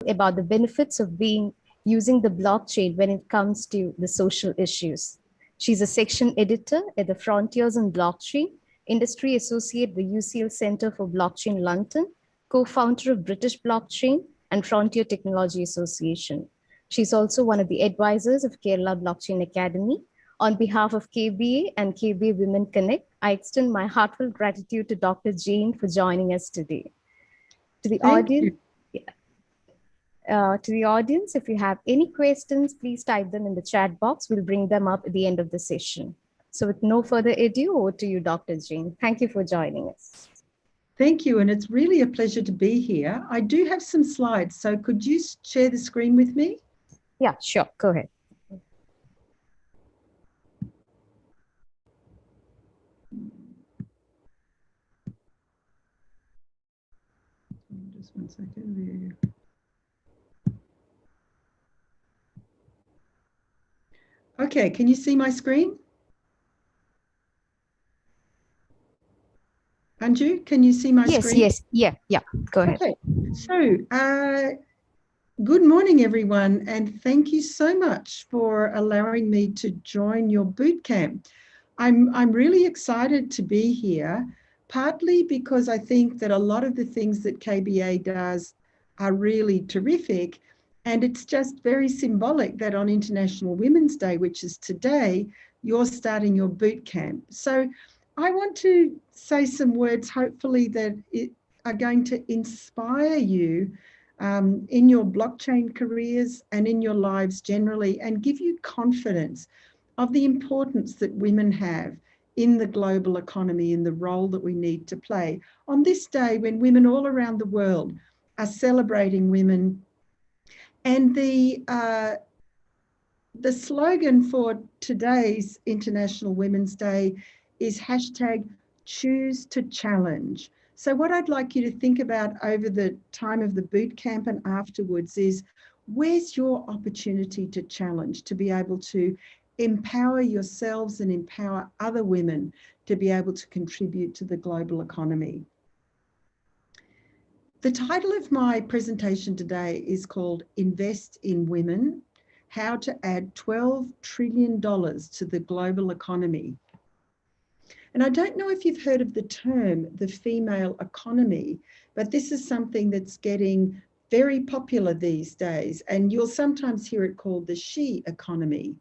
about the benefits of using the blockchain when it comes to the social issues. She's a section editor at the Frontiers in Blockchain, industry associate at the UCL Center for Blockchain London, co-founder of British Blockchain and Frontier Technology Association. She's also one of the advisors of Kerala Blockchain Academy. On behalf of KBA and KBA Women Connect, I extend my heartfelt gratitude to Dr. Jane for joining us today. To the audience, if you have any questions, please type them in the chat box. We'll bring them up at the end of the session. So with no further ado, over to you, Dr. Jane. Thank you for joining us. Thank you, and it's really a pleasure to be here. I do have some slides, so could you share the screen with me? Yeah, sure. Go ahead. Just one second. Okay, can you see my screen? Anju, can you see my screen? Yes, yeah, go ahead. Okay, so good morning, everyone, and thank you so much for allowing me to join your bootcamp. I'm really excited to be here, partly because I think that a lot of the things that KBA does are really terrific, and it's just very symbolic that on International Women's Day, which is today, you're starting your bootcamp. So I want to say some words, hopefully, that are going to inspire you in your blockchain careers and in your lives generally, and give you confidence of the importance that women have in the global economy and the role that we need to play on this day when women all around the world are celebrating women. And the slogan for today's International Women's Day is #ChooseToChallenge. So what I'd like you to think about over the time of the bootcamp and afterwards is, where's your opportunity to challenge, to be able to empower yourselves and empower other women to be able to contribute to the global economy? The title of my presentation today is called Invest in Women, How to Add $12 Trillion to the Global Economy. And I don't know if you've heard of the term, the female economy, but this is something that's getting very popular these days, and you'll sometimes hear it called the she economy.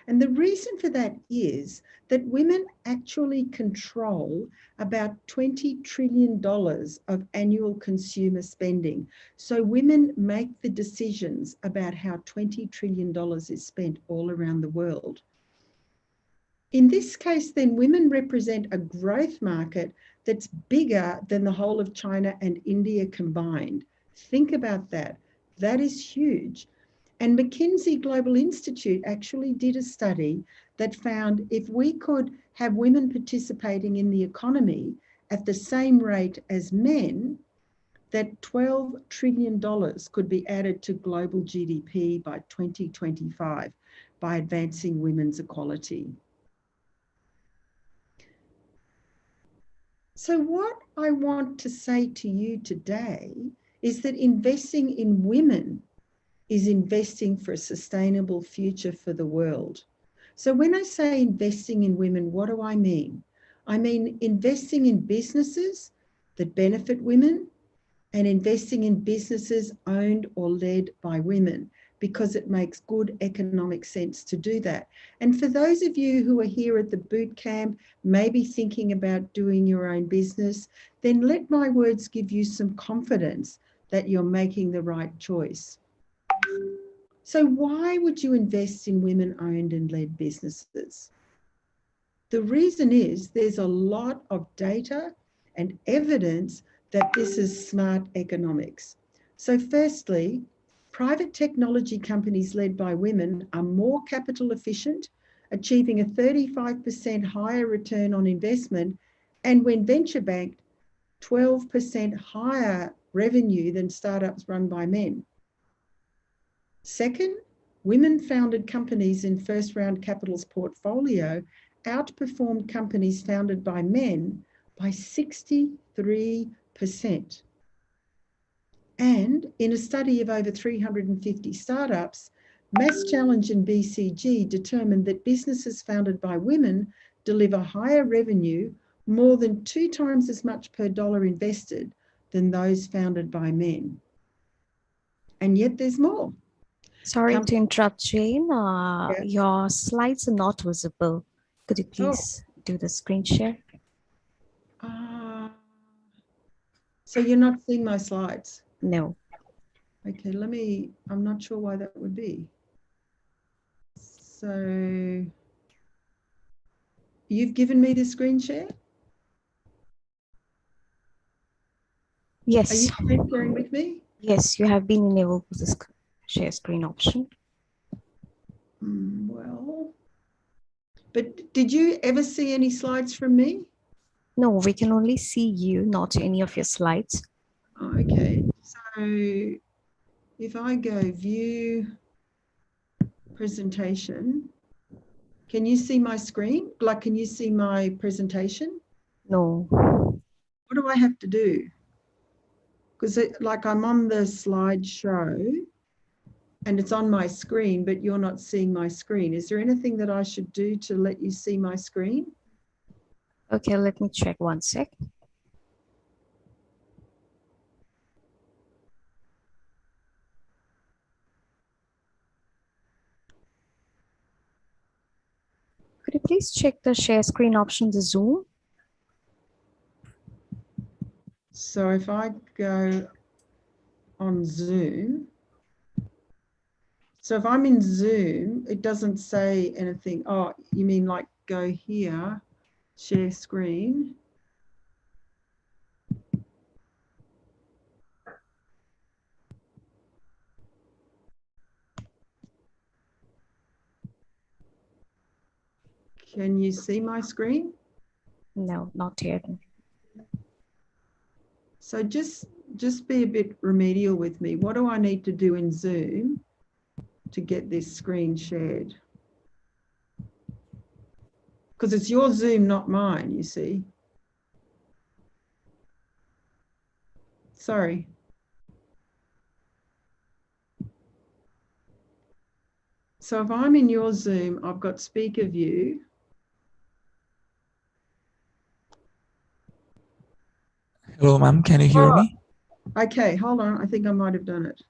And the reason for that is that women actually control about $20 trillion of annual consumer spending. So women make the decisions about how $20 trillion is spent all around the world. In this case, then, women represent a growth market that's bigger than the whole of China and India combined. Think about that. That is huge. And McKinsey Global Institute actually did a study that found if we could have women participating in the economy at the same rate as men, that $12 trillion could be added to global GDP by 2025 by advancing women's equality. So what I want to say to you today is that investing in women is investing for a sustainable future for the world. So when I say investing in women, what do I mean? I mean investing in businesses that benefit women and investing in businesses owned or led by women, because it makes good economic sense to do that. And for those of you who are here at the boot camp, maybe thinking about doing your own business, then let my words give you some confidence that you're making the right choice. So why would you invest in women-owned and led businesses? The reason is there's a lot of data and evidence that this is smart economics. So firstly, private technology companies led by women are more capital efficient, achieving a 35% higher return on investment, and when venture-backed, 12% higher revenue than startups run by men. Second, women-founded companies in first-round capital's portfolio outperformed companies founded by men by 63%. And in a study of over 350 startups, Mass Challenge and BCG determined that businesses founded by women deliver higher revenue, more than 2 times as much per dollar invested than those founded by men. And yet there's more. Sorry to interrupt, Jane. Yeah. Your slides are not visible. Could you please do the screen share? So you're not seeing my slides? No. Okay, I'm not sure why that would be. So you've given me the screen share? Yes. Are you screen sharing with me? Yes, you have been enabled with the share screen option. Well, but did you ever see any slides from me? No, we can only see you, not any of your slides. Okay, so if I go view presentation, can you see my screen? Like, can you see my presentation? No. What do I have to do? Because like I'm on the slideshow and it's on my screen, but you're not seeing my screen. Is there anything that I should do to let you see my screen? Okay, let me check one sec. Could you please check the share screen option, the Zoom? So if I go on Zoom, so if I'm in Zoom, it doesn't say anything. Oh, you mean like go here, share screen. Can you see my screen? No, not yet. So just be a bit remedial with me. What do I need to do in Zoom to get this screen shared? Because it's your Zoom, not mine, you see. Sorry. So if I'm in your Zoom, I've got speaker view. Hello, ma'am. Can you hear me? Okay, hold on. I think I might have done it.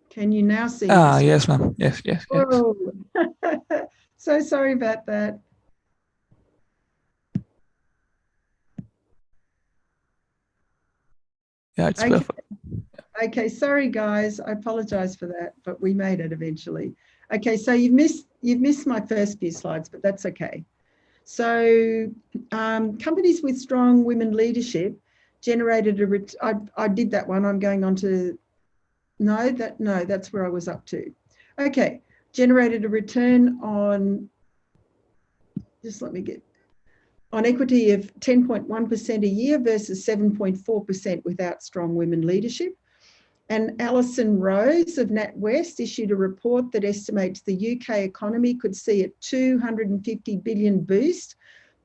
Can you now see? Yes, ma'am. Yes. Oh, so sorry about that. Yeah, it's perfect. Okay, sorry guys, I apologize for that, but we made it eventually. Okay, so you've missed my first few slides, but that's okay. So companies with strong women leadership generated I did that one. I'm going on to, no, that's where I was up to. Okay, generated a return on, just let me get, on equity of 10.1% a year versus 7.4% without strong women leadership. And Alison Rose of NatWest issued a report that estimates the UK economy could see a 250 billion boost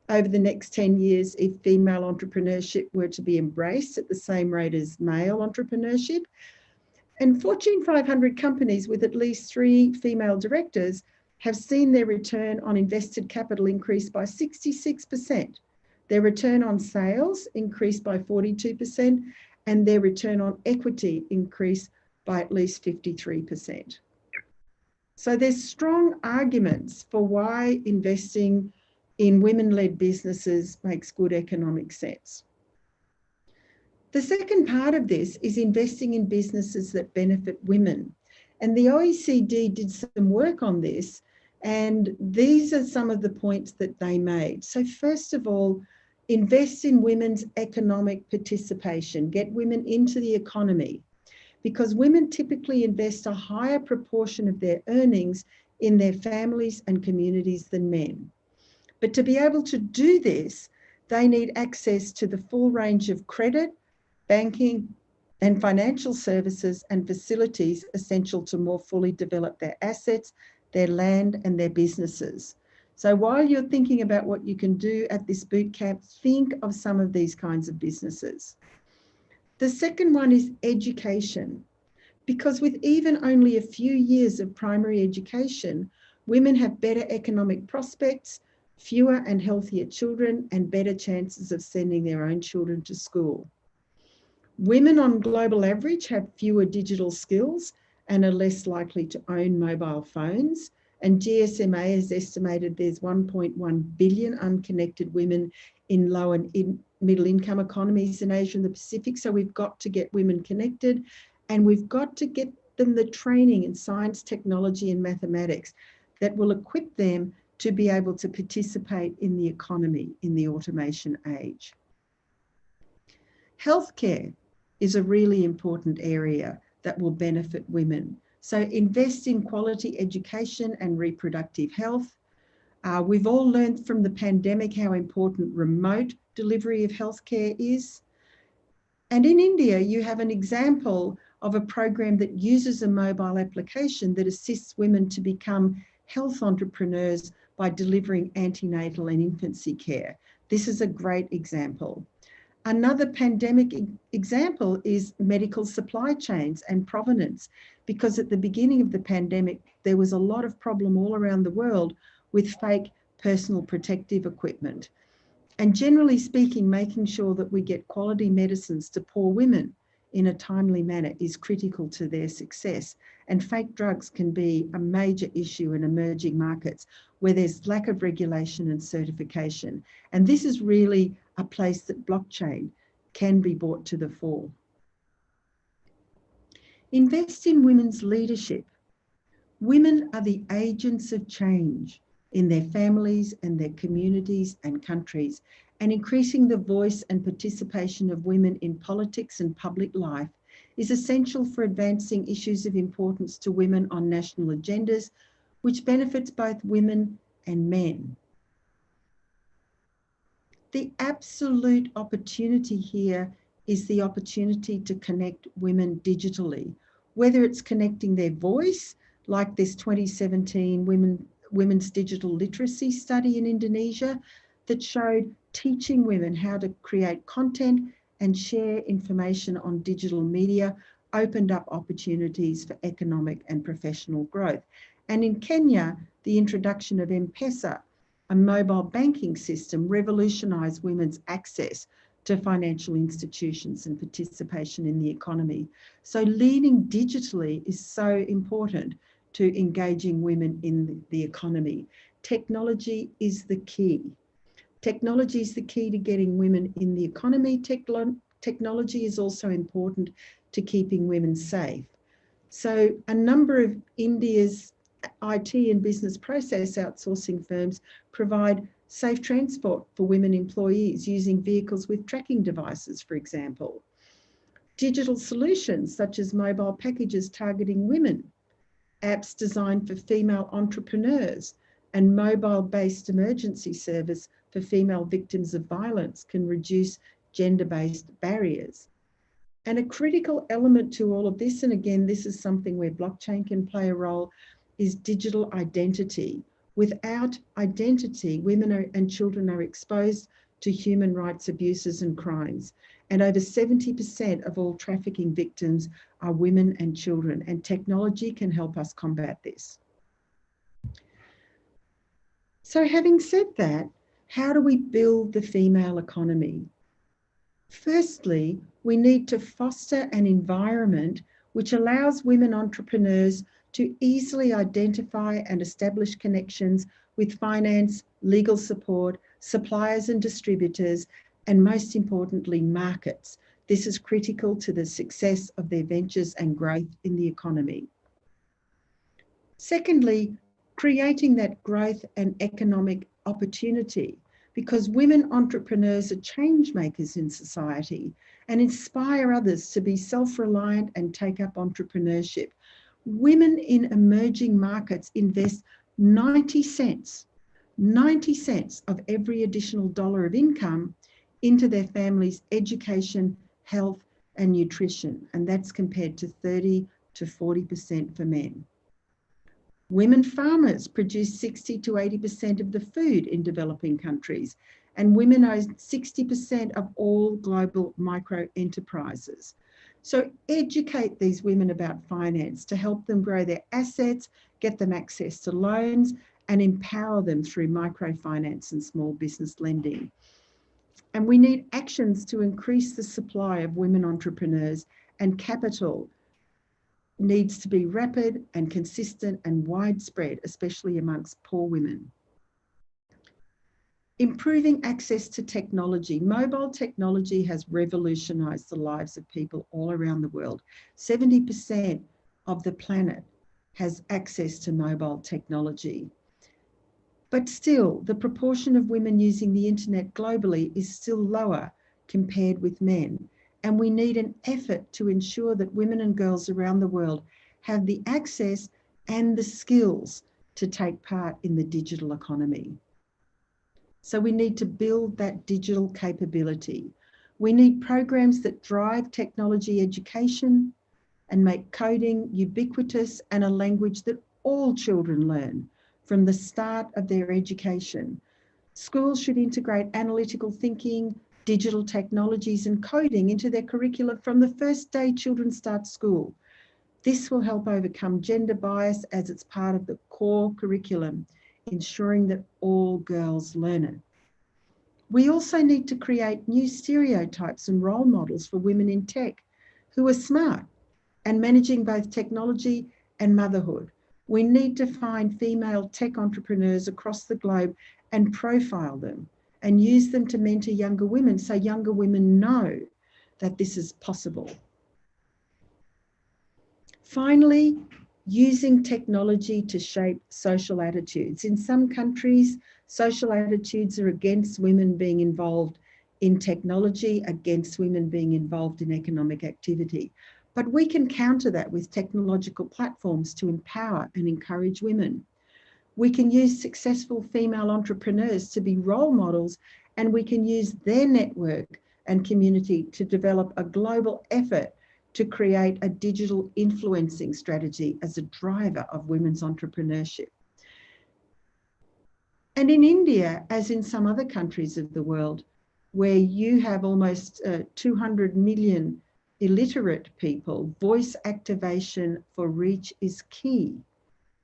over the next 10 years if female entrepreneurship were to be embraced at the same rate as male entrepreneurship. And Fortune 500 companies with at least 3 female directors have seen their return on invested capital increase by 66%. Their return on sales increased by 42%, and their return on equity increased by at least 53%. So there's strong arguments for why investing in women-led businesses makes good economic sense. The second part of this is investing in businesses that benefit women. And the OECD did some work on this, and these are some of the points that they made. So first of all, invest in women's economic participation, get women into the economy, because women typically invest a higher proportion of their earnings in their families and communities than men. But to be able to do this, they need access to the full range of credit, banking, and financial services and facilities essential to more fully develop their assets, their land, and their businesses. So while you're thinking about what you can do at this bootcamp, think of some of these kinds of businesses. The second one is education, because with even only a few years of primary education, women have better economic prospects, fewer and healthier children, and better chances of sending their own children to school. Women on global average have fewer digital skills and are less likely to own mobile phones. And GSMA has estimated there's 1.1 billion unconnected women in low and middle income economies in Asia and the Pacific. So we've got to get women connected, and we've got to get them the training in science, technology, and mathematics that will equip them to be able to participate in the economy in the automation age. Healthcare is a really important area that will benefit women. So invest in quality education and reproductive health. We've all learned from the pandemic how important remote delivery of healthcare is. And in India, you have an example of a program that uses a mobile application that assists women to become health entrepreneurs by delivering antenatal and infancy care. This is a great example. Another pandemic example is medical supply chains and provenance, because at the beginning of the pandemic, there was a lot of problem all around the world with fake personal protective equipment. And generally speaking, making sure that we get quality medicines to poor women in a timely manner is critical to their success. And fake drugs can be a major issue in emerging markets where there's lack of regulation and certification. And this is really a place that blockchain can be brought to the fore. Invest in women's leadership. Women are the agents of change in their families and their communities and countries, and increasing the voice and participation of women in politics and public life is essential for advancing issues of importance to women on national agendas, which benefits both women and men. The absolute opportunity here is the opportunity to connect women digitally, whether it's connecting their voice, like this 2017 Women's Digital Literacy study in Indonesia that showed teaching women how to create content and share information on digital media opened up opportunities for economic and professional growth. And in Kenya, the introduction of M-Pesa, a mobile banking system, revolutionised women's access to financial institutions and participation in the economy. So leading digitally is so important to engaging women in the economy. Technology is the key. Technology is the key to getting women in the economy. Technology is also important to keeping women safe. So a number of India's IT and business process outsourcing firms provide safe transport for women employees using vehicles with tracking devices, for example. Digital solutions such as mobile packages targeting women, apps designed for female entrepreneurs, and mobile-based emergency service for female victims of violence can reduce gender-based barriers. And a critical element to all of this, and again, this is something where blockchain can play a role, is digital identity. Without identity, women and children are exposed to human rights abuses and crimes. And over 70% of all trafficking victims are women and children, and technology can help us combat this. So having said that, how do we build the female economy? Firstly, we need to foster an environment which allows women entrepreneurs to easily identify and establish connections with finance, legal support, suppliers and distributors, and most importantly, markets. This is critical to the success of their ventures and growth in the economy. Secondly, creating that growth and economic opportunity, because women entrepreneurs are change makers in society and inspire others to be self-reliant and take up entrepreneurship. Women in emerging markets invest 90 cents of every additional dollar of income into their family's education, health, and nutrition. And that's compared to 30 to 40% for men. Women farmers produce 60 to 80% of the food in developing countries, and women own 60% of all global micro enterprises. So educate these women about finance to help them grow their assets, get them access to loans, and empower them through microfinance and small business lending. And we need actions to increase the supply of women entrepreneurs, and capital needs to be rapid and consistent and widespread, especially amongst poor women. Improving access to technology. Mobile technology has revolutionized the lives of people all around the world. 70% of the planet has access to mobile technology. But still, the proportion of women using the internet globally is still lower compared with men. And we need an effort to ensure that women and girls around the world have the access and the skills to take part in the digital economy. So we need to build that digital capability. We need programs that drive technology education and make coding ubiquitous and a language that all children learn from the start of their education. Schools should integrate analytical thinking, digital technologies and coding into their curricula from the first day children start school. This will help overcome gender bias as it's part of the core curriculum, ensuring that all girls learn it. We also need to create new stereotypes and role models for women in tech who are smart and managing both technology and motherhood. We need to find female tech entrepreneurs across the globe and profile them and use them to mentor younger women so younger women know that this is possible. Finally, using technology to shape social attitudes. In some countries, social attitudes are against women being involved in technology, against women being involved in economic activity. But we can counter that with technological platforms to empower and encourage women. We can use successful female entrepreneurs to be role models, and we can use their network and community to develop a global effort to create a digital influencing strategy as a driver of women's entrepreneurship. And in India, as in some other countries of the world, where you have almost 200 million illiterate people, voice activation for reach is key,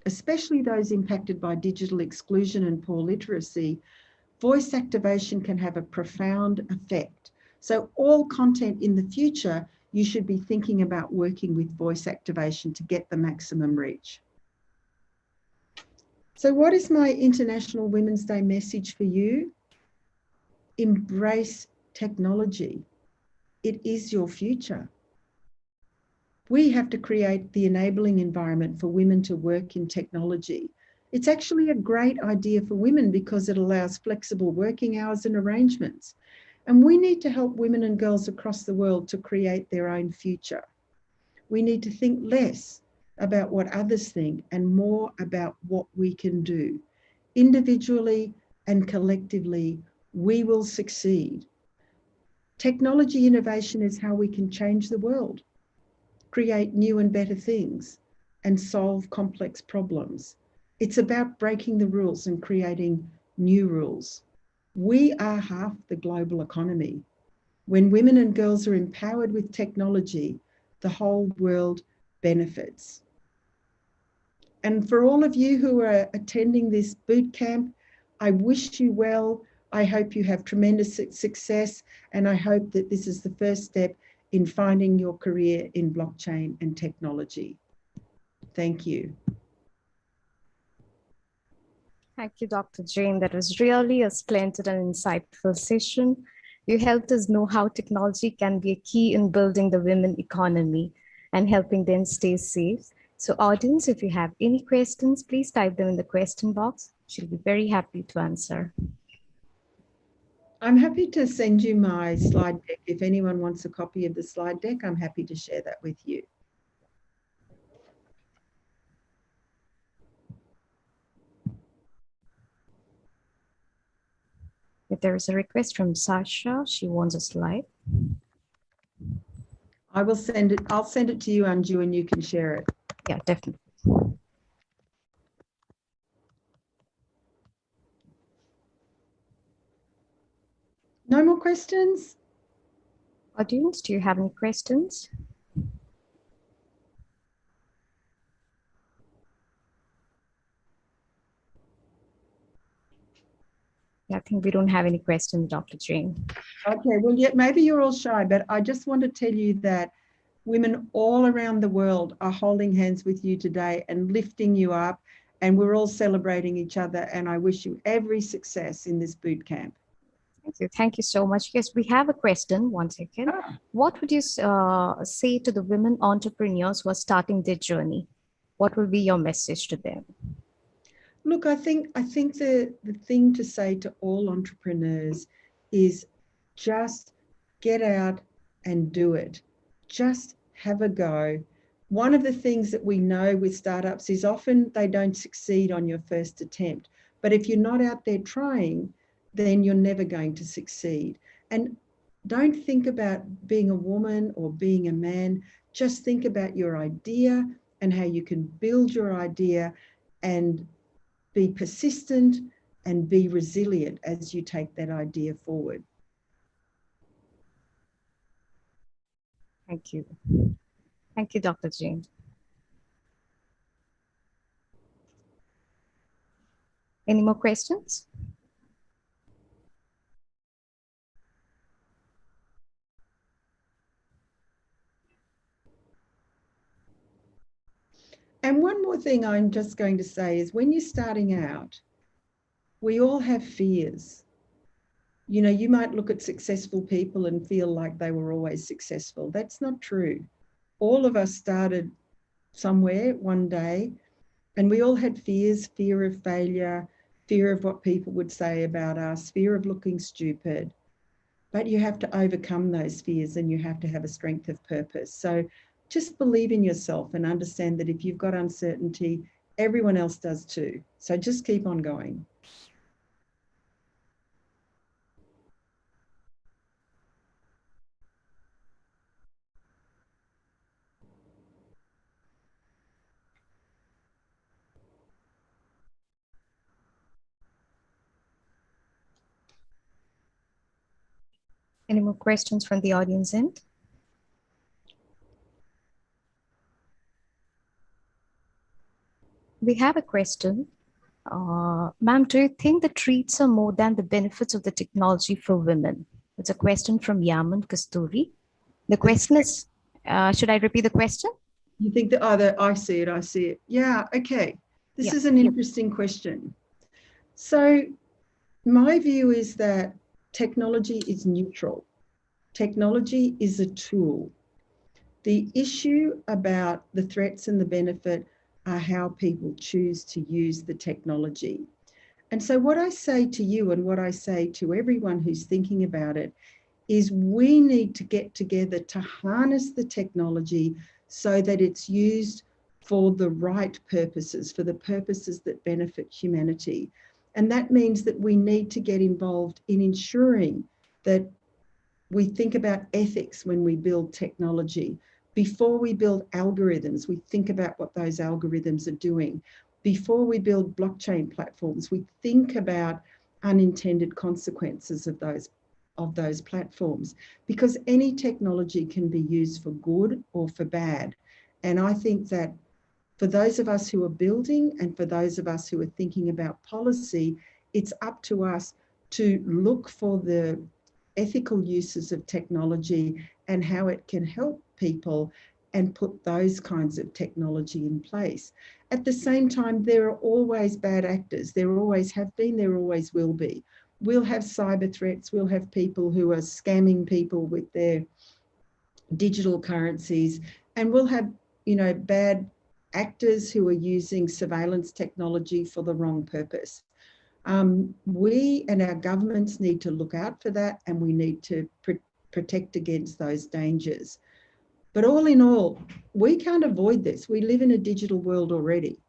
especially those impacted by digital exclusion and poor literacy. Voice activation can have a profound effect. So all content in the future, you should be thinking about working with voice activation to get the maximum reach. So what is my International Women's Day message for you? Embrace technology. It is your future. We have to create the enabling environment for women to work in technology. It's actually a great idea for women because it allows flexible working hours and arrangements. And we need to help women and girls across the world to create their own future. We need to think less about what others think and more about what we can do. Individually and collectively, we will succeed. Technology innovation is how we can change the world, create new and better things, and solve complex problems. It's about breaking the rules and creating new rules. We are half the global economy. When women and girls are empowered with technology, the whole world benefits. And for all of you who are attending this boot camp, I wish you well. I hope you have tremendous success, and I hope that this is the first step in finding your career in blockchain and technology. Thank you. Thank you, Dr. Jane. That was really a splendid and insightful session. You helped us know how technology can be a key in building the women economy and helping them stay safe. So audience, if you have any questions, please type them in the question box. She'll be very happy to answer. I'm happy to send you my slide deck. If anyone wants a copy of the slide deck, I'm happy to share that with you. If there is a request from Sasha, she wants a slide. I will send it. I'll send it to you, Anju, and you can share it. Yeah, definitely. questions? Audience, do you have any questions? I think we don't have any questions, Dr. Jane. Okay, well, yeah, maybe you're all shy, but I just want to tell you that women all around the world are holding hands with you today and lifting you up, and we're all celebrating each other, and I wish you every success in this boot camp. Thank you. Thank you so much. Yes, we have a question. One second. What would you say to the women entrepreneurs who are starting their journey? What will be your message to them? Look, I think the thing to say to all entrepreneurs is just get out and do it. Just have a go. One of the things that we know with startups is often they don't succeed on your first attempt. But if you're not out there trying, then you're never going to succeed. And don't think about being a woman or being a man. Just think about your idea and how you can build your idea and be persistent and be resilient as you take that idea forward. Thank you. Thank you, Dr. Jane. Any more questions? And one more thing I'm just going to say is when you're starting out, we all have fears. You know, you might look at successful people and feel like they were always successful. That's not true. All of us started somewhere one day, and we all had fears, fear of failure, fear of what people would say about us, fear of looking stupid. But you have to overcome those fears and you have to have a strength of purpose. So just believe in yourself and understand that if you've got uncertainty, everyone else does too. So just keep on going. Any more questions from the audience end? We have a question. Ma'am, do you think the treats are more than the benefits of the technology for women? It's a question from Yaman Kasturi. The question is, should I repeat the question? You think that, oh, I see it. Yeah, okay. This is an interesting question. So my view is that technology is neutral. Technology is a tool. The issue about the threats and the benefit are how people choose to use the technology. And so what I say to you and what I say to everyone who's thinking about it is we need to get together to harness the technology so that it's used for the right purposes, for the purposes that benefit humanity. And that means that we need to get involved in ensuring that we think about ethics when we build technology. Before we build algorithms, we think about what those algorithms are doing. Before we build blockchain platforms, we think about unintended consequences of those platforms, because any technology can be used for good or for bad. And I think that for those of us who are building and for those of us who are thinking about policy, it's up to us to look for the ethical uses of technology and how it can help people and put those kinds of technology in place. At the same time, there are always bad actors. There always have been, there always will be. We'll have cyber threats. We'll have people who are scamming people with their digital currencies. And we'll have, you know, bad actors who are using surveillance technology for the wrong purpose. We and our governments need to look out for that, and we need to protect against those dangers. But all in all, we can't avoid this. We live in a digital world already.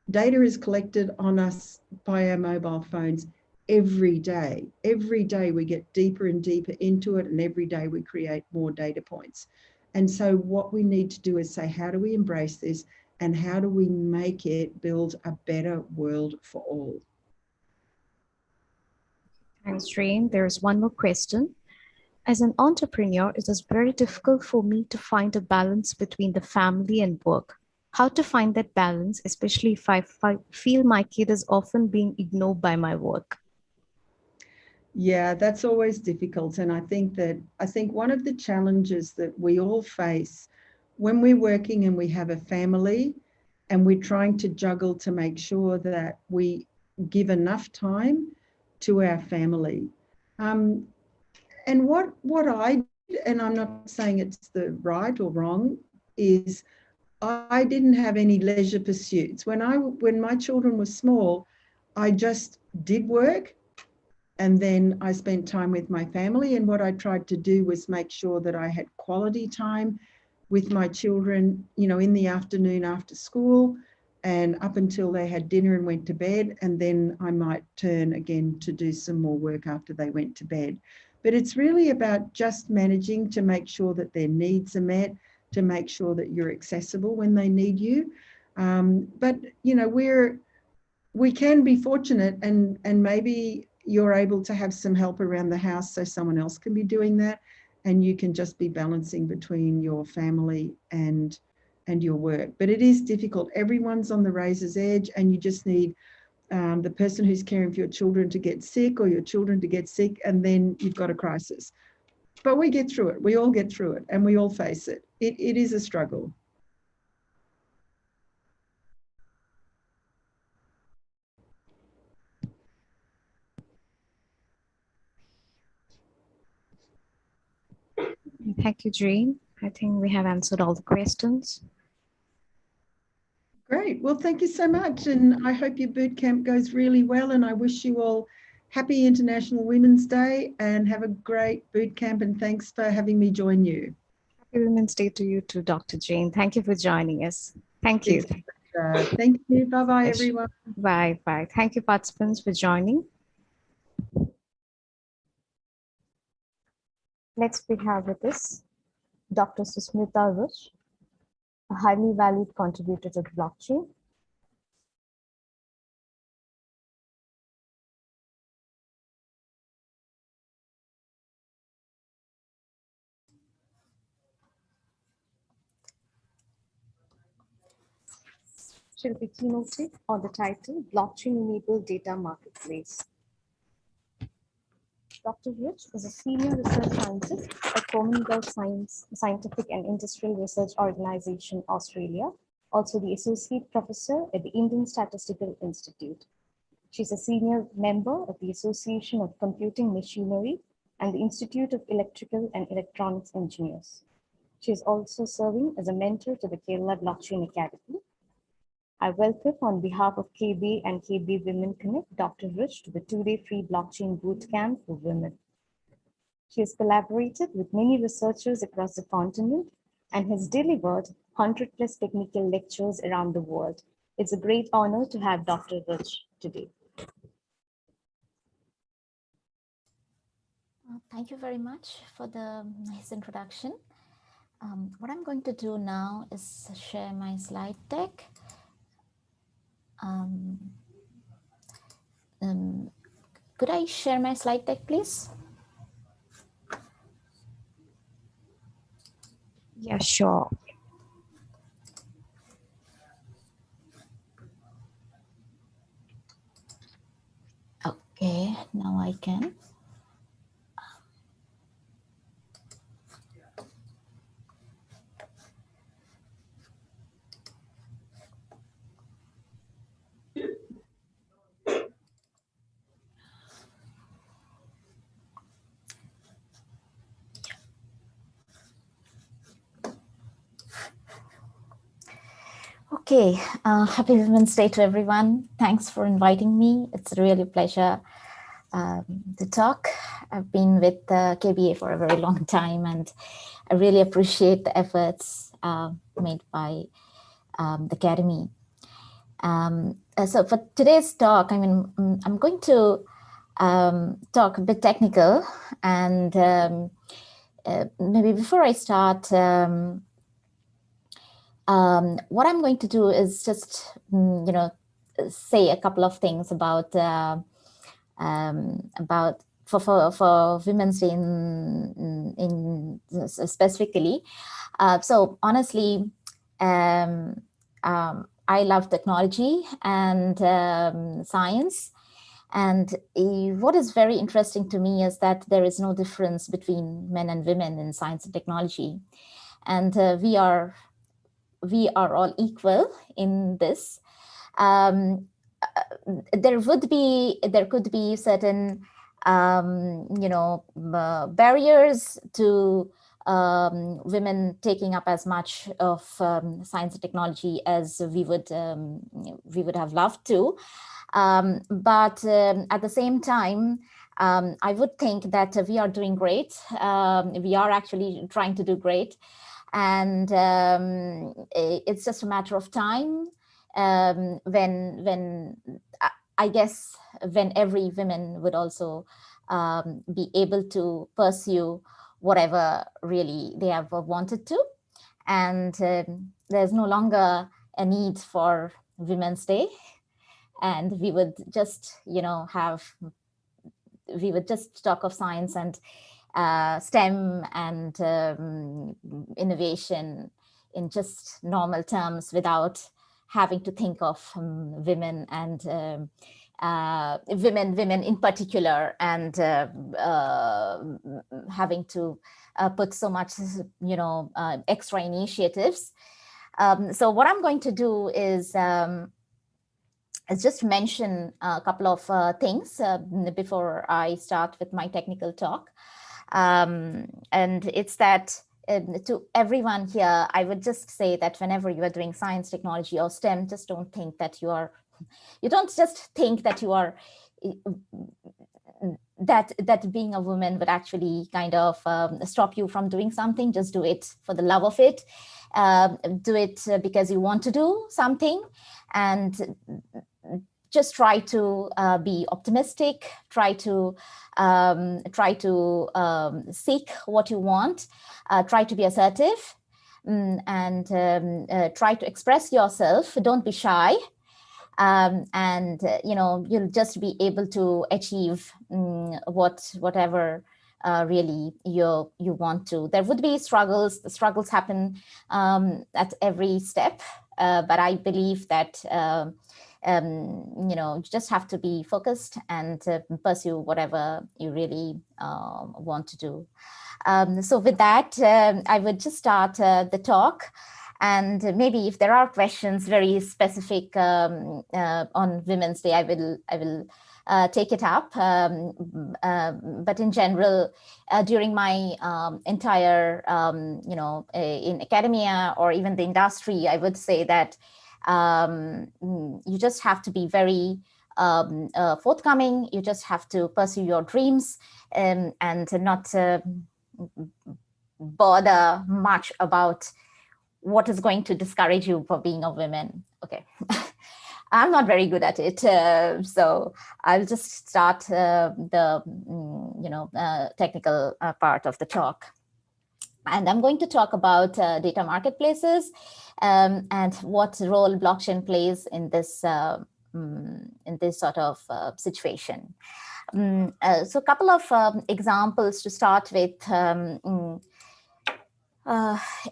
Data is collected on us by our mobile phones every day. Every day we get deeper and deeper into it, and every day we create more data points. And so what we need to do is say, how do we embrace this and how do we make it build a better world for all? Thanks, Jane. There's one more question. As an entrepreneur, it is very difficult for me to find a balance between the family and work. How to find that balance, especially if I feel my kid is often being ignored by my work? Yeah, that's always difficult. And I think one of the challenges that we all face when we're working and we have a family and we're trying to juggle to make sure that we give enough time to our family. And what I did, and I'm not saying it's the right or wrong, is I didn't have any leisure pursuits. When my children were small, I just did work and then I spent time with my family. And what I tried to do was make sure that I had quality time with my children, in the afternoon after school and up until they had dinner and went to bed. And then I might turn again to do some more work after they went to bed. But it's really about just managing to make sure that their needs are met, to make sure that you're accessible when they need you. But, we can be fortunate and maybe you're able to have some help around the house so someone else can be doing that and you can just be balancing between your family and your work. But it is difficult. Everyone's on the razor's edge and you just need the person who's caring for your children to get sick or your children to get sick, and then you've got a crisis. But we get through it. We all get through it and we all face it. It is a struggle. Thank you, Jane. I think we have answered all the questions. Great. Well, thank you so much. And I hope your boot camp goes really well. And I wish you all happy International Women's Day and have a great boot camp. And thanks for having me join you. Happy Women's Day to you too, Dr. Jane. Thank you for joining us. Thank you. Thank you. Bye-bye, everyone. Bye. Thank you, participants, for joining. Next, we have with us Dr. Susmita Rush, a highly valued contributor to the blockchain. She'll be keynoting on the title Blockchain-Enabled Data Marketplace. Dr. Rich is a senior research scientist at Commonwealth Scientific and Industrial Research Organization, Australia, also the associate professor at the Indian Statistical Institute. She's a senior member of the Association of Computing Machinery and the Institute of Electrical and Electronics Engineers. She is also serving as a mentor to the Kerala Blockchain Academy. I welcome on behalf of KB and KB Women Connect, Dr. Rich to the two-day free blockchain bootcamp for women. She has collaborated with many researchers across the continent and has delivered 100+ technical lectures around the world. It's a great honor to have Dr. Rich today. Thank you very much for the nice introduction. What I'm going to do now is share my slide deck. Could I share my slide deck, please? Yeah, sure. Okay, now I can. Okay, happy Women's Day to everyone. Thanks for inviting me. It's really a pleasure to talk. I've been with KBA for a very long time, and I really appreciate the efforts made by the Academy. So for today's talk, I'm going to talk a bit technical, and maybe before I start, what I'm going to do is just, say a couple of things about for Women's Day in specifically. So honestly, I love technology and science. And what is very interesting to me is that there is no difference between men and women in science and technology. And we are all equal in this. There could be certain barriers to women taking up as much of science and technology as we would have loved to. But at the same time, I would think that we are doing great. We are actually trying to do great. And it's just a matter of time when I guess when every woman would also be able to pursue whatever really they have wanted to. And there's no longer a need for Women's Day. And we would just, we would just talk of science and STEM and innovation in just normal terms without having to think of women and women in particular, and having to put so much, extra initiatives. So what I'm going to do is just mention a couple of things before I start with my technical talk. And it's that to everyone here, I would just say that whenever you are doing science, technology, or STEM, just don't think that you don't just think that you are, that being a woman would actually kind of stop you from doing something. Just do it for the love of it. Do it because you want to do something, and just try to be optimistic, try to seek what you want, try to be assertive, and try to express yourself. Don't be shy. And you'll just be able to achieve whatever really you want to. There would be struggles. The struggles happen at every step, but I believe that you just have to be focused and pursue whatever you really want to do. So with that, I would just start the talk. And maybe if there are questions very specific on Women's Day, I will take it up. But in general, during my entire, in academia or even the industry, I would say that you just have to be very forthcoming. You just have to pursue your dreams and not bother much about what is going to discourage you for being a woman. Okay. I'm not very good at it, so I'll just start the technical part of the talk. And I'm going to talk about data marketplaces and what role blockchain plays in this sort of situation. So a couple of examples to start with.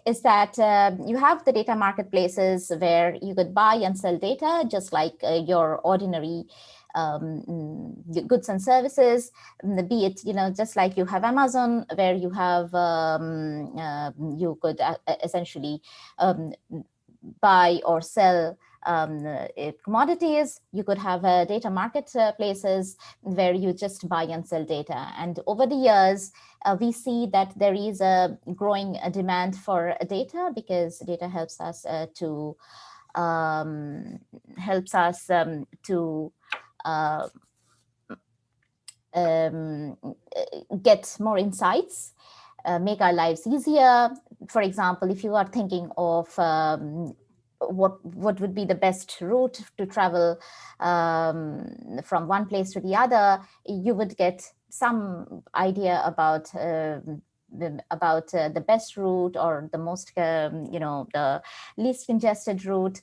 Is that you have the data marketplaces where you could buy and sell data just like your ordinary goods and services, be it, just like you have Amazon, where you have, you could essentially buy or sell commodities. You could have data marketplaces where you just buy and sell data. And over the years, we see that there is a growing demand for data, because data helps us to get more insights, make our lives easier. For example, if you are thinking of what would be the best route to travel from one place to the other, you would get some idea about the best route or the most, the least congested route,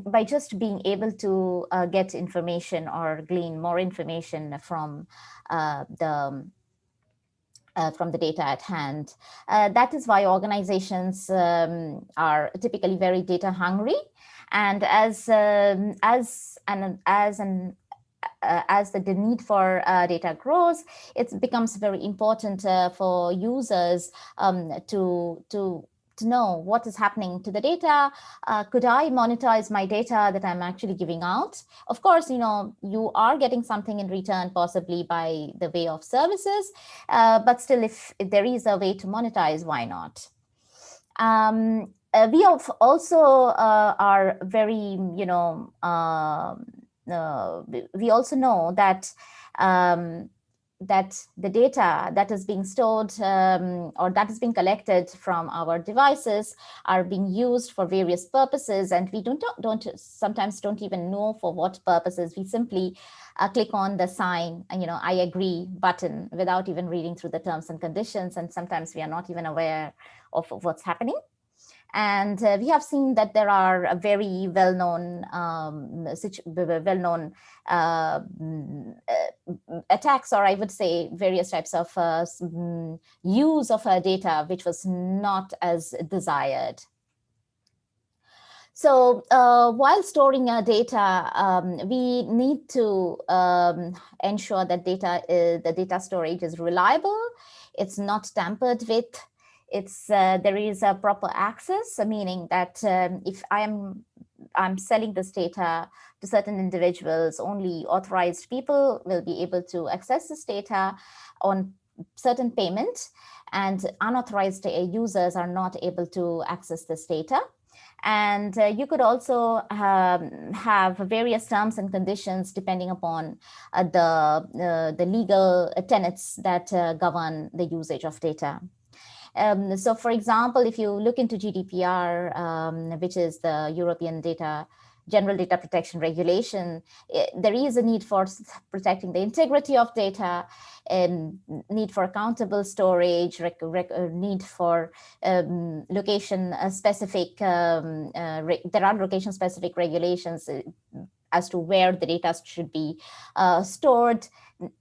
by just being able to get information or glean more information from the data at hand. That is why organizations are typically very data hungry, and as the need for data grows, it becomes very important for users to know what is happening to the data. Could I monetize my data that I'm actually giving out? Of course, you are getting something in return, possibly by the way of services, but still, if there is a way to monetize, why not? We also are very, we also know that that the data that is being stored or that is being collected from our devices are being used for various purposes, and we sometimes don't even know for what purposes. We simply click on the sign, I agree button without even reading through the terms and conditions, and sometimes we are not even aware of what's happening. And we have seen that there are very well-known attacks, or I would say various types of use of data which was not as desired. So while storing data, we need to ensure that the data storage is reliable, it's not tampered with, there is a proper access, meaning that if I'm selling this data to certain individuals, only authorized people will be able to access this data on certain payment, and unauthorized users are not able to access this data. And you could also have various terms and conditions depending upon the legal tenets that govern the usage of data. So, for example, if you look into GDPR, which is the European General Data Protection Regulation, there is a need for protecting the integrity of data, need for accountable storage, need for location-specific, there are location-specific regulations as to where the data should be stored,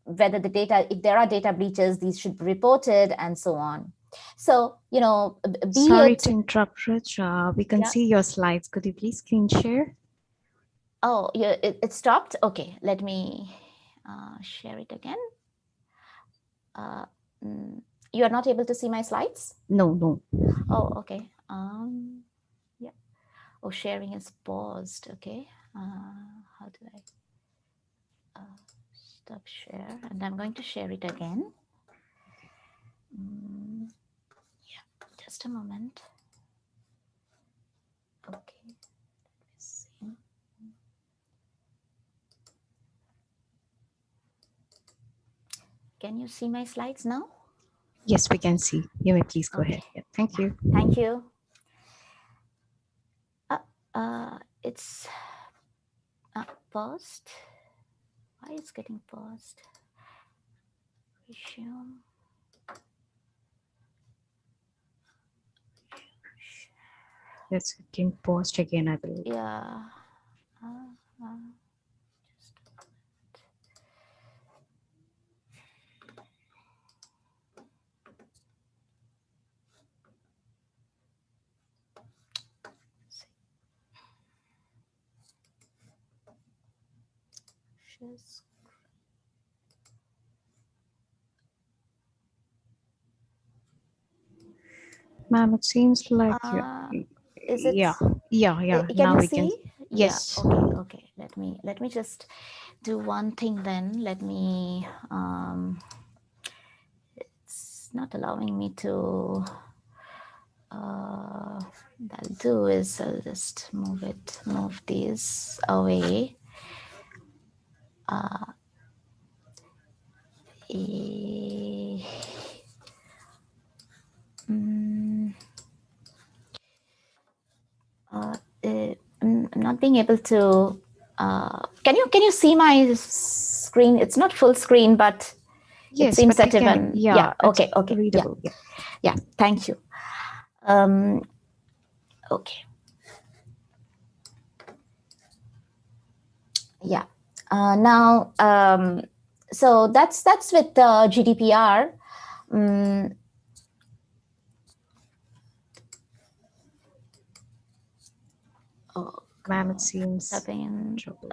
whether if there are data breaches, these should be reported, and so on. So, Sorry to interrupt, Richa. We can see your slides. Could you please screen share? Oh, yeah, it stopped. Okay, let me share it again. You are not able to see my slides? No. Oh, okay. Yeah. Oh, sharing is paused. Okay. How do I stop share? And I'm going to share it again. Yeah, just a moment. Okay. Let me see. Can you see my slides now? Yes, we can see. You may please go ahead. Yeah, thank you. Thank you. It's paused. Why is it getting paused? Resume. It's getting paused again, I believe. Yeah. Just Ma'am, it seems like is it? Yeah. Can now you we see? can. Yes. Yeah. Okay. Let me just do one thing then. Let me. It's not allowing me to. What I'll do is I'll just move these away. I'm not being able to. Can you see my screen? It's not full screen, but yes, it seems but that even yeah. Okay. Readable. Yeah. Yeah, thank you. Okay. Yeah. Now, so that's with GDPR. Oh, Ma'am, it seems happening. trouble.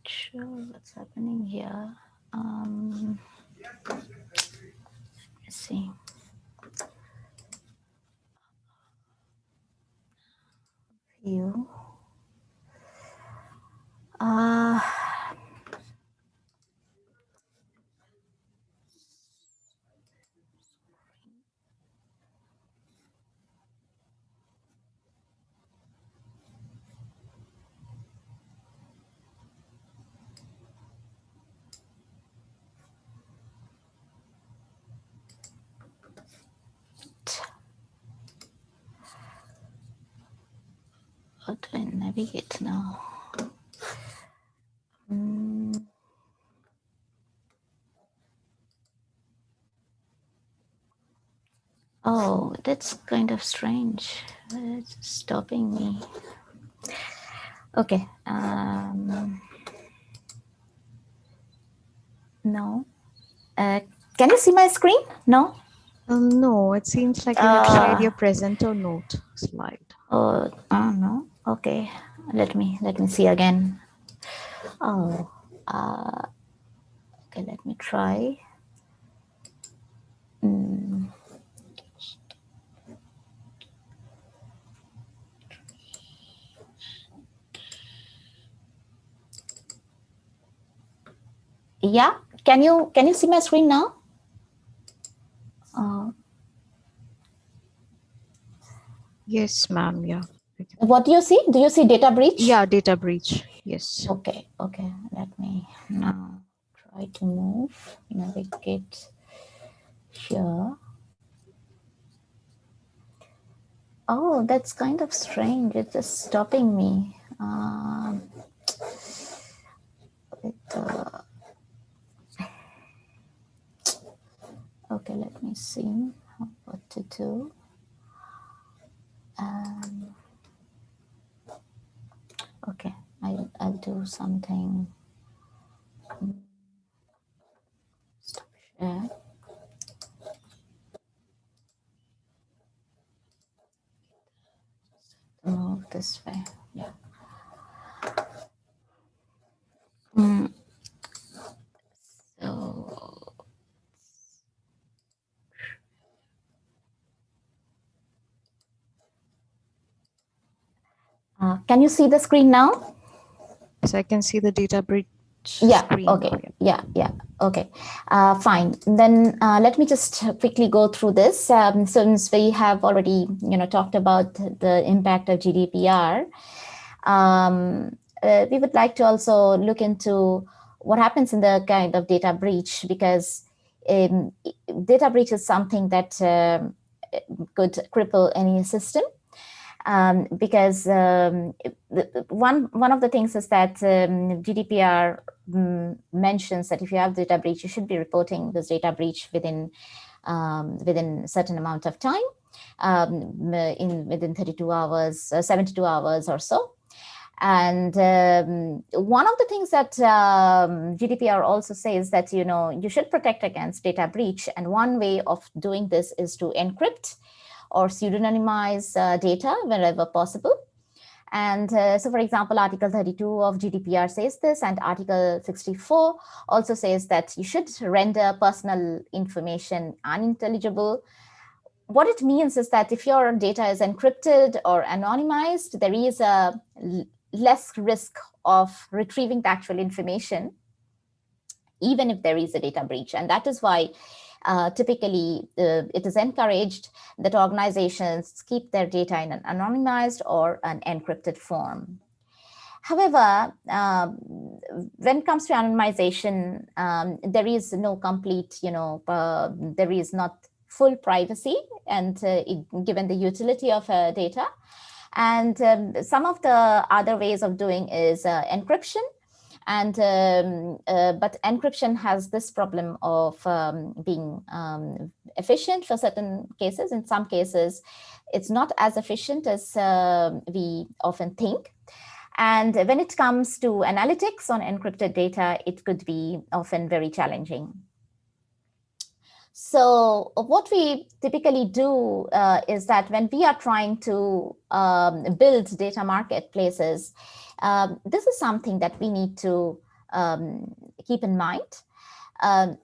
Sure, what's happening here? Let's see. You. How do I navigate now? Oh, that's kind of strange. It's stopping me. Okay. No. Can you see my screen? No? No, it seems like you have shared your presenter note slide. Oh, no. Okay. Let me see again. Oh, okay. Let me try. Yeah. Can you see my screen now? Yes, ma'am. Yeah. What do you see? Do you see data breach? Yeah, data breach. Yes. Okay. Okay. Let me now try to move, navigate here. Oh, that's kind of strange. It's just stopping me. Okay, let me see what to do. Okay, I'll do something. Stop share. Move this way. Yeah. So can you see the screen now? Yes, I can see the data breach Yeah. screen. Okay. Yeah. Okay. Fine. Then let me just quickly go through this. Since we have already, talked about the impact of GDPR, we would like to also look into what happens in the kind of data breach, because data breach is something that could cripple any system. Because one of the things is that GDPR mentions that if you have data breach, you should be reporting this data breach within a certain amount of time, within 32 hours, 72 hours or so. And one of the things that GDPR also says that, you should protect against data breach. And one way of doing this is to encrypt or pseudonymize data wherever possible. And so, for example, Article 32 of GDPR says this, and Article 64 also says that you should render personal information unintelligible. What it means is that if your data is encrypted or anonymized, there is a less risk of retrieving the actual information, even if there is a data breach. And that is why typically it is encouraged that organizations keep their data in an anonymized or an encrypted form. However, when it comes to anonymization, there is no complete, there is not full privacy, and given the utility of data. And some of the other ways of doing is encryption. And but encryption has this problem of being efficient for certain cases. In some cases, it's not as efficient as we often think. And when it comes to analytics on encrypted data, it could be often very challenging. So what we typically do is that when we are trying to build data marketplaces, this is something that we need to keep in mind.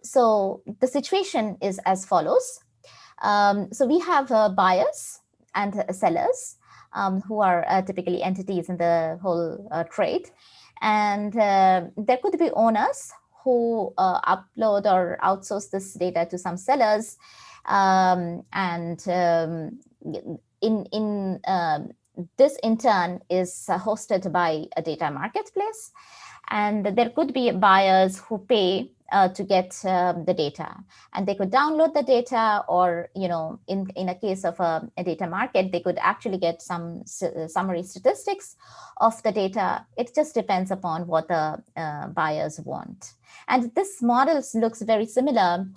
So the situation is as follows. So we have buyers and sellers who are typically entities in the whole trade. And there could be owners who upload or outsource this data to some sellers. This in turn is hosted by a data marketplace. And there could be buyers who pay to get the data, and they could download the data, or in a case of a data market, they could actually get some summary statistics of the data. It just depends upon what the buyers want. And this model looks very similar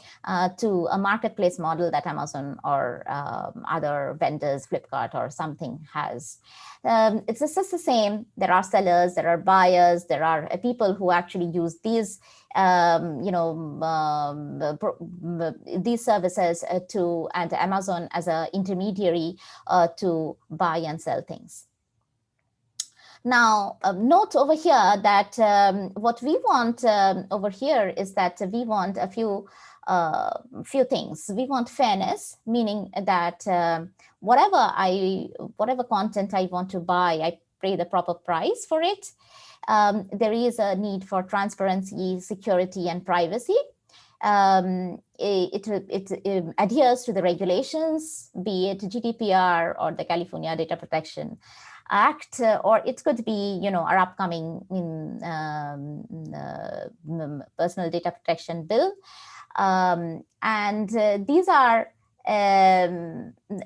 to a marketplace model that Amazon or other vendors, Flipkart or something has. It's just the same. There are sellers, there are buyers, there are people who actually use these these services and Amazon as an intermediary to buy and sell things. Now, note over here that what we want over here is that we want a few things. We want fairness, meaning that whatever content I want to buy, I pay the proper price for it. There is a need for transparency, security, and privacy. It adheres to the regulations, be it GDPR or the California Data Protection Act, or it could be, our upcoming personal data protection bill. And these are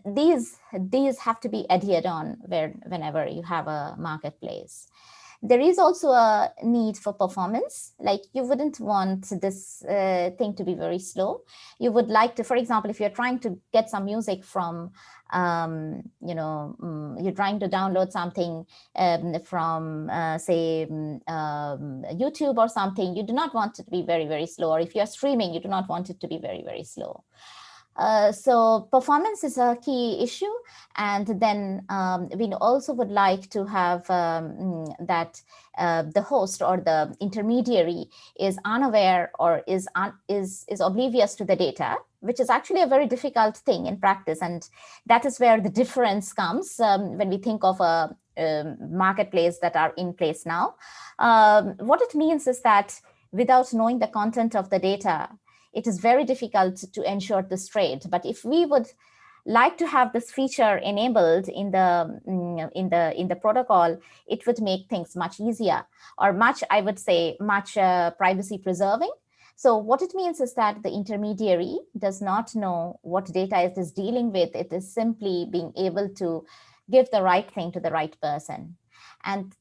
these have to be adhered on whenever you have a marketplace. There is also a need for performance. Like, you wouldn't want this thing to be very slow. You would like to, for example, if you're trying to get some music from, you're trying to download something from, say, YouTube or something, you do not want it to be very, very slow. Or if you're streaming, you do not want it to be very, very slow. So performance is a key issue. And then we also would like to have that the host or the intermediary is unaware or is oblivious to the data, which is actually a very difficult thing in practice. And that is where the difference comes when we think of a marketplace that are in place now. What it means is that without knowing the content of the data, it is very difficult to ensure this trade. But if we would like to have this feature enabled in the protocol, it would make things much easier, or much privacy preserving. So what it means is that the intermediary does not know what data it is dealing with. It is simply being able to give the right thing to the right person. And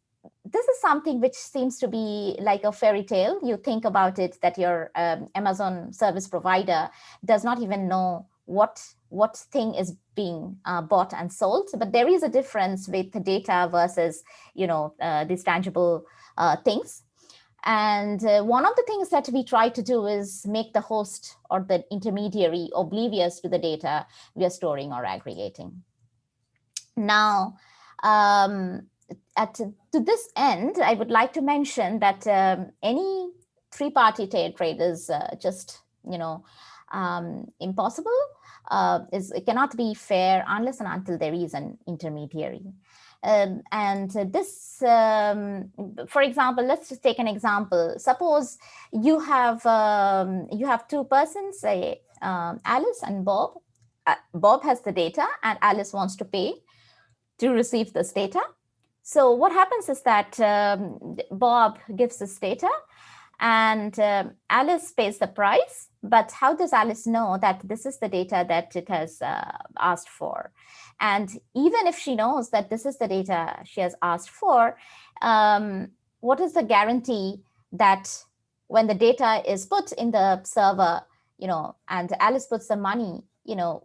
this is something which seems to be like a fairy tale. You think about it, that your Amazon service provider does not even know what thing is being bought and sold. But there is a difference with the data versus, these tangible things. And one of the things that we try to do is make the host or the intermediary oblivious to the data we are storing or aggregating. Now, to this end, I would like to mention that any three-party trade is just, impossible. It cannot be fair unless and until there is an intermediary. And this, for example, let's just take an example. Suppose you have two persons, say Alice and Bob. Bob has the data, and Alice wants to pay to receive this data. So what happens is that Bob gives this data, and Alice pays the price. But how does Alice know that this is the data that it has asked for? And even if she knows that this is the data she has asked for, what is the guarantee that when the data is put in the server, and Alice puts the money,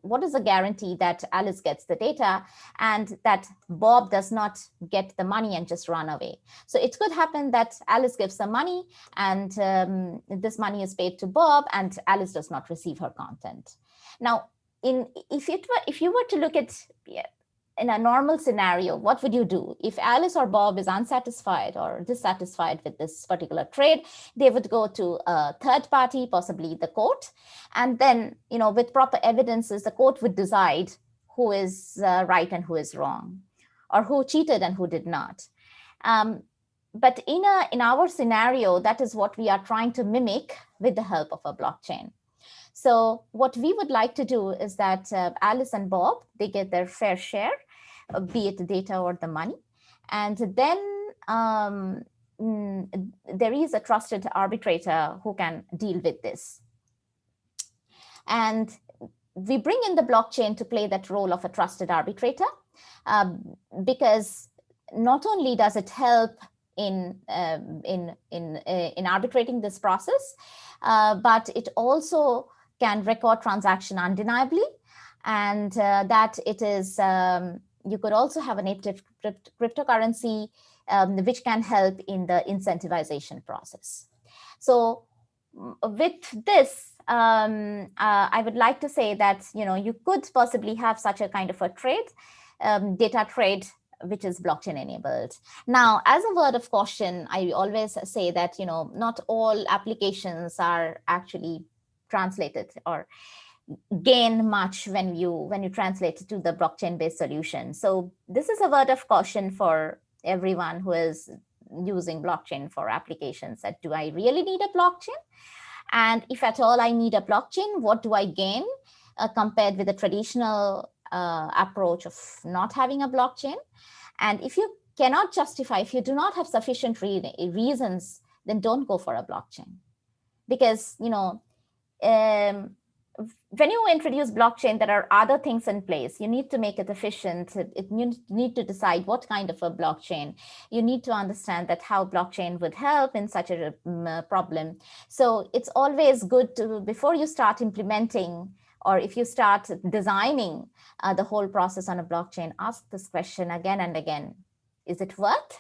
what is the guarantee that Alice gets the data and that Bob does not get the money and just run away? So it could happen that Alice gives the money and this money is paid to Bob and Alice does not receive her content. Now, if you were to look at in a normal scenario, what would you do? If Alice or Bob is unsatisfied or dissatisfied with this particular trade, they would go to a third party, possibly the court. And then, with proper evidences, the court would decide who is right and who is wrong, or who cheated and who did not. But in our scenario, that is what we are trying to mimic with the help of a blockchain. So what we would like to do is that Alice and Bob, they get their fair share, be it the data or the money. And then there is a trusted arbitrator who can deal with this. And we bring in the blockchain to play that role of a trusted arbitrator, because not only does it help in arbitrating this process, but it also can record transaction undeniably, and that it is, you could also have a native cryptocurrency which can help in the incentivization process. So with this, I would like to say that, you could possibly have such a kind of a trade, data trade, which is blockchain enabled. Now, as a word of caution, I always say that, not all applications are actually translated or gain much when you translate it to the blockchain-based solution. So this is a word of caution for everyone who is using blockchain for applications, that do I really need a blockchain? And if at all I need a blockchain, what do I gain compared with the traditional approach of not having a blockchain? And if you cannot justify, if you do not have sufficient reasons, then don't go for a blockchain. Because, when you introduce blockchain, there are other things in place. You need to make it efficient. You need to decide what kind of a blockchain. You need to understand that how blockchain would help in such a problem. So it's always good to, before you start implementing, or if you start designing the whole process on a blockchain, ask this question again and again. Is it worth?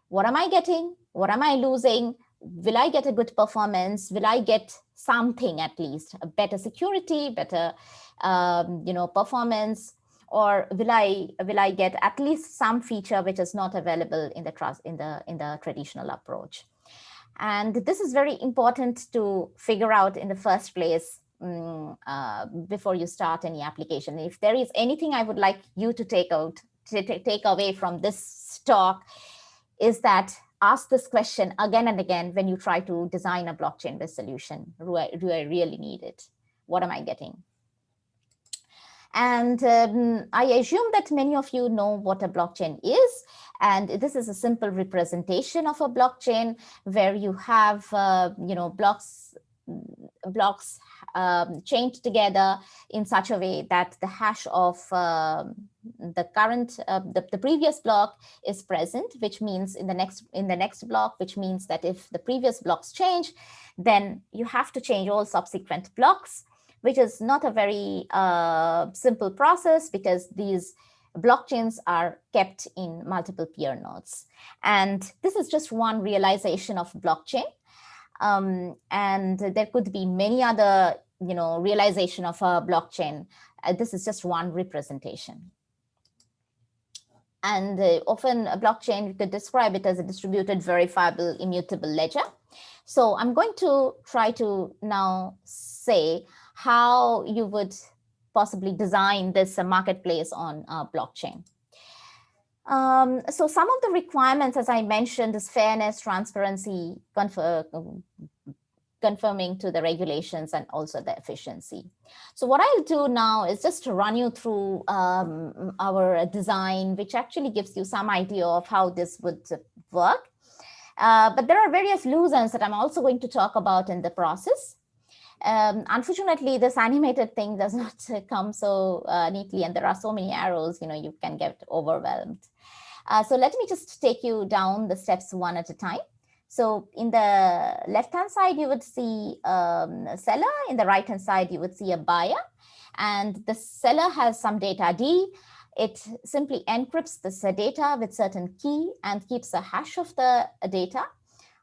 What am I getting? What am I losing? Will I get a good performance? Will I get something, at least a better security, better performance, or will I get at least some feature which is not available in the traditional approach? And this is very important to figure out in the first place before you start any application. If there is anything I would like you to take away from this talk, is that ask this question again and again when you try to design a blockchain-based solution. Do I really need it? What am I getting? And I assume that many of you know what a blockchain is. And this is a simple representation of a blockchain where you have blocks chained together in such a way that the hash of the previous block is present, which means in the next block, which means that if the previous blocks change, then you have to change all subsequent blocks, which is not a very simple process, because these blockchains are kept in multiple peer nodes. And this is just one realization of blockchain. And there could be many other, realization of a blockchain. This is just one representation. And often a blockchain, you could describe it as a distributed, verifiable, immutable ledger. So I'm going to try to now say how you would possibly design this marketplace on blockchain. So some of the requirements, as I mentioned, is fairness, transparency, conforming to the regulations, and also the efficiency. So what I'll do now is just to run you through our design, which actually gives you some idea of how this would work. But there are various loose ends that I'm also going to talk about in the process. Unfortunately, this animated thing does not come so neatly, and there are so many arrows, you can get overwhelmed. So let me just take you down the steps one at a time. So in the left-hand side, you would see a seller. In the right-hand side, you would see a buyer. And the seller has some data D. It simply encrypts this data with certain key and keeps a hash of the data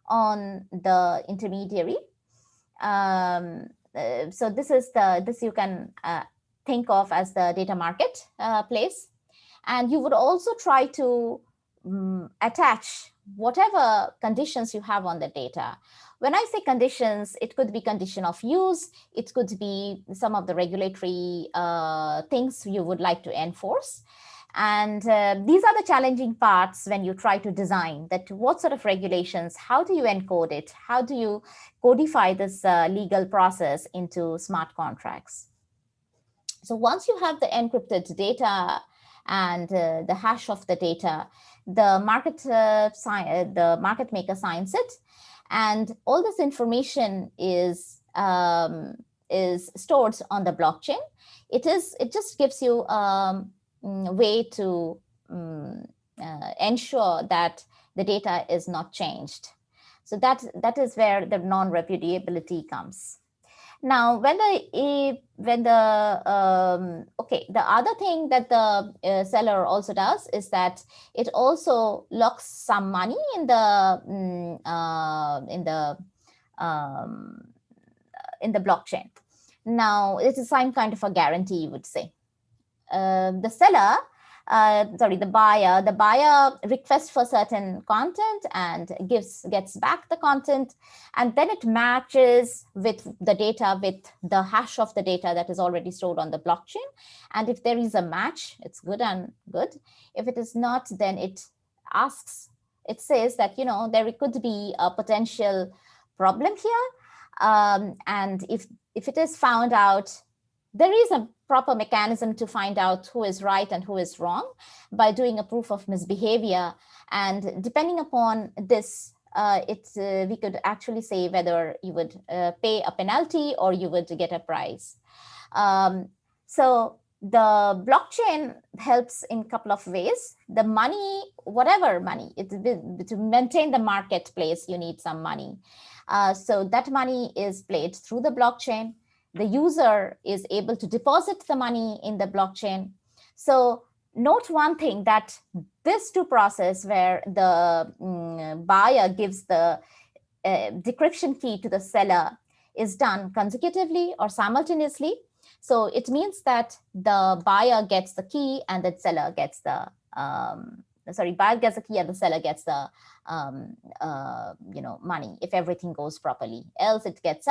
on the intermediary. So this you can think of as the data market place. And you would also try to attach whatever conditions you have on the data. When I say conditions, it could be condition of use. It could be some of the regulatory things you would like to enforce. And these are the challenging parts when you try to design that. What sort of regulations, how do you encode it? How do you codify this legal process into smart contracts? So once you have the encrypted data and the hash of the data, the market maker signs it, and all this information is stored on the blockchain. It just gives you a way to ensure that the data is not changed. So that is where the non-repudiability comes. Now, the other thing that the seller also does is that it also locks some money in the blockchain. Now, it is some kind of a guarantee, you would say. The buyer requests for certain content and gets back the content, and then it matches with the data with the hash of the data that is already stored on the blockchain. And if there is a match, it's good and good. If it is not, then it says that, there could be a potential problem here. And if it is found out, there is a proper mechanism to find out who is right and who is wrong by doing a proof of misbehavior. And depending upon this, we could actually say whether you would pay a penalty or you would get a prize. So the blockchain helps in a couple of ways. The money, whatever money, to maintain the marketplace, you need some money. So that money is played through the blockchain. The user is able to deposit the money in the blockchain. So note one thing, that this two process where the buyer gives the decryption key to the seller is done consecutively or simultaneously. So it means that the buyer gets the key and the seller gets the buyer gets the key and the seller gets the money if everything goes properly. Else it gets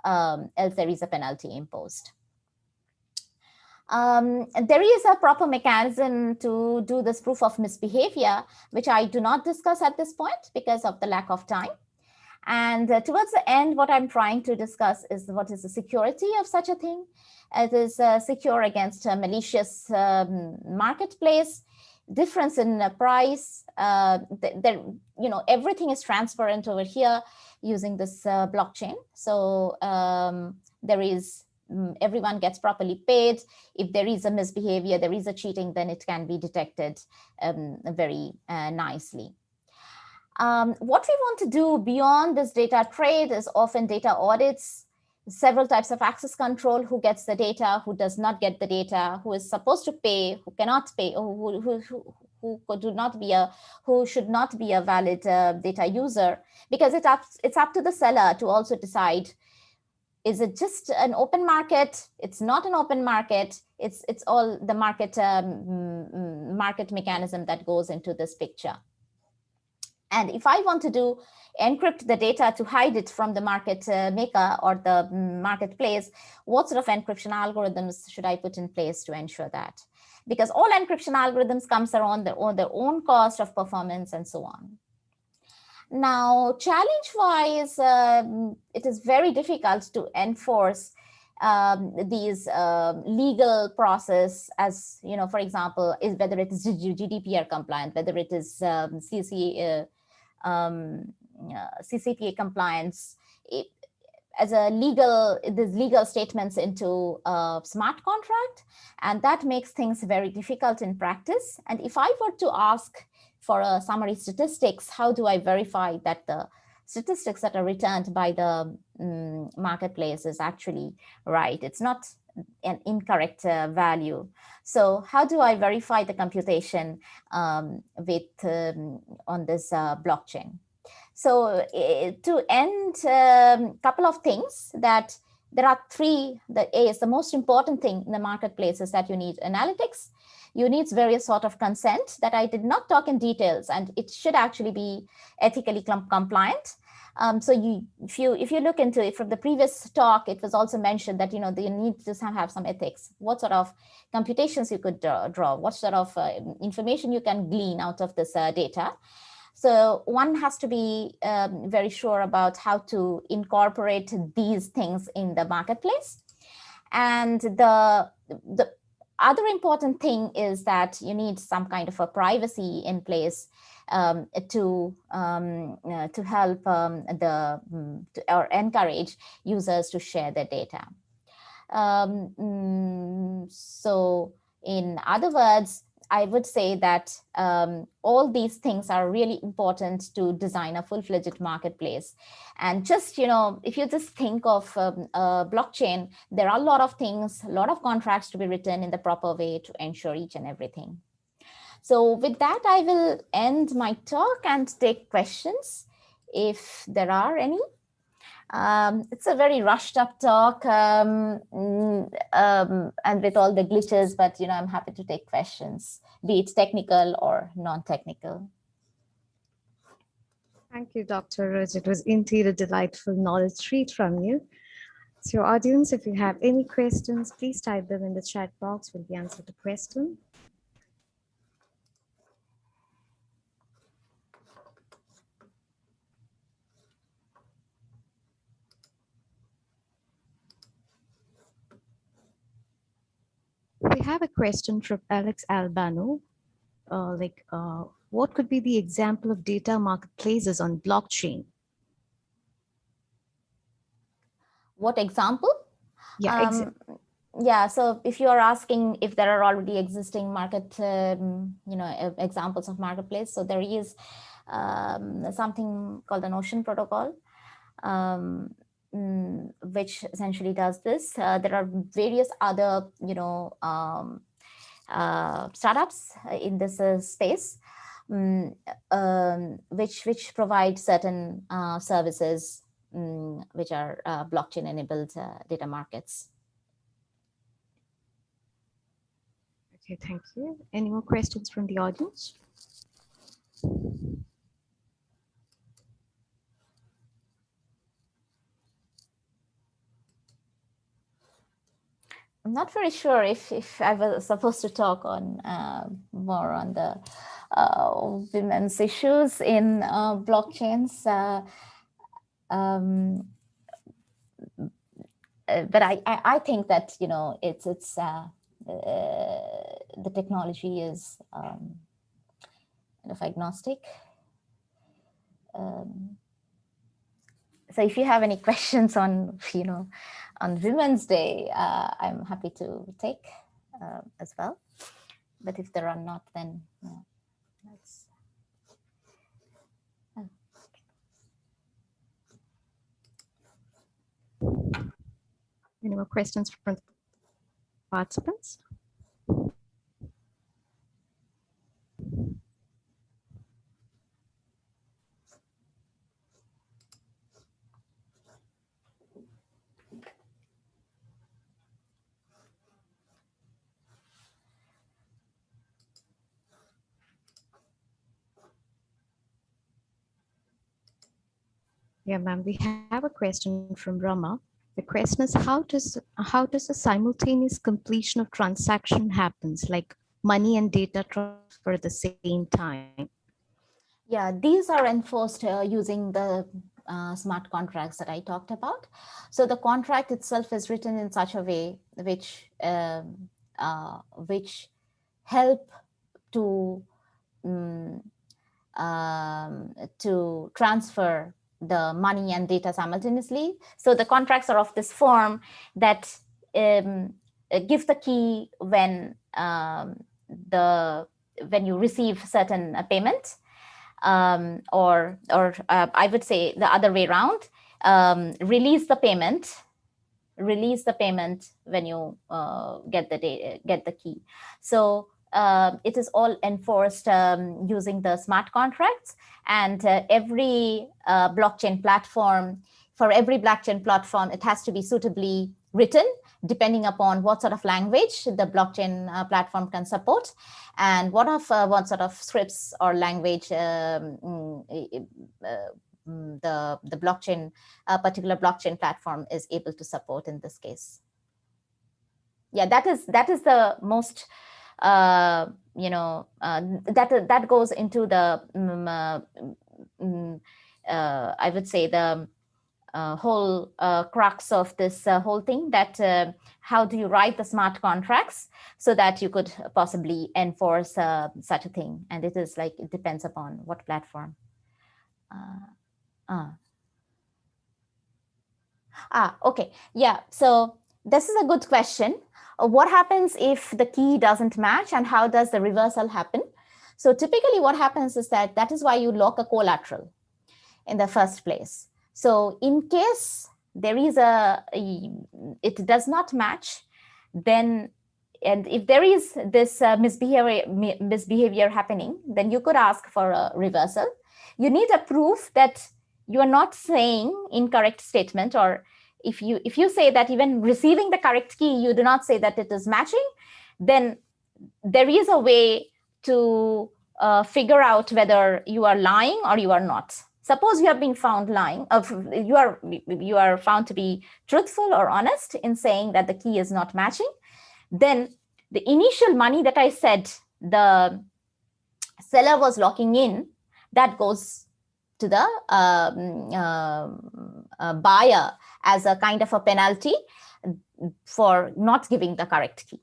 else there is a penalty imposed. There is a proper mechanism to do this proof of misbehavior, which I do not discuss at this point because of the lack of time. And towards the end, what I'm trying to discuss is what is the security of such a thing. It is secure against a malicious marketplace, difference in price. Everything is transparent over here using this blockchain. So there is everyone gets properly paid. If there is a misbehavior, there is a cheating, then it can be detected very nicely. What we want to do beyond this data trade is often data audits, several types of access control, who gets the data, who does not get the data, who is supposed to pay, who cannot pay, who should not be a valid data user, because it's up to the seller to also decide, is it just an open market? It's not an open market. It's all the market mechanism that goes into this picture. And if I want to encrypt the data to hide it from the market maker or the marketplace, what sort of encryption algorithms should I put in place to ensure that? Because all encryption algorithms comes around their own cost of performance and so on. Now, challenge-wise, it is very difficult to enforce these legal process, as for example, whether it is GDPR compliant, whether it is CCPA compliance, as a legal statements into a smart contract, and that makes things very difficult in practice. And if I were to ask for a summary statistics, how do I verify that the statistics that are returned by the marketplace is actually right. It's not an incorrect value. So how do I verify the computation on this blockchain? So to end, couple of things that there are three. The A is the most important thing in the marketplace is that you need analytics. You need various sort of consent that I did not talk in details, and it should actually be ethically compliant. So if you look into it from the previous talk, it was also mentioned that you need to have some ethics. What sort of computations you could draw? What sort of information you can glean out of this data? So one has to be very sure about how to incorporate these things in the marketplace. And the other important thing is that you need some kind of a privacy in place to help or encourage users to share their data. So in other words, I would say that all these things are really important to design a full-fledged marketplace. And just, if you just think of a blockchain, there are a lot of things, a lot of contracts to be written in the proper way to ensure each and everything. So with that, I will end my talk and take questions if there are any. It's a very rushed up talk and with all the glitches, but I'm happy to take questions, be it technical or non-technical. Thank you, Dr. Raj. It was indeed a delightful knowledge treat from you. So audience, if you have any questions, please type them in the chat box. We'll be answering the question. We have a question from Alex Albano. What could be the example of data marketplaces on blockchain? What example? Yeah, yeah. So if you are asking if there are already existing examples of marketplace, so there is something called the Notion protocol, which essentially does this. There are various other, startups in this space, which provide certain services, which are blockchain-enabled data markets. Okay, thank you. Any more questions from the audience? I'm not very sure if I was supposed to talk on more on the women's issues in blockchains. But I think that it's the technology is kind of agnostic. So if you have any questions on on Women's Day, I'm happy to take as well. But if there are not, then that's. Any more questions from participants? Yeah, ma'am, we have a question from Rama. The question is, how does a simultaneous completion of transaction happens, like money and data transfer at the same time? Yeah, these are enforced using the smart contracts that I talked about. So the contract itself is written in such a way which help to transfer the money and data simultaneously. So the contracts are of this form that give the key when you receive certain payment. or I would say the other way around, release the payment when you get the key. So it is all enforced using the smart contracts, and every blockchain platform, for every blockchain platform, it has to be suitably written depending upon what sort of language the blockchain platform can support, and what sort of scripts or language the blockchain, particular blockchain platform is able to support in this case. Yeah, that is the most, that goes into the, I would say, the whole crux of this whole thing, that how do you write the smart contracts so that you could possibly enforce such a thing. And it is like, it depends upon what platform. Okay. Yeah. So this is a good question. What happens if the key doesn't match, and how does the reversal happen? So typically what happens is that is why you lock a collateral in the first place. So in case there is it does not match, then, and if there is this misbehavior happening, then you could ask for a reversal. You need a proof that you are not saying incorrect statement, or if you say that even receiving the correct key, you do not say that it is matching, then there is a way to figure out whether you are lying or you are not. Suppose you have been found lying, you are found to be truthful or honest in saying that the key is not matching, then the initial money that I said the seller was locking in, that goes to the buyer as a kind of a penalty for not giving the correct key.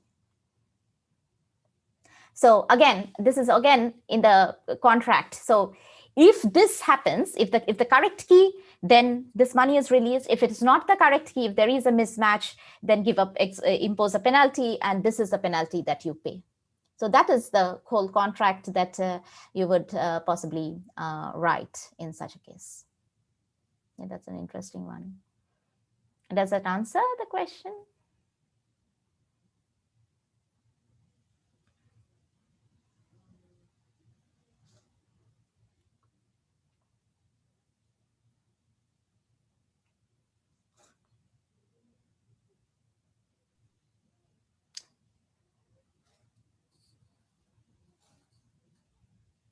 So again, this is again in the contract. So if this happens, if the correct key, then this money is released. If it is not the correct key, if there is a mismatch, then impose a penalty, and this is the penalty that you pay. So that is the whole contract that you would possibly write in such a case. Yeah, that's an interesting one. Does that answer the question?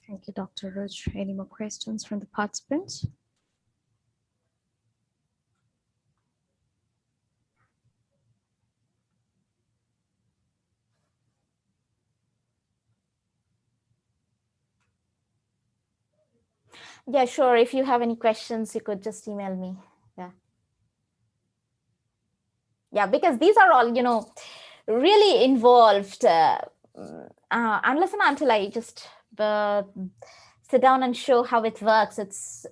Thank you, Dr. Rich. Any more questions from the participants? Yeah, sure. If you have any questions, you could just email me. Yeah. Yeah, because these are all, really involved, unless and until I just sit down and show how it works, it's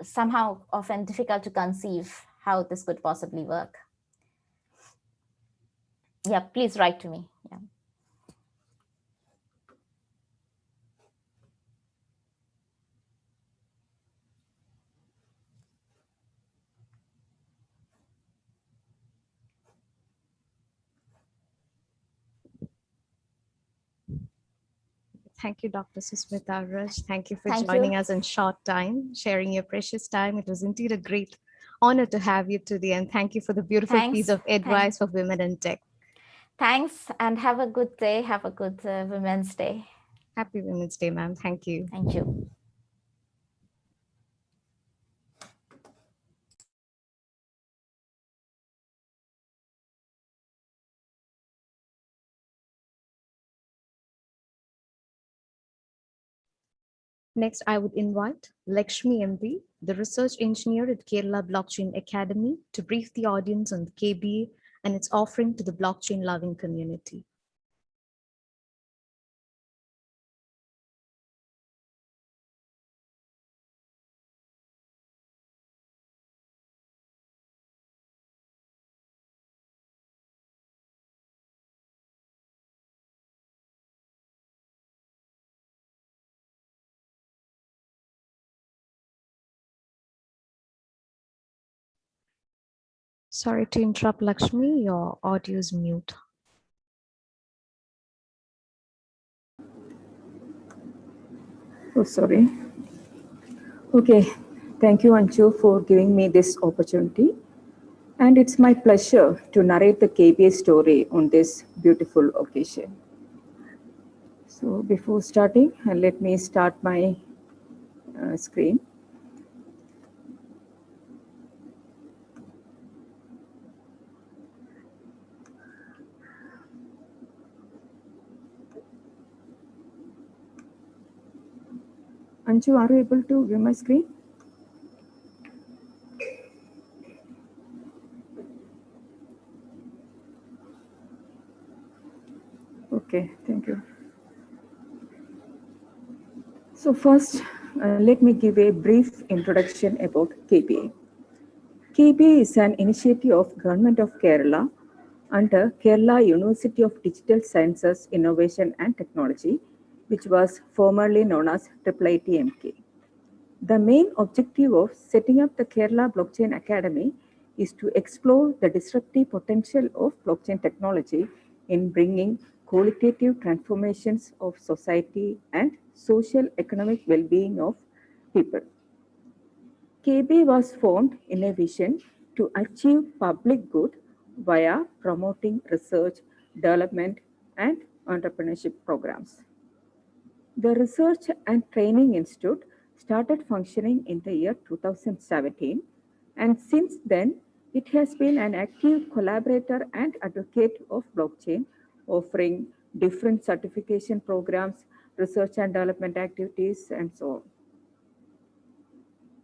somehow often difficult to conceive how this could possibly work. Yeah, please write to me. Yeah. Thank you, Dr. Susmita Raj. Thank you for joining us in short time, sharing your precious time. It was indeed a great honor to have you today. And thank you for the beautiful piece of advice for women in tech. Thanks, and have a good day. Have a good Women's Day. Happy Women's Day, ma'am. Thank you. Thank you. Next, I would invite Lakshmi MD, the research engineer at Kerala Blockchain Academy, to brief the audience on the KBA and its offering to the blockchain-loving community. Sorry to interrupt, Lakshmi. Your audio is mute. Oh, sorry. Okay. Thank you, Anju, for giving me this opportunity. And it's my pleasure to narrate the KBA story on this beautiful occasion. So before starting, let me start my screen. Anju, are you able to view my screen? Okay, thank you. So first, let me give a brief introduction about KBA. KBA is an initiative of Government of Kerala under Kerala University of Digital Sciences, Innovation and Technology, which was formerly known as IIITMK. The main objective of setting up the Kerala Blockchain Academy is to explore the disruptive potential of blockchain technology in bringing qualitative transformations of society and social economic well-being of people. KB was formed in a vision to achieve public good via promoting research, development, and entrepreneurship programs. The Research and Training Institute started functioning in the year 2017, and since then, it has been an active collaborator and advocate of blockchain, offering different certification programs, research and development activities, and so on.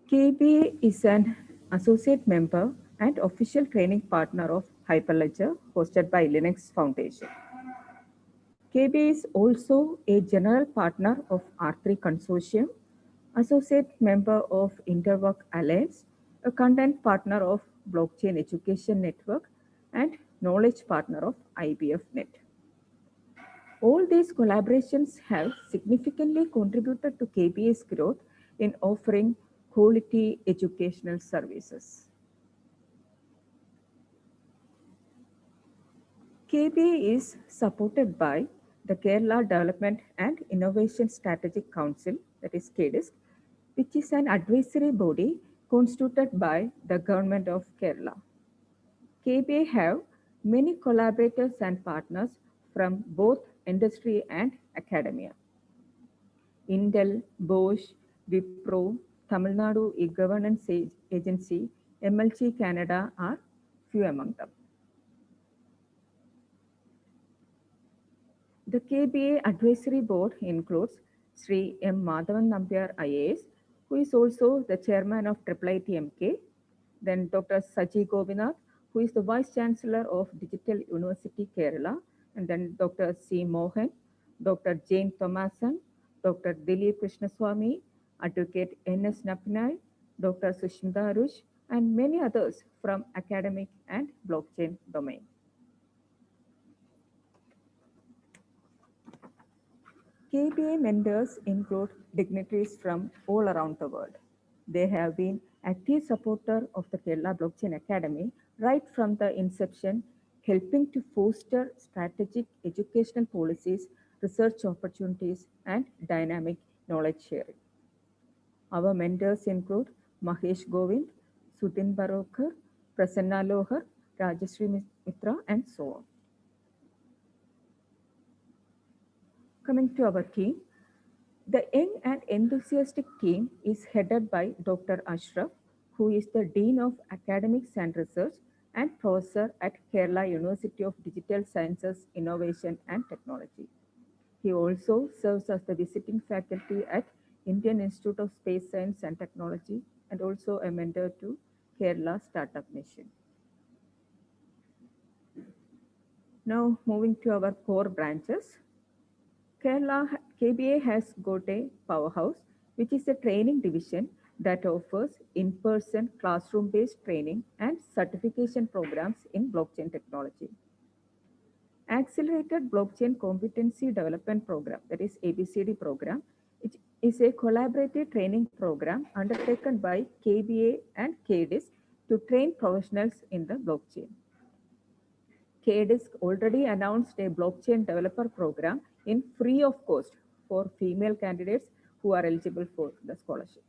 KBA is an associate member and official training partner of Hyperledger, hosted by Linux Foundation. KBA is also a general partner of R3 Consortium, associate member of Interwork Alliance, a content partner of Blockchain Education Network, and knowledge partner of IBF Net. All these collaborations have significantly contributed to KBA's growth in offering quality educational services. KBA is supported by the Kerala Development and Innovation Strategic Council, that is KDISC, which is an advisory body constituted by the Government of Kerala. KBA have many collaborators and partners from both industry and academia. Intel, Bosch, Wipro, Tamil Nadu E-Governance Agency, MLG Canada are few among them. The KBA Advisory Board includes Sri M. Madhavan Nambiar IAS, who is also the chairman of IIITMK, then Dr. Saji Gobinath, who is the Vice Chancellor of Digital University Kerala, and then Dr. C. Mohan, Dr. Jane Thomason, Dr. Dilip Krishnaswamy, Advocate N.S. Napinai, Dr. Sushmita Rush, and many others from academic and blockchain domain. KBA mentors include dignitaries from all around the world. They have been active supporter of the Kerala Blockchain Academy right from the inception, helping to foster strategic educational policies, research opportunities, and dynamic knowledge sharing. Our mentors include Mahesh Govind, Sudhin Barokar, Prasanna Lohar, Rajashree Mitra, and so on. Coming to our team, the young and enthusiastic team is headed by Dr. Ashraf, who is the Dean of Academics and Research and Professor at Kerala University of Digital Sciences, Innovation and Technology. He also serves as the visiting faculty at Indian Institute of Space Science and Technology and also a mentor to Kerala Startup Mission. Now moving to our core branches. KBA has got a powerhouse, which is a training division that offers in-person classroom-based training and certification programs in blockchain technology. Accelerated Blockchain Competency Development Program, that is ABCD program, which is a collaborative training program undertaken by KBA and KDISC to train professionals in the blockchain. KDISC already announced a blockchain developer program in free of cost for female candidates who are eligible for the scholarship.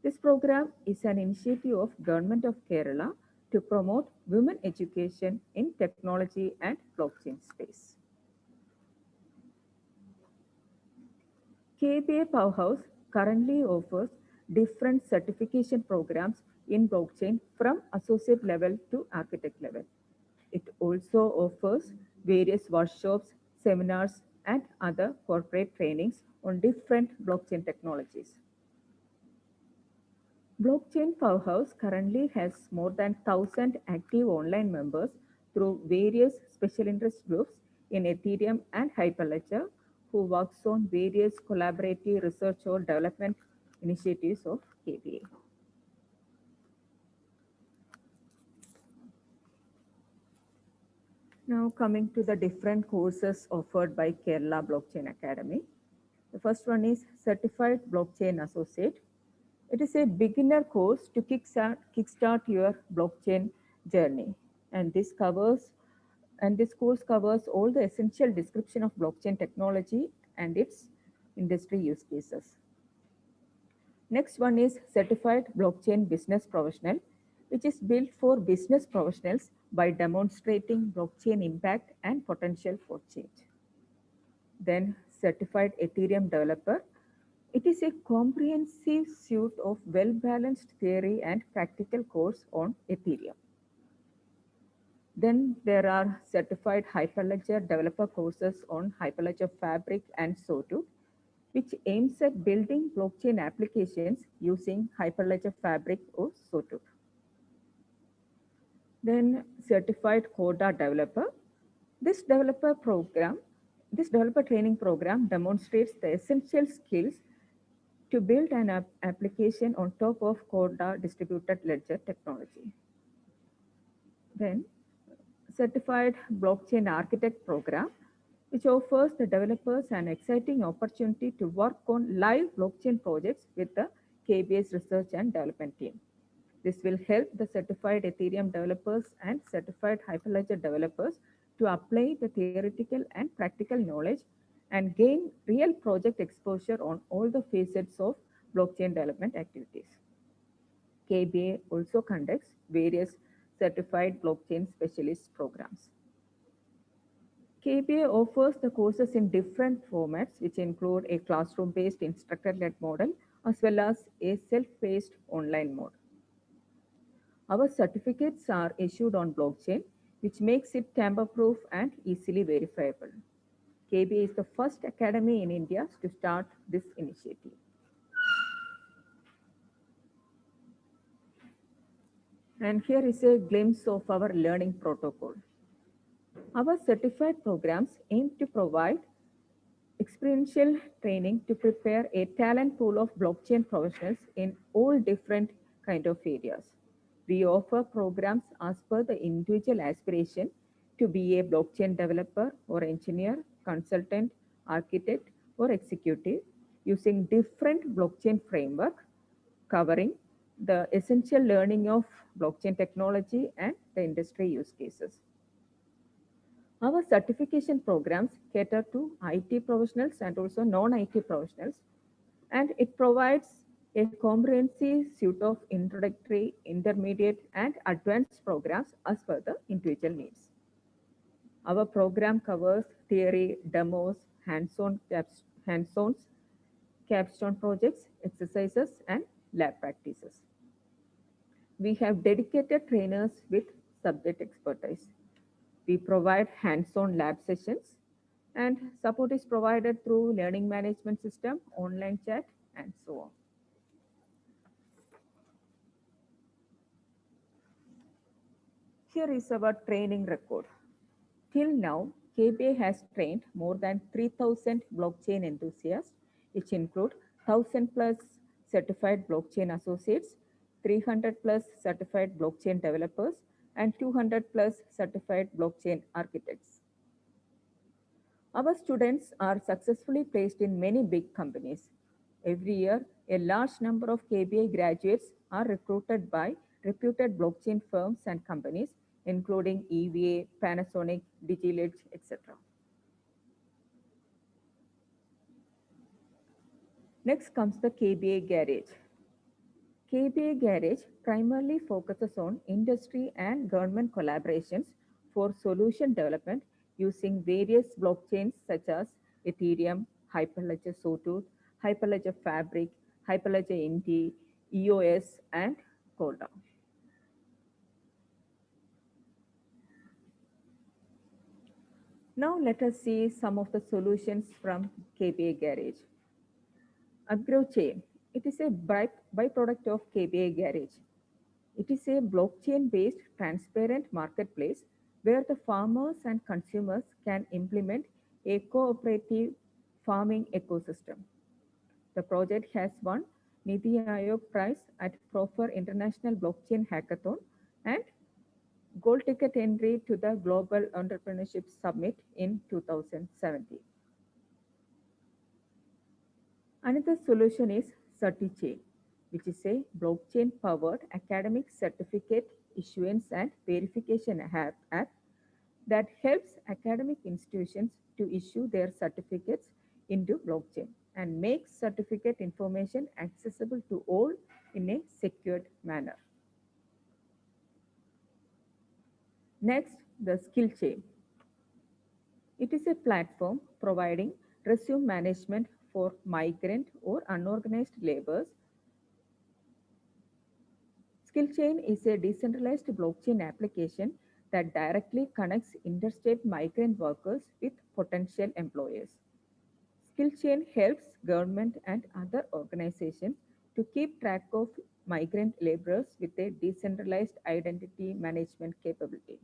This program is an initiative of Government of Kerala to promote women education in technology and blockchain space. KBA Powerhouse currently offers different certification programs in blockchain from associate level to architect level. It also offers various workshops, seminars, and other corporate trainings on different blockchain technologies. Blockchain Powerhouse currently has more than 1,000 active online members through various special interest groups in Ethereum and Hyperledger who works on various collaborative research or development initiatives of KBA. Now coming to the different courses offered by Kerala Blockchain Academy. The first one is Certified Blockchain Associate. It is a beginner course to kickstart your blockchain journey. And this course covers all the essential description of blockchain technology and its industry use cases. Next one is Certified Blockchain Business Professional, which is built for business professionals by demonstrating blockchain impact and potential for change. Then Certified Ethereum Developer. It is a comprehensive suite of well-balanced theory and practical course on Ethereum. Then there are certified Hyperledger developer courses on Hyperledger Fabric and Sawtooth, which aims at building blockchain applications using Hyperledger Fabric or Sawtooth. Then certified Coda developer. This developer training program demonstrates the essential skills to build an application on top of Coda distributed ledger technology. Then Certified Blockchain Architect program, which offers the developers an exciting opportunity to work on live blockchain projects with the KBA's research and development team. This will help the certified Ethereum developers and certified Hyperledger developers to apply the theoretical and practical knowledge and gain real project exposure on all the facets of blockchain development activities. KBA also conducts various certified blockchain specialist programs. KBA offers the courses in different formats, which include a classroom-based instructor-led model as well as a self-paced online mode. Our certificates are issued on blockchain, which makes it tamper-proof and easily verifiable. KBA is the first academy in India to start this initiative. And here is a glimpse of our learning protocol. Our certified programs aim to provide experiential training to prepare a talent pool of blockchain professionals in all different kind of areas. We offer programs as per the individual aspiration to be a blockchain developer or engineer, consultant, architect, or executive using different blockchain framework covering the essential learning of blockchain technology and the industry use cases. Our certification programs cater to IT professionals and also non-IT professionals, and it provides a comprehensive suite of introductory, intermediate, and advanced programs as per the individual needs. Our program covers theory, demos, hands-ons, capstone projects, exercises, and lab practices. We have dedicated trainers with subject expertise. We provide hands-on lab sessions, and support is provided through learning management system, online chat, and so on. Here is our training record. Till now, KBA has trained more than 3,000 blockchain enthusiasts, which include 1,000 plus certified blockchain associates, 300 plus certified blockchain developers, and 200 plus certified blockchain architects. Our students are successfully placed in many big companies. Every year, a large number of KBA graduates are recruited by reputed blockchain firms and companies, including EVA, Panasonic, DigiLedge, etc. Next comes the KBA Garage. KBA Garage primarily focuses on industry and government collaborations for solution development using various blockchains such as Ethereum, Hyperledger Sawtooth, Hyperledger Fabric, Hyperledger Indy, EOS, and Corda. Now let us see some of the solutions from KBA Garage. Upgrade Chain. It is a byproduct of KBA Garage. It is a blockchain-based transparent marketplace where the farmers and consumers can implement a cooperative farming ecosystem. The project has won Niti Aayog Prize at Proper International Blockchain Hackathon and gold ticket entry to the Global Entrepreneurship Summit in 2017. Another solution is CertiChain, which is a blockchain-powered academic certificate issuance and verification app that helps academic institutions to issue their certificates into blockchain and makes certificate information accessible to all in a secured manner. Next, the skill chain. It is a platform providing resume management for migrant or unorganized laborers. SkillChain is a decentralized blockchain application that directly connects interstate migrant workers with potential employers. SkillChain helps government and other organizations to keep track of migrant laborers with a decentralized identity management capability.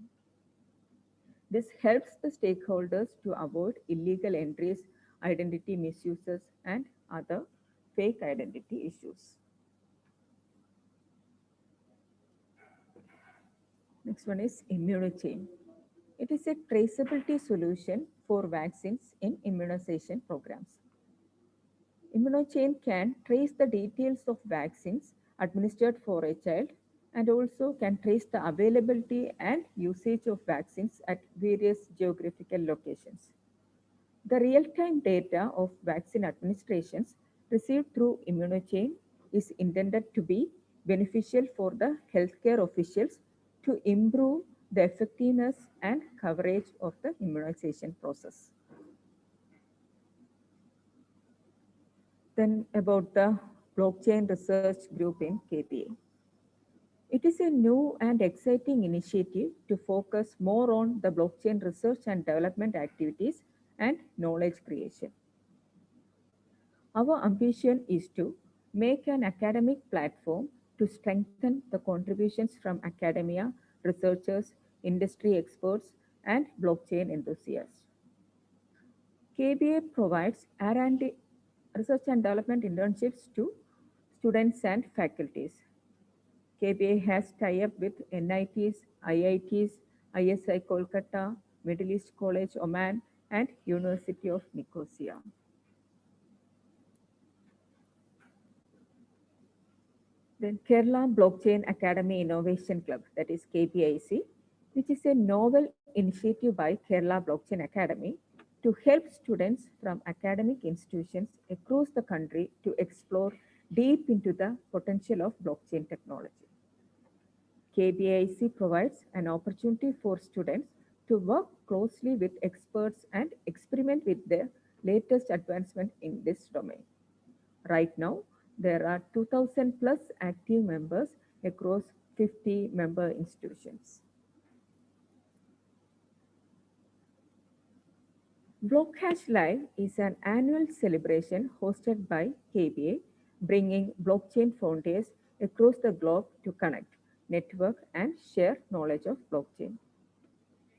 This helps the stakeholders to avoid illegal entries, identity misuses, and other fake identity issues. Next one is ImmunoChain. It is a traceability solution for vaccines in immunization programs. ImmunoChain can trace the details of vaccines administered for a child and also can trace the availability and usage of vaccines at various geographical locations. The real-time data of vaccine administrations received through ImmunoChain is intended to be beneficial for the healthcare officials to improve the effectiveness and coverage of the immunization process. Then about the blockchain research group in KPA. It is a new and exciting initiative to focus more on the blockchain research and development activities and knowledge creation. Our ambition is to make an academic platform to strengthen the contributions from academia, researchers, industry experts, and blockchain enthusiasts. KBA provides R&D research and development internships to students and faculties. KBA has tie-up with NITs, IITs, ISI Kolkata, Middle East College Oman, and University of Nicosia. Then Kerala Blockchain Academy Innovation Club, that is KBIC, which is a novel initiative by Kerala Blockchain Academy to help students from academic institutions across the country to explore deep into the potential of blockchain technology. KBIC provides an opportunity for students to work closely with experts and experiment with the latest advancement in this domain. Right now, there are 2,000 plus active members across 50 member institutions. Blockhash Live is an annual celebration hosted by KBA, bringing blockchain founders across the globe to connect, network, and share knowledge of blockchain.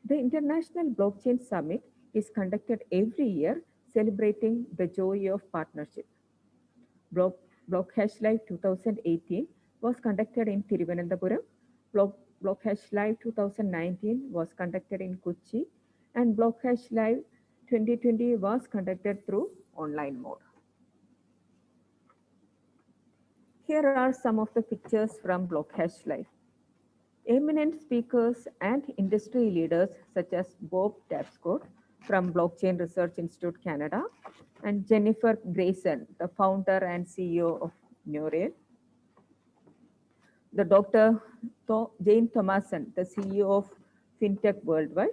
The International Blockchain Summit is conducted every year, celebrating the joy of partnership. Blockhash Live 2018 was conducted in Thiruvananthapuram. Blockhash Live 2019 was conducted in Kochi, and Blockhash Live 2020 was conducted through online mode. Here are some of the pictures from Blockhash Live. Eminent speakers and industry leaders such as Bob Tapscott from Blockchain Research Institute, Canada, and Jennifer Grayson, the founder and CEO of Neural, the Dr. Jane Thomason, the CEO of FinTech Worldwide,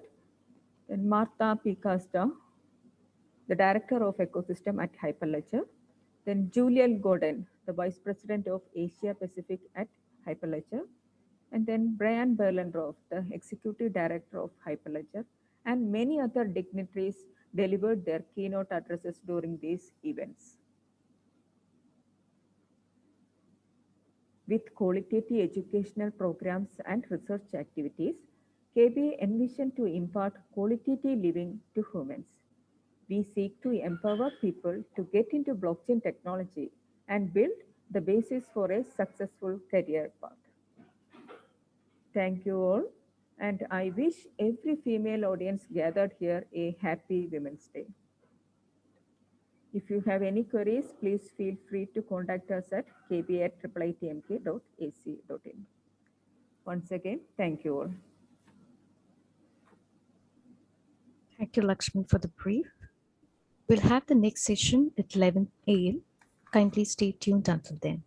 and Martha Picasta, the Director of Ecosystem at Hyperledger, then Julian Gordon, the Vice President of Asia Pacific at Hyperledger, and then Brian Berlendorf, the Executive Director of Hyperledger, and many other dignitaries delivered their keynote addresses during these events. With qualitative educational programs and research activities, KBA envisioned to impart qualitative living to humans. We seek to empower people to get into blockchain technology and build the basis for a successful career path. Thank you all, and I wish every female audience gathered here a happy Women's Day. If you have any queries, please feel free to contact us at kba@iitmk.ac.in. Once again, thank you all. Thank you, Lakshmi, for the brief. We'll have the next session at 11 a.m. Kindly stay tuned until then.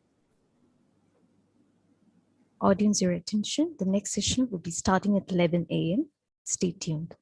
Audience, your attention. The next session will be starting at 11 a.m. Stay tuned.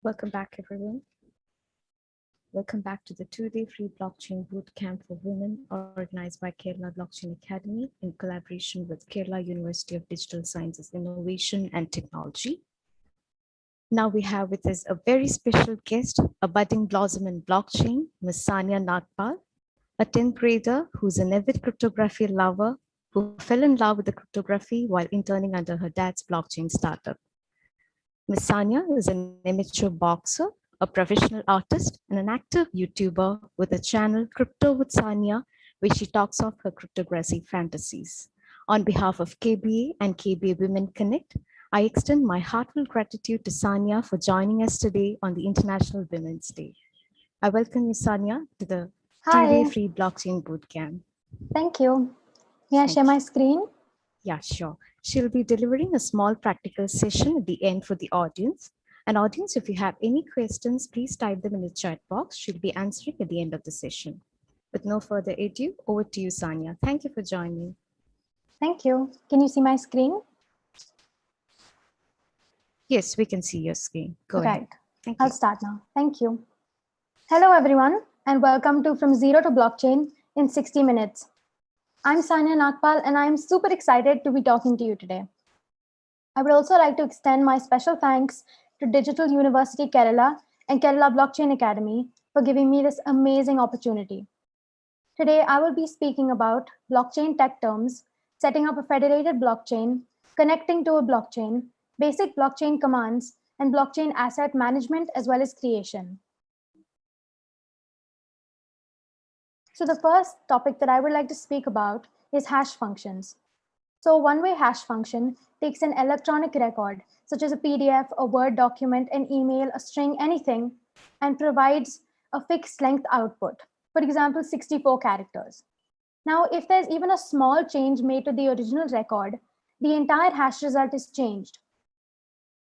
Welcome back, everyone. Welcome back to the two-day free blockchain bootcamp for women organized by Kerala Blockchain Academy in collaboration with Kerala University of Digital Sciences, Innovation and Technology. Now we have with us a very special guest, a budding blossom in blockchain, Ms. Sanya Nagpal, a 10th grader who's an avid cryptography lover who fell in love with the cryptography while interning under her dad's blockchain startup. Ms. Sanya is an amateur boxer, a professional artist, and an active YouTuber with a channel Crypto with Sanya, where she talks of her cryptography fantasies. On behalf of KBA and KBA Women Connect, I extend my heartfelt gratitude to Sanya for joining us today on the International Women's Day. I welcome you, Sanya, to the two-day free blockchain bootcamp. Thank you. May I share my screen? Yeah, sure. She'll be delivering a small practical session at the end for the audience. And audience, if you have any questions, please type them in the chat box. She'll be answering at the end of the session. With no further ado, over to you, Sanya. Thank you for joining. Thank you. Can you see my screen? Yes, we can see your screen. Go ahead. Thank you. I'll start now. Thank you. Hello, everyone, and welcome to From Zero to Blockchain in 60 Minutes. I'm Sanya Nagpal, and I'm super excited to be talking to you today. I would also like to extend my special thanks to Digital University Kerala and Kerala Blockchain Academy for giving me this amazing opportunity. Today, I will be speaking about blockchain tech terms, setting up a federated blockchain, connecting to a blockchain, basic blockchain commands, and blockchain asset management as well as creation. So the first topic that I would like to speak about is hash functions. So a one-way hash function takes an electronic record, such as a PDF, a Word document, an email, a string, anything, and provides a fixed length output. For example, 64 characters. Now, if there's even a small change made to the original record, the entire hash result is changed.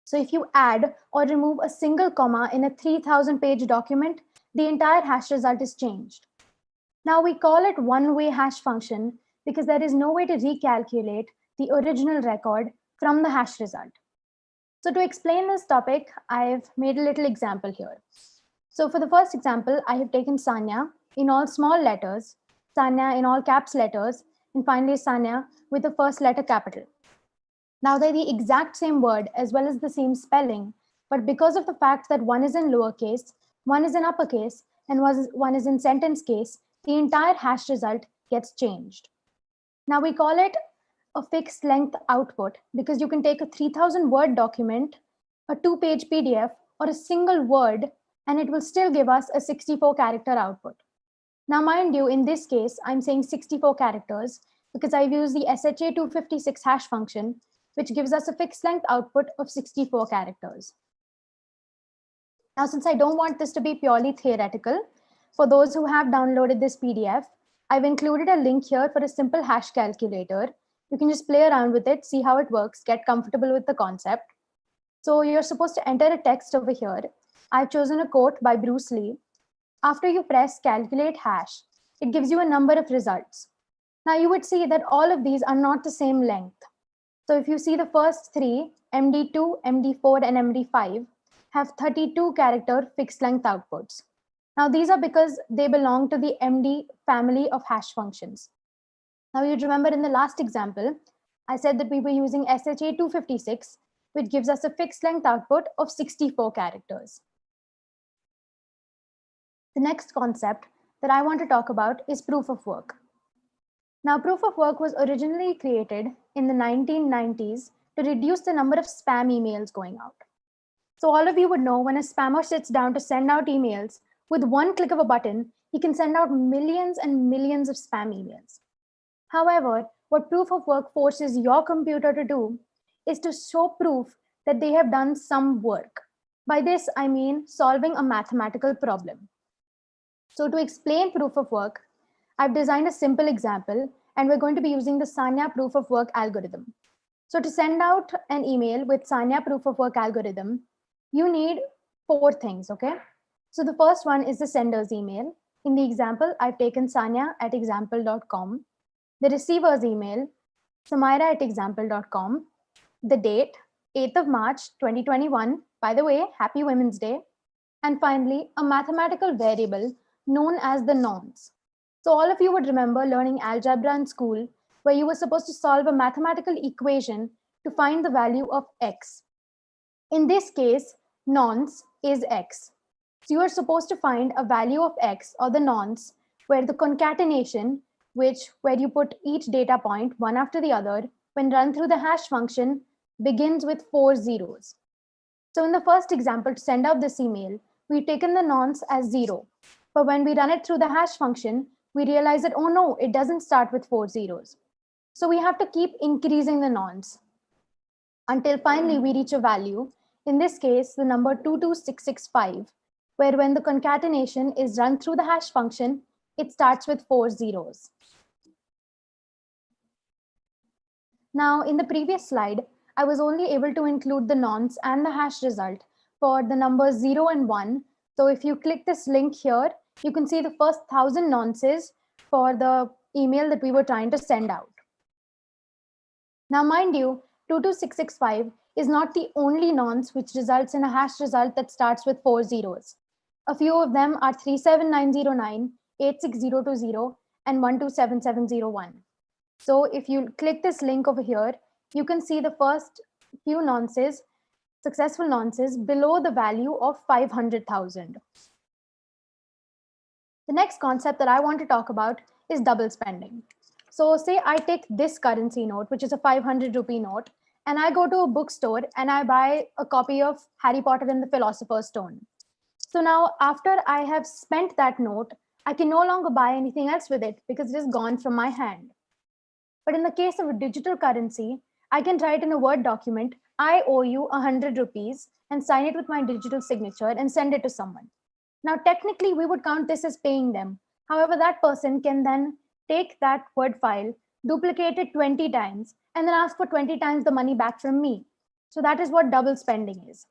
So if you add or remove a single comma in a 3,000-page document, the entire hash result is changed. Now we call it one-way hash function because there is no way to recalculate the original record from the hash result. So to explain this topic, I've made a little example here. So for the first example, I have taken Sanya in all small letters, Sanya in all caps letters, and finally Sanya with the first letter capital. Now they're the exact same word as well as the same spelling, but because of the fact that one is in lowercase, one is in uppercase, and one is in sentence case, the entire hash result gets changed. Now we call it a fixed length output because you can take a 3,000 word document, a 2-page PDF, or a single word, and it will still give us a 64 character output. Now, mind you, in this case, I'm saying 64 characters because I've used the SHA-256 hash function, which gives us a fixed length output of 64 characters. Now, since I don't want this to be purely theoretical, for those who have downloaded this PDF, I've included a link here for a simple hash calculator. You can just play around with it, see how it works, get comfortable with the concept. So you're supposed to enter a text over here. I've chosen a quote by Bruce Lee. After you press calculate hash, it gives you a number of results. Now you would see that all of these are not the same length. So if you see the first three, MD2, MD4, and MD5 have 32 character fixed length outputs. Now these are because they belong to the MD family of hash functions. Now you'd remember in the last example, I said that we were using SHA-256, which gives us a fixed length output of 64 characters. The next concept that I want to talk about is proof of work. Now proof of work was originally created in the 1990s to reduce the number of spam emails going out. So all of you would know when a spammer sits down to send out emails, with one click of a button, he can send out millions and millions of spam emails. However, what proof of work forces your computer to do is to show proof that they have done some work. By this, I mean solving a mathematical problem. So to explain proof of work, I've designed a simple example, and we're going to be using the Sanya proof of work algorithm. So to send out an email with Sanya proof of work algorithm, you need 4 things, okay? So the first one is the sender's email. In the example, I've taken sanya@example.com. The receiver's email, samaira@example.com. The date, 8th of March, 2021. By the way, happy Women's Day. and finally, a mathematical variable known as the nonce. So all of you would remember learning algebra in school, where you were supposed to solve a mathematical equation to find the value of x. In this case, nonce is x. So you are supposed to find a value of x, or the nonce, where the concatenation, where you put each data point one after the other, when run through the hash function, begins with 4 zeros. So in the first example, to send out this email, we've taken the nonce as 0. But when we run it through the hash function, we realize that, oh no, it doesn't start with 4 zeros. So we have to keep increasing the nonce until finally we reach a value, in this case, the number 22665, where when the concatenation is run through the hash function, it starts with 4 zeros. Now, in the previous slide, I was only able to include the nonce and the hash result for the numbers 0 and 1. So if you click this link here, you can see the first 1,000 nonces for the email that we were trying to send out. Now, mind you, 22665 is not the only nonce which results in a hash result that starts with 4 zeros. A few of them are 37909, 86020, and 127701. So if you click this link over here, you can see the first few nonces, successful nonces, below the value of 500,000. The next concept that I want to talk about is double spending. So say I take this currency note, which is a 500 rupee note, and I go to a bookstore and I buy a copy of Harry Potter and the Philosopher's Stone. So now after I have spent that note, I can no longer buy anything else with it because it is gone from my hand. But in the case of a digital currency, I can write in a Word document, I owe you 100 rupees, and sign it with my digital signature and send it to someone. Now, technically, we would count this as paying them. However, that person can then take that Word file, duplicate it 20 times, and then ask for 20 times the money back from me. So that is what double spending is.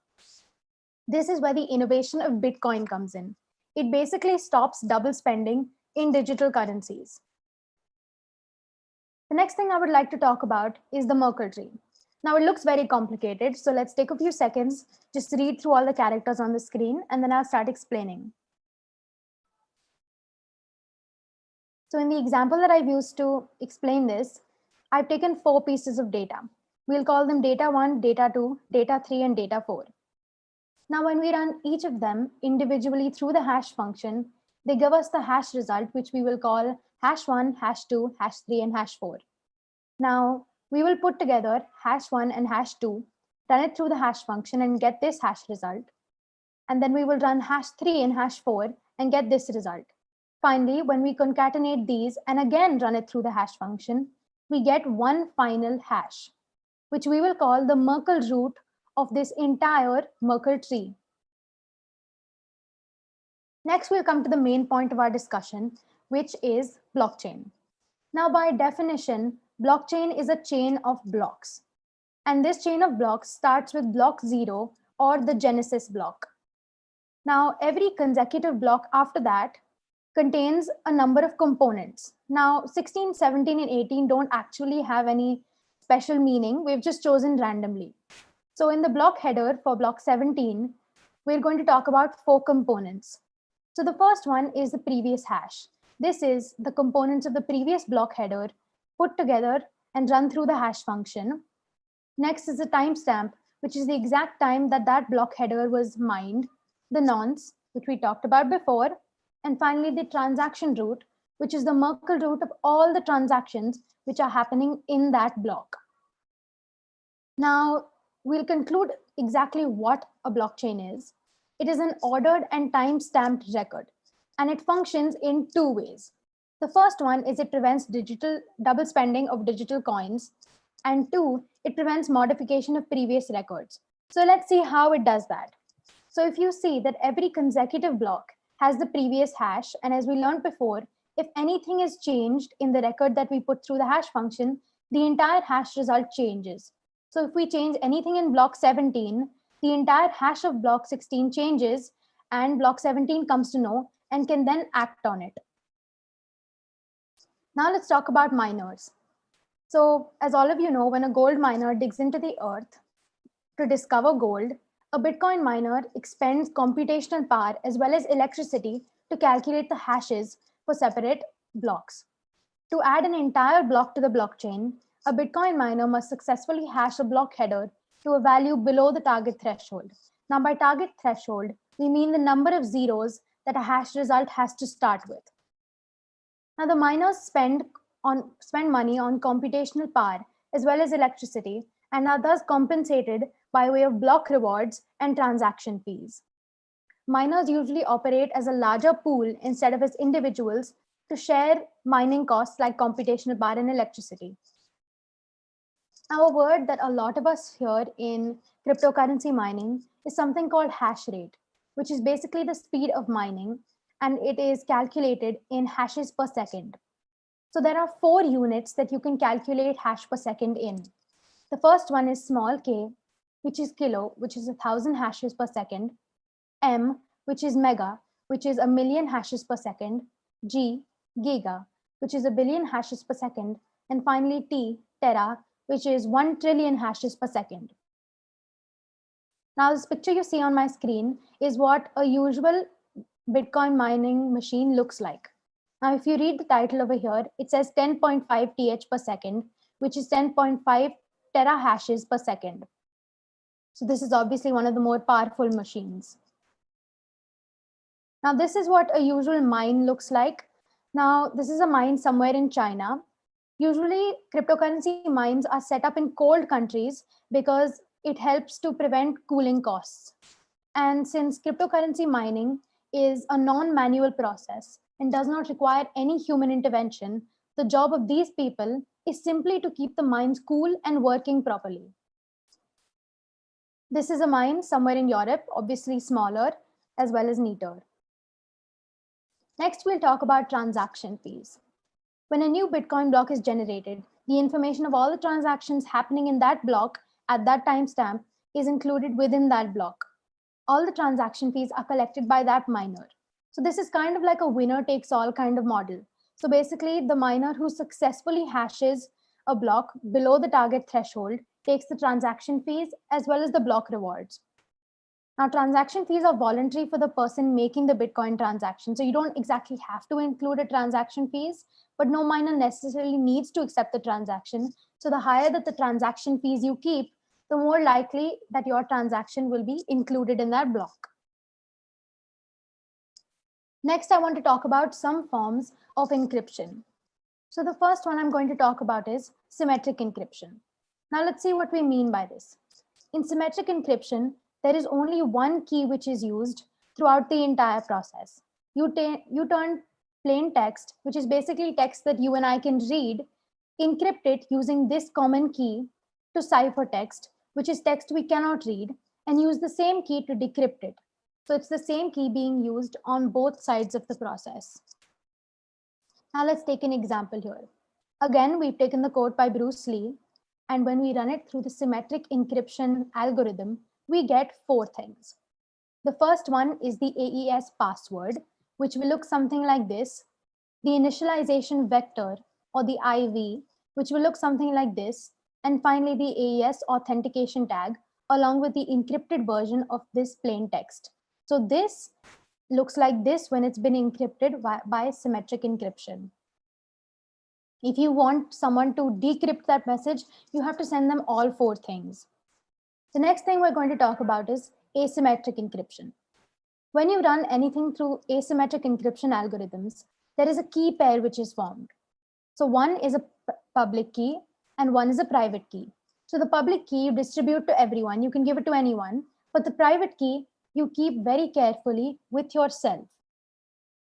This is where the innovation of Bitcoin comes in. It basically stops double spending in digital currencies. The next thing I would like to talk about is the Merkle tree. Now it looks very complicated, so let's take a few seconds, just read through all the characters on the screen, and then I'll start explaining. So in the example that I've used to explain this, I've taken 4 pieces of data. We'll call them data 1, data 2, data 3, and data 4. Now when we run each of them individually through the hash function, they give us the hash result, which we will call hash 1, hash 2, hash 3, and hash 4. Now we will put together hash 1 and hash 2, run it through the hash function and get this hash result. And then we will run hash 3 and hash 4 and get this result. Finally, when we concatenate these and again run it through the hash function, we get one final hash, which we will call the Merkle root of this entire Merkle tree. Next, we'll come to the main point of our discussion, which is blockchain. Now, by definition, blockchain is a chain of blocks. And this chain of blocks starts with block 0 or the genesis block. Now, every consecutive block after that contains a number of components. Now, 16, 17, and 18 don't actually have any special meaning. We've just chosen randomly. So in the block header for block 17, we're going to talk about 4 components. So the first one is the previous hash. This is the components of the previous block header put together and run through the hash function. Next is the timestamp, which is the exact time that that block header was mined, the nonce, which we talked about before, and finally the transaction root, which is the Merkle root of all the transactions which are happening in that block. Now, we'll conclude exactly what a blockchain is. It is an ordered and time-stamped record, and it functions in 2 ways. The first one is it prevents double spending of digital coins, and 2, it prevents modification of previous records. So let's see how it does that. So if you see that every consecutive block has the previous hash, and as we learned before, if anything is changed in the record that we put through the hash function, the entire hash result changes. So if we change anything in block 17, the entire hash of block 16 changes, and block 17 comes to know and can then act on it. Now let's talk about miners. So as all of you know, when a gold miner digs into the earth to discover gold, A Bitcoin miner expends computational power as well as electricity to calculate the hashes for separate blocks. To add an entire block to the blockchain, a Bitcoin miner must successfully hash a block header to a value below the target threshold. Now, by target threshold, we mean the number of zeros that a hash result has to start with. Now, the miners spend money on computational power as well as electricity and are thus compensated by way of block rewards and transaction fees. Miners usually operate as a larger pool instead of as individuals to share mining costs like computational power and electricity. Now, a word that a lot of us hear in cryptocurrency mining is something called hash rate, which is basically the speed of mining, and it is calculated in hashes per second. So there are 4 units that you can calculate hash per second in. The first one is small k, which is kilo, which is 1,000 hashes per second, m, which is mega, which is 1,000,000 hashes per second, g, giga, which is 1,000,000,000 hashes per second, and finally t, tera, which is 1 trillion hashes per second. Now, this picture you see on my screen is what a usual Bitcoin mining machine looks like. Now, if you read the title over here, it says 10.5 TH per second, which is 10.5 tera hashes per second. So this is obviously one of the more powerful machines. Now, this is what a usual mine looks like. Now, this is a mine somewhere in China. Usually, cryptocurrency mines are set up in cold countries because it helps to prevent cooling costs. And since cryptocurrency mining is a non-manual process and does not require any human intervention, the job of these people is simply to keep the mines cool and working properly. This is a mine somewhere in Europe, obviously smaller as well as neater. Next, we'll talk about transaction fees. When a new Bitcoin block is generated, the information of all the transactions happening in that block at that timestamp is included within that block. All the transaction fees are collected by that miner. So this is kind of like a winner takes all kind of model. So basically, the miner who successfully hashes a block below the target threshold takes the transaction fees as well as the block rewards. Now, transaction fees are voluntary for the person making the Bitcoin transaction. So you don't exactly have to include a transaction fees, but no miner necessarily needs to accept the transaction. So the higher that the transaction fees you keep, the more likely that your transaction will be included in that block. Next, I want to talk about some forms of encryption. So the first one I'm going to talk about is symmetric encryption. Now let's see what we mean by this. In symmetric encryption, there is only one key which is used throughout the entire process. You turn plain text, which is basically text that you and I can read, encrypt it using this common key to ciphertext, which is text we cannot read, and use the same key to decrypt it. So it's the same key being used on both sides of the process. Now let's take an example here. Again, we've taken the code by Bruce Lee, and when we run it through the symmetric encryption algorithm, we get 4 things. The first one is the AES password, which will look something like this. The initialization vector, or the IV, which will look something like this. And finally, the AES authentication tag, along with the encrypted version of this plain text. So this looks like this when it's been encrypted by symmetric encryption. If you want someone to decrypt that message, you have to send them all 4 things. The next thing we're going to talk about is asymmetric encryption. When you run anything through asymmetric encryption algorithms, there is a key pair which is formed. So one is a public key and one is a private key. So the public key you distribute to everyone, you can give it to anyone, but the private key you keep very carefully with yourself.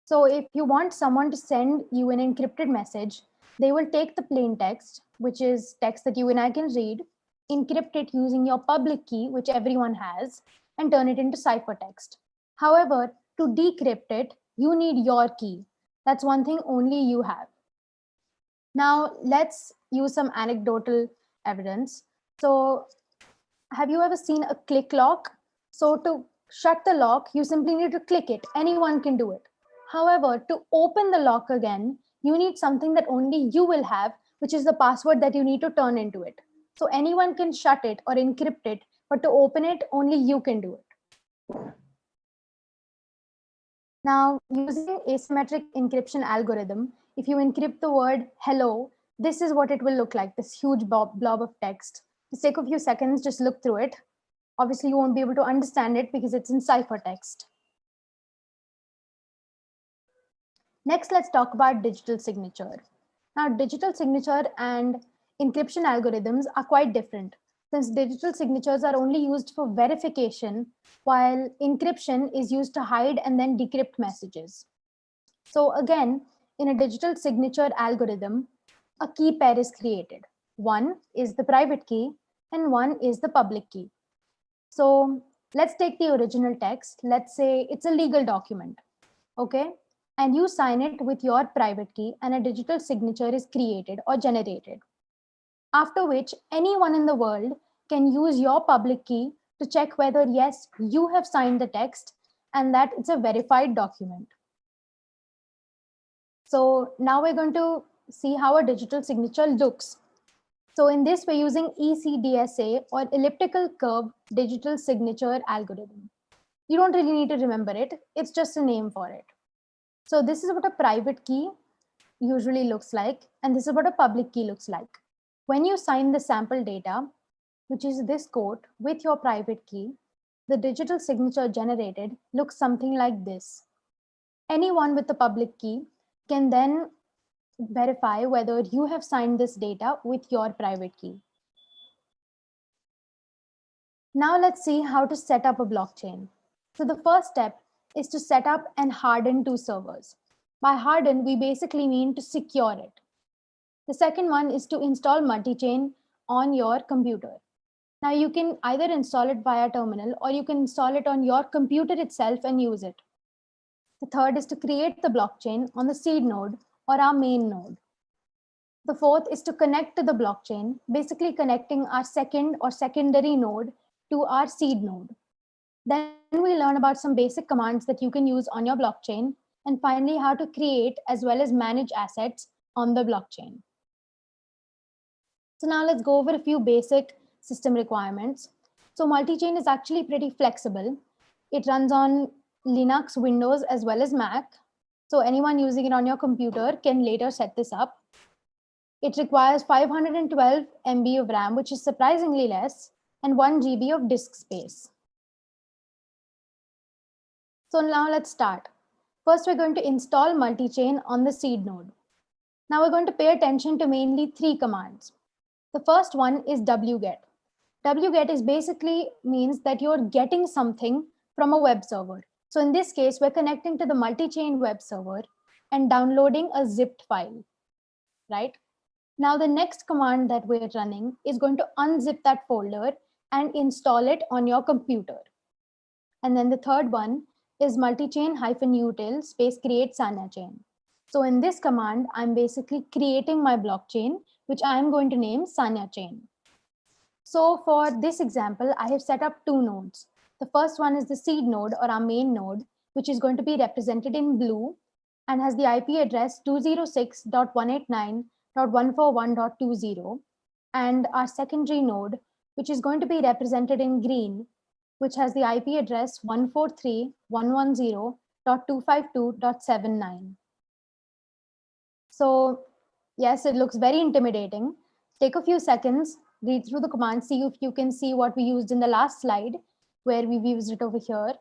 So if you want someone to send you an encrypted message, they will take the plain text, which is text that you and I can read, encrypt it using your public key, which everyone has, and turn it into ciphertext. However, to decrypt it, you need your key. That's one thing only you have. Now, let's use some anecdotal evidence. So, have you ever seen a click lock? So, to shut the lock, you simply need to click it. Anyone can do it. However, to open the lock again, you need something that only you will have, which is the password that you need to turn into it. So anyone can shut it or encrypt it but to open it, only you can do it. Now, using asymmetric encryption algorithm, if you encrypt the word hello, this is what it will look like, this huge blob of text. Just take a few seconds, just look through it. Obviously, you won't be able to understand it because it's in ciphertext. Next, let's talk about digital signature. Now, digital signature and encryption algorithms are quite different, since digital signatures are only used for verification, while encryption is used to hide and then decrypt messages. So again, in a digital signature algorithm, a key pair is created. One is the private key and one is the public key. So let's take the original text. Let's say it's a legal document, okay? And you sign it with your private key and a digital signature is created or generated. After which anyone in the world can use your public key to check whether, yes, you have signed the text and that it's a verified document. So now we're going to see how a digital signature looks. So in this, we're using ECDSA or elliptical curve digital signature algorithm. You don't really need to remember it. It's just a name for it. So this is what a private key usually looks like, and this is what a public key looks like. When you sign the sample data, which is this code, with your private key, the digital signature generated looks something like this. Anyone with the public key can then verify whether you have signed this data with your private key. Now let's see how to set up a blockchain. So the first step is to set up and harden two servers. By harden, we basically mean to secure it. The second one is to install multi-chain on your computer. Now you can either install it via terminal or you can install it on your computer itself and use it. The third is to create the blockchain on the seed node or our main node. The fourth is to connect to the blockchain, basically connecting our second or secondary node to our seed node. Then we learn about some basic commands that you can use on your blockchain, and finally how to create as well as manage assets on the blockchain. So now let's go over a few basic system requirements. So multi-chain is actually pretty flexible. It runs on Linux, Windows, as well as Mac. So anyone using it on your computer can later set this up. It requires 512 MB of RAM, which is surprisingly less, and 1 GB of disk space. So now let's start. First, we're going to install multi-chain on the seed node. Now we're going to pay attention to mainly three commands. The first one is wget. Wget is basically means that you're getting something from a web server. So in this case, we're connecting to the multi-chain web server and downloading a zipped file, right? Now the next command that we're running is going to unzip that folder and install it on your computer. And then the third one is multi-chain -util space create Sanya chain. So in this command, I'm basically creating my blockchain, which I'm going to name Sanya chain. So for this example, I have set up two nodes. The first one is the seed node or our main node, which is going to be represented in blue and has the IP address 206.189.141.20. And our secondary node, which is going to be represented in green, which has the IP address 143.110.252.79. So yes, it looks very intimidating. Take a few seconds, read through the command, see if you can see what we used in the last slide, where we've used it over here.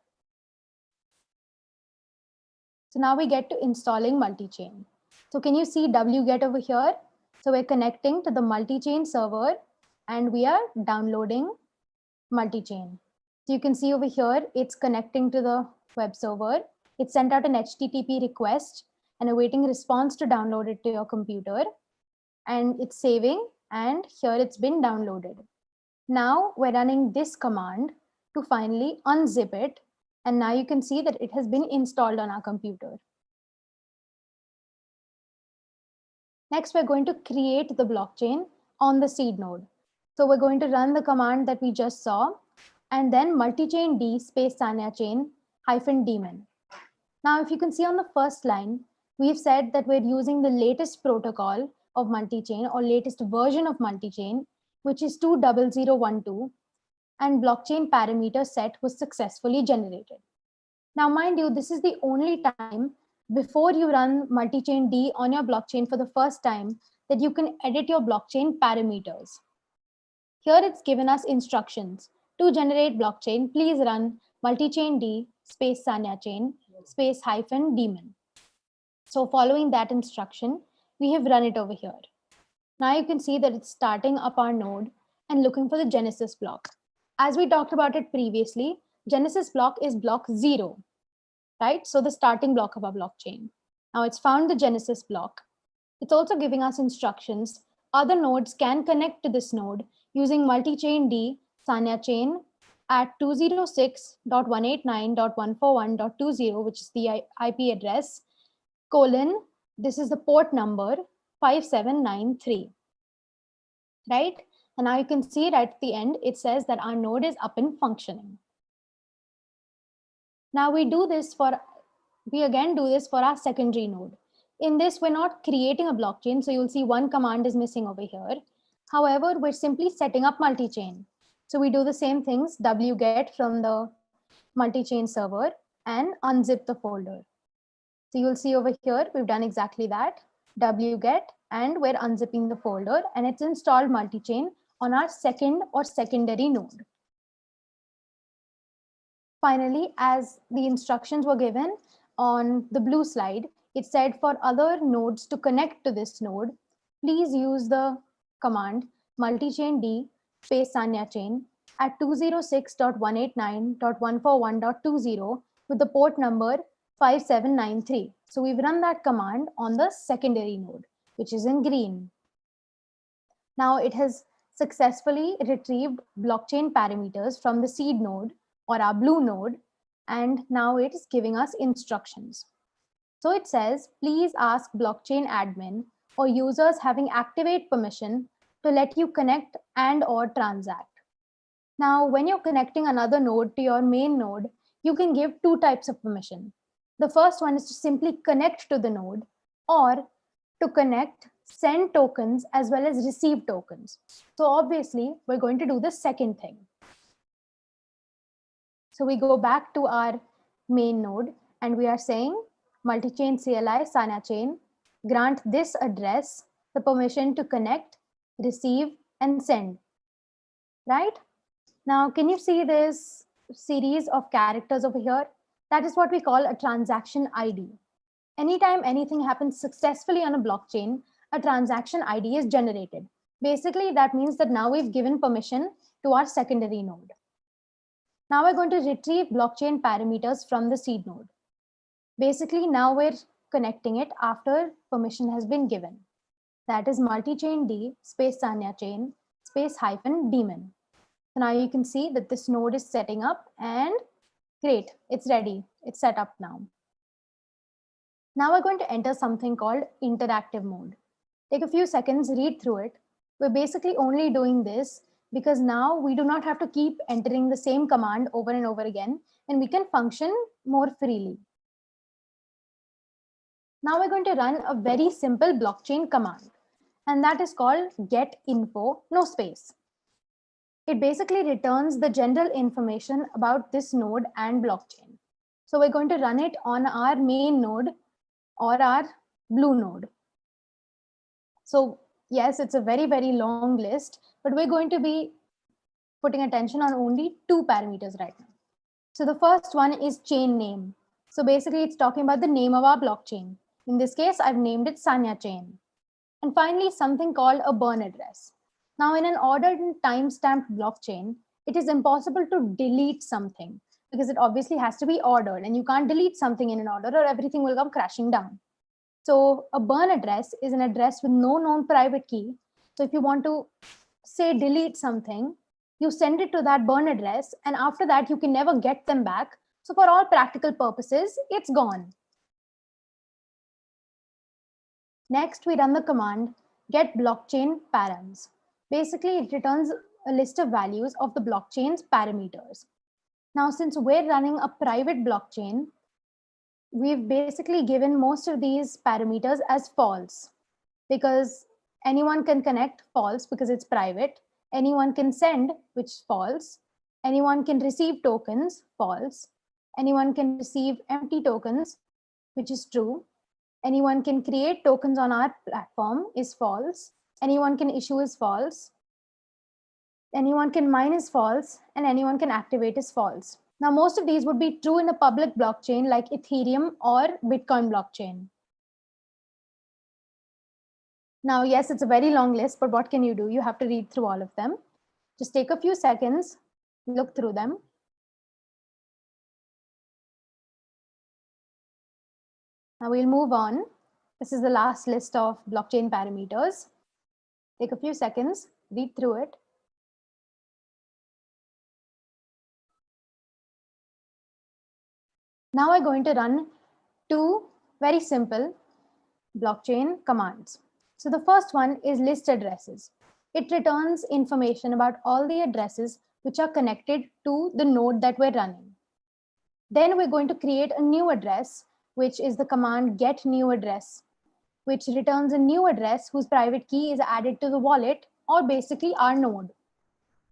So now we get to installing multi-chain. So can you see wget over here? So we're connecting to the multi-chain server and we are downloading multi-chain. So you can see over here, it's connecting to the web server. It sent out an HTTP request and awaiting response to download it to your computer. And it's saving, and here it's been downloaded. Now we're running this command to finally unzip it. And now you can see that it has been installed on our computer. Next, we're going to create the blockchain on the seed node. So we're going to run the command that we just saw, and then multi-chain d space Sanya chain -daemon. Now, if you can see on the first line, we've said that we're using the latest protocol of multi-chain or latest version of multi-chain, which is 20012. and blockchain parameter set was successfully generated. Now, mind you, this is the only time before you run multi-chain D on your blockchain for the first time that you can edit your blockchain parameters. Here it's given us instructions. To generate blockchain, please run multi-chain D space Sanya chain space hyphen daemon. So following that instruction, we have run it over here. Now you can see that it's starting up our node and looking for the Genesis block. As we talked about it previously, Genesis block is block 0, right? So the starting block of our blockchain. Now it's found the Genesis block. It's also giving us instructions. Other nodes can connect to this node using multi-chain D Sanya chain at 206.189.141.20, which is the IP address, colon, this is the port number 5793, right? And now you can see right at the end, it says that our node is up and functioning. Now we again do this for our secondary node. In this, we're not creating a blockchain. So you'll see one command is missing over here. However, we're simply setting up multi-chain. So we do the same things, wget from the multi-chain server and unzip the folder. So you'll see over here, we've done exactly that, wget, and we're unzipping the folder, and it's installed multi-chain on our second or secondary node. Finally, as the instructions were given on the blue slide, it said for other nodes to connect to this node, please use the command multi-chain D space Sanya chain at 206.189.141.20 with the port number 5793. So we've run that command on the secondary node, which is in green. Now it has successfully retrieved blockchain parameters from the seed node or our blue node, and now it is giving us instructions. So it says, please ask blockchain admin or users having activate permission to let you connect and or transact. Now, when you're connecting another node to your main node, you can give two types of permission. The first one is to simply connect to the node, or to connect, send tokens as well as receive tokens. So obviously, we're going to do the second thing. So we go back to our main node and we are saying multi-chain CLI Sanya chain, grant this address the permission to connect, receive, and send, right? Now, can you see this series of characters over here? That is what we call a transaction ID. Anytime anything happens successfully on a blockchain, a transaction ID is generated. Basically, that means that now we've given permission to our secondary node. Now we're going to retrieve blockchain parameters from the seed node. Basically, now we're connecting it after permission has been given. That is multi-chain D space Sanya chain space hyphen daemon. So now you can see that this node is setting up, and great, it's ready. It's set up now. Now we're going to enter something called interactive mode. Take a few seconds, read through it. We're basically only doing this because now we do not have to keep entering the same command over and over again, and we can function more freely. Now we're going to run a very simple blockchain command, and that is called get info, no space. It basically returns the general information about this node and blockchain. So we're going to run it on our main node or our blue node. So yes, it's a very, very long list, but we're going to be putting attention on only two parameters right now. So the first one is chain name. So basically it's talking about the name of our blockchain. In this case, I've named it Sanya chain. And finally, something called a burn address. Now in an ordered and time-stamped blockchain, it is impossible to delete something because it obviously has to be ordered, and you can't delete something in an order or everything will come crashing down. So a burn address is an address with no known private key. So if you want to say delete something, you send it to that burn address, and after that you can never get them back. So for all practical purposes, it's gone. Next, we run the command get blockchain params. Basically, it returns a list of values of the blockchain's parameters. Now, since we're running a private blockchain, we've basically given most of these parameters as false, because anyone can connect, false, because it's private. Anyone can send, which is false. Anyone can receive tokens, false. Anyone can receive empty tokens, which is true. Anyone can create tokens on our platform is false. Anyone can issue is false. Anyone can mine is false, and anyone can activate is false. Now, most of these would be true in a public blockchain like Ethereum or Bitcoin blockchain. Now, yes, it's a very long list, but what can you do? You have to read through all of them. Just take a few seconds, look through them. Now we'll move on. This is the last list of blockchain parameters. Take a few seconds, read through it. Now we're going to run two very simple blockchain commands. So the first one is list addresses. It returns information about all the addresses which are connected to the node that we're running. Then we're going to create a new address, which is the command get new address, which returns a new address whose private key is added to the wallet or basically our node.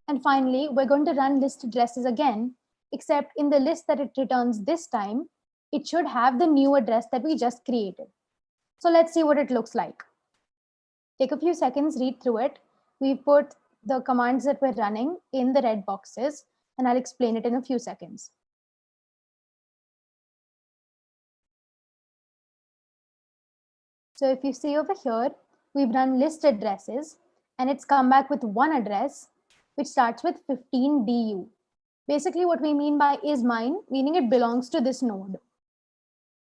And finally, we're going to run list addresses again, except in the list that it returns this time, it should have the new address that we just created. So let's see what it looks like. Take a few seconds, read through it. We've put the commands that we're running in the red boxes, and I'll explain it in a few seconds. So if you see over here, we've run list addresses, and it's come back with one address, which starts with 15 DU. Basically what we mean by is mine, meaning it belongs to this node.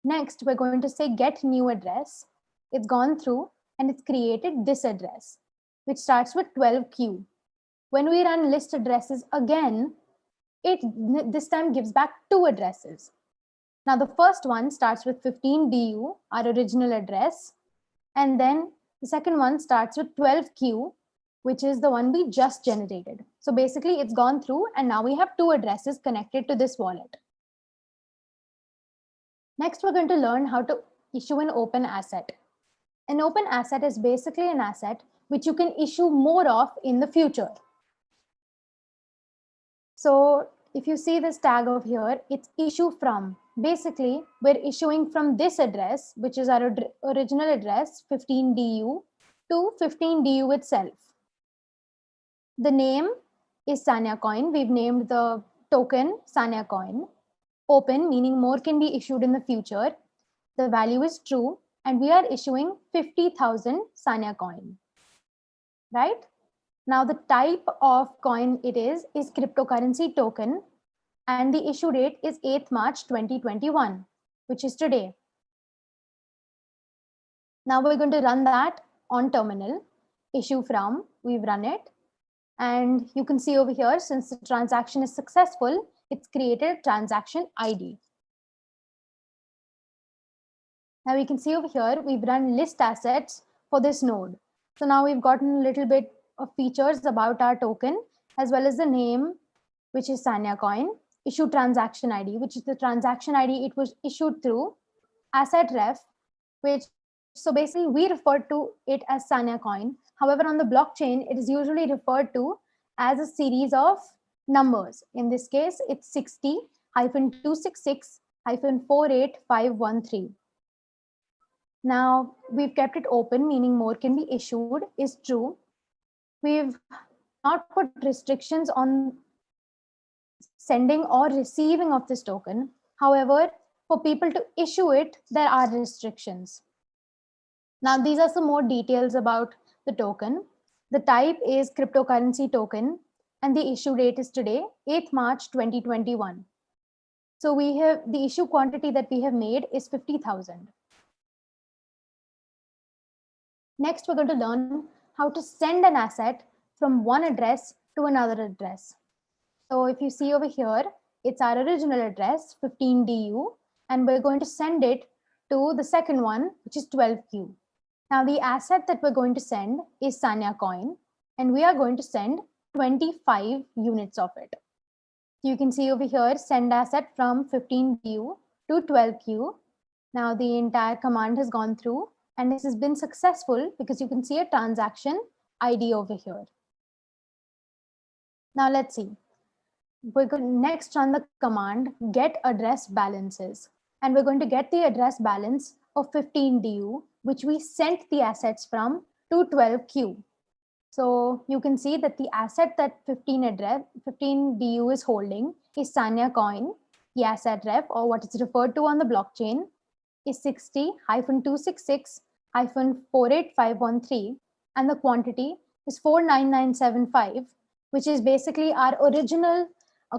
Next, we're going to say get new address. It's gone through and it's created this address, which starts with 12Q. When we run list addresses again, it this time gives back two addresses. Now the first one starts with 15 DU, our original address, and then the second one starts with 12Q, which is the one we just generated. So basically it's gone through and now we have two addresses connected to this wallet. Next, we're going to learn how to issue an open asset. An open asset is basically an asset which you can issue more of in the future. So if you see this tag over here, it's issue from. Basically, we're issuing from this address, which is our original address, 15DU, to 15DU itself. The name is Sanya coin. We've named the token Sanya coin. Open, meaning more can be issued in the future. The value is true, and we are issuing 50,000 Sanya coin, right? Now the type of coin it is cryptocurrency token, and the issue date is 8th March 2021, which is today. Now we're going to run that on terminal. Issue from, we've run it. And you can see over here, since the transaction is successful, it's created a transaction ID. Now we can see over here, we've run list assets for this node. So now we've gotten a little bit of features about our token, as well as the name, which is Sanya coin, issue transaction ID, which is the transaction ID it was issued through, asset ref, which, so basically we refer to it as Sanya coin. However, on the blockchain, it is usually referred to as a series of numbers. In this case, it's 60-266-48513. Now we've kept it open, meaning more can be issued is true. We've not put restrictions on sending or receiving of this token. However, for people to issue it, there are restrictions. Now, these are some more details about the token. The type is cryptocurrency token, and the issue date is today, 8th March 2021. So we have the issue quantity that we have made is 50,000. Next, we're going to learn how to send an asset from one address to another address. So if you see over here, it's our original address, 15DU, and we're going to send it to the second one, which is 12Q. Now the asset that we're going to send is Sanya coin, and we are going to send 25 units of it. You can see over here, send asset from 15DU to 12Q. Now the entire command has gone through, and this has been successful because you can see a transaction ID over here. Now let's see. we're going to next run the command get address balances. And we're going to get the address balance of 15 DU, which we sent the assets from to 12Q. So you can see that the asset that 15 DU is holding is Sanya coin. The asset ref, or what is referred to on the blockchain, is 60-266-48513, and the quantity is 49975, which is basically our original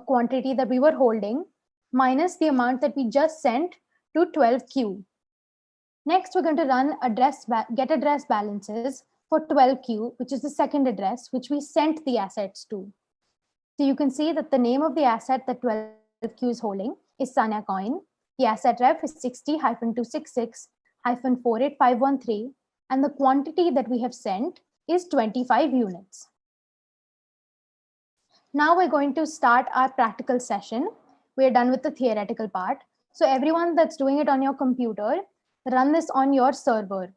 quantity that we were holding minus the amount that we just sent to 12Q. Next, we're going to run get address balances for 12Q, which is the second address which we sent the assets to. So you can see that the name of the asset that 12Q is holding is Sanya coin. The asset ref is 60-266-48513, and the quantity that we have sent is 25 units. Now we're going to start our practical session. We're done with the theoretical part. So everyone that's doing it on your computer, run this on your server.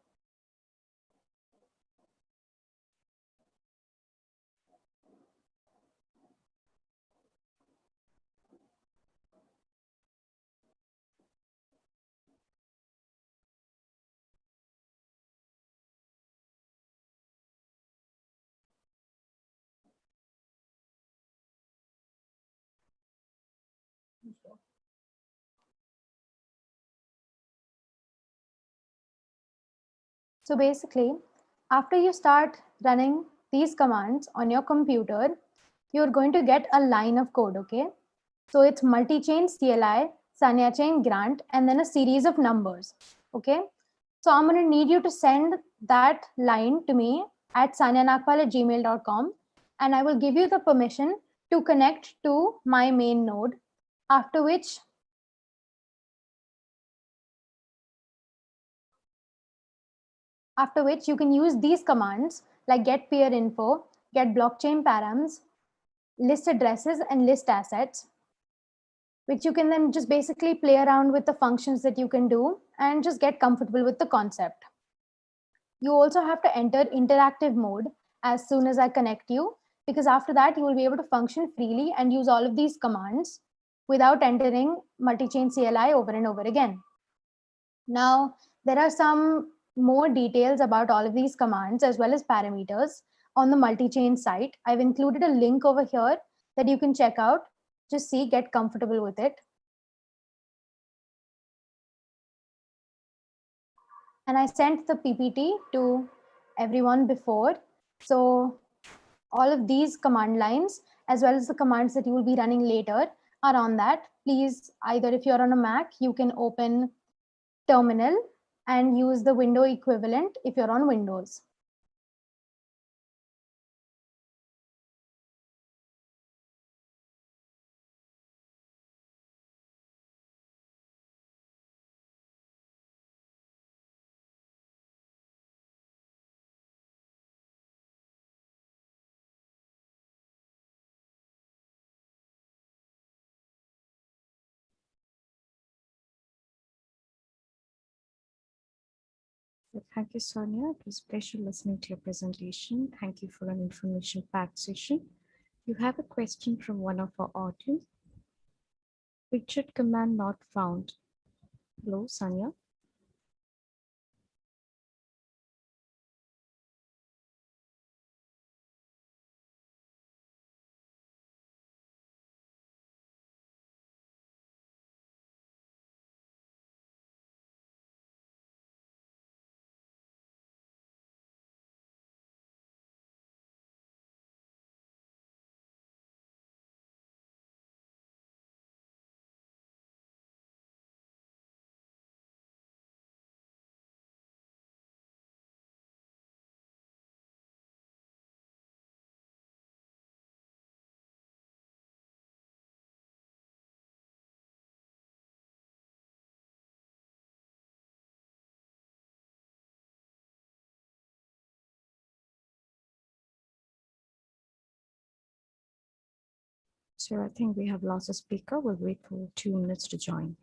So basically, after you start running these commands on your computer, you're going to get a line of code, okay? So it's multi-chain CLI, Sanya chain grant, and then a series of numbers, okay? So I'm going to need you to send that line to me at sanyanagpal@gmail.com, and I will give you the permission to connect to my main node, after which you can use these commands like get peer info, get blockchain params, list addresses, and list assets, which you can then just basically play around with the functions that you can do and just get comfortable with the concept. You also have to enter interactive mode as soon as I connect you, because after that you will be able to function freely and use all of these commands without entering multi-chain CLI over and over again. Now, there are some more details about all of these commands as well as parameters on the multi-chain site. I've included a link over here that you can check out. Just see, get comfortable with it. And I sent the PPT to everyone before. So all of these command lines, as well as the commands that you will be running later, are on that. Please, either if you're on a Mac, you can open Terminal and use the window equivalent if you're on Windows. Thank you, Sonia. It was a pleasure listening to your presentation. Thank you for an information-packed session. You have a question from one of our audience. Richard command not found. Hello, Sanya. So I think we have lost a speaker. We'll wait for 2 minutes to join.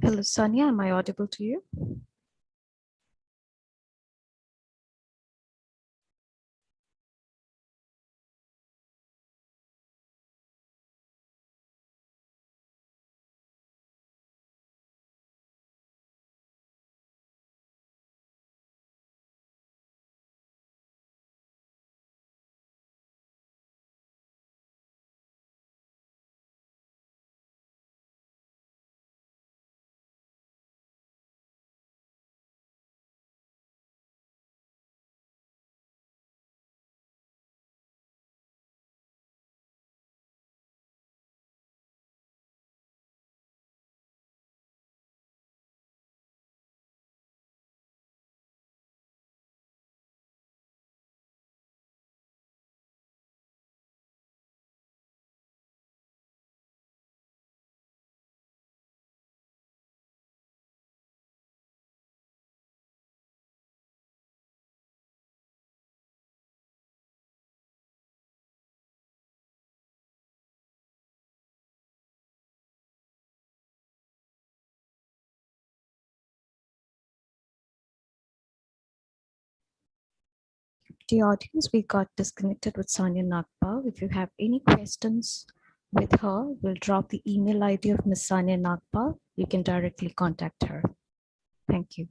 Hello, Sanya. Am I audible to you? The audience, we got disconnected with Sanya Nagpal. If you have any questions with her, we'll drop the email ID of Ms. Sanya Nagpal. You can directly contact her. Thank you.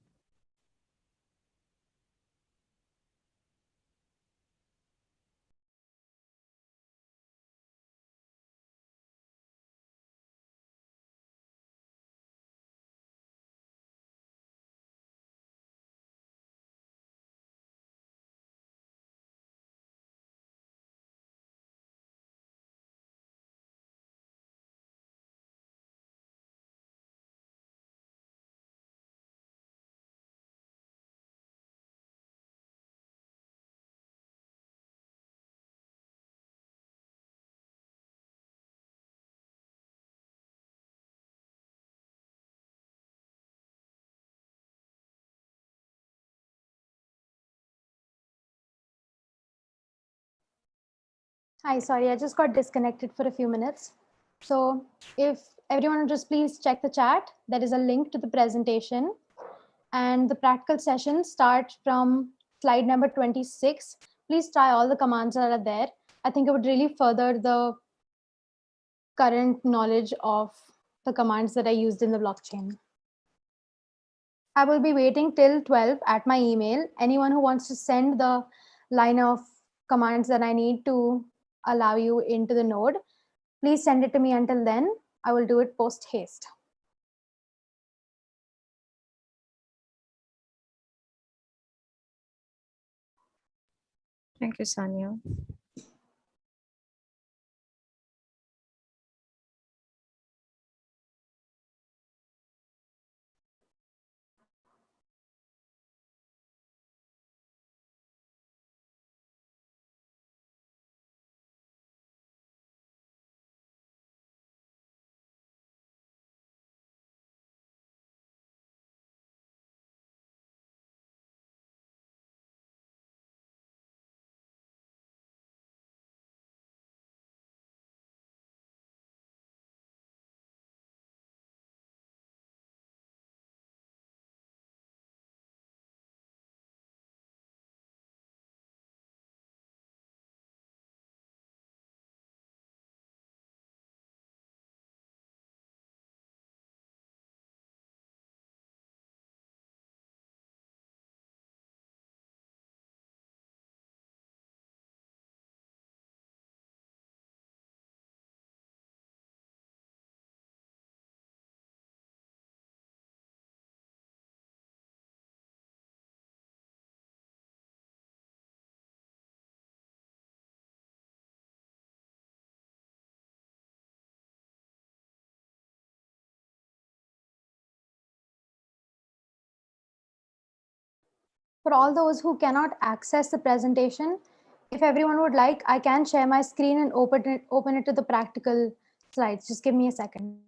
Hi, sorry, I just got disconnected for a few minutes. So if everyone would just please check the chat, there is a link to the presentation, and the practical sessions start from slide number 26. Please try all the commands that are there. I think it would really further the current knowledge of the commands that I used in the blockchain. I will be waiting till 12 at my email. Anyone who wants to send the line of commands that I need to allow you into the node, please send it to me. Until then, I will do it post haste. Thank you, Sanya. For all those who cannot access the presentation, if everyone would like, I can share my screen and open it to the practical slides. Just give me a second.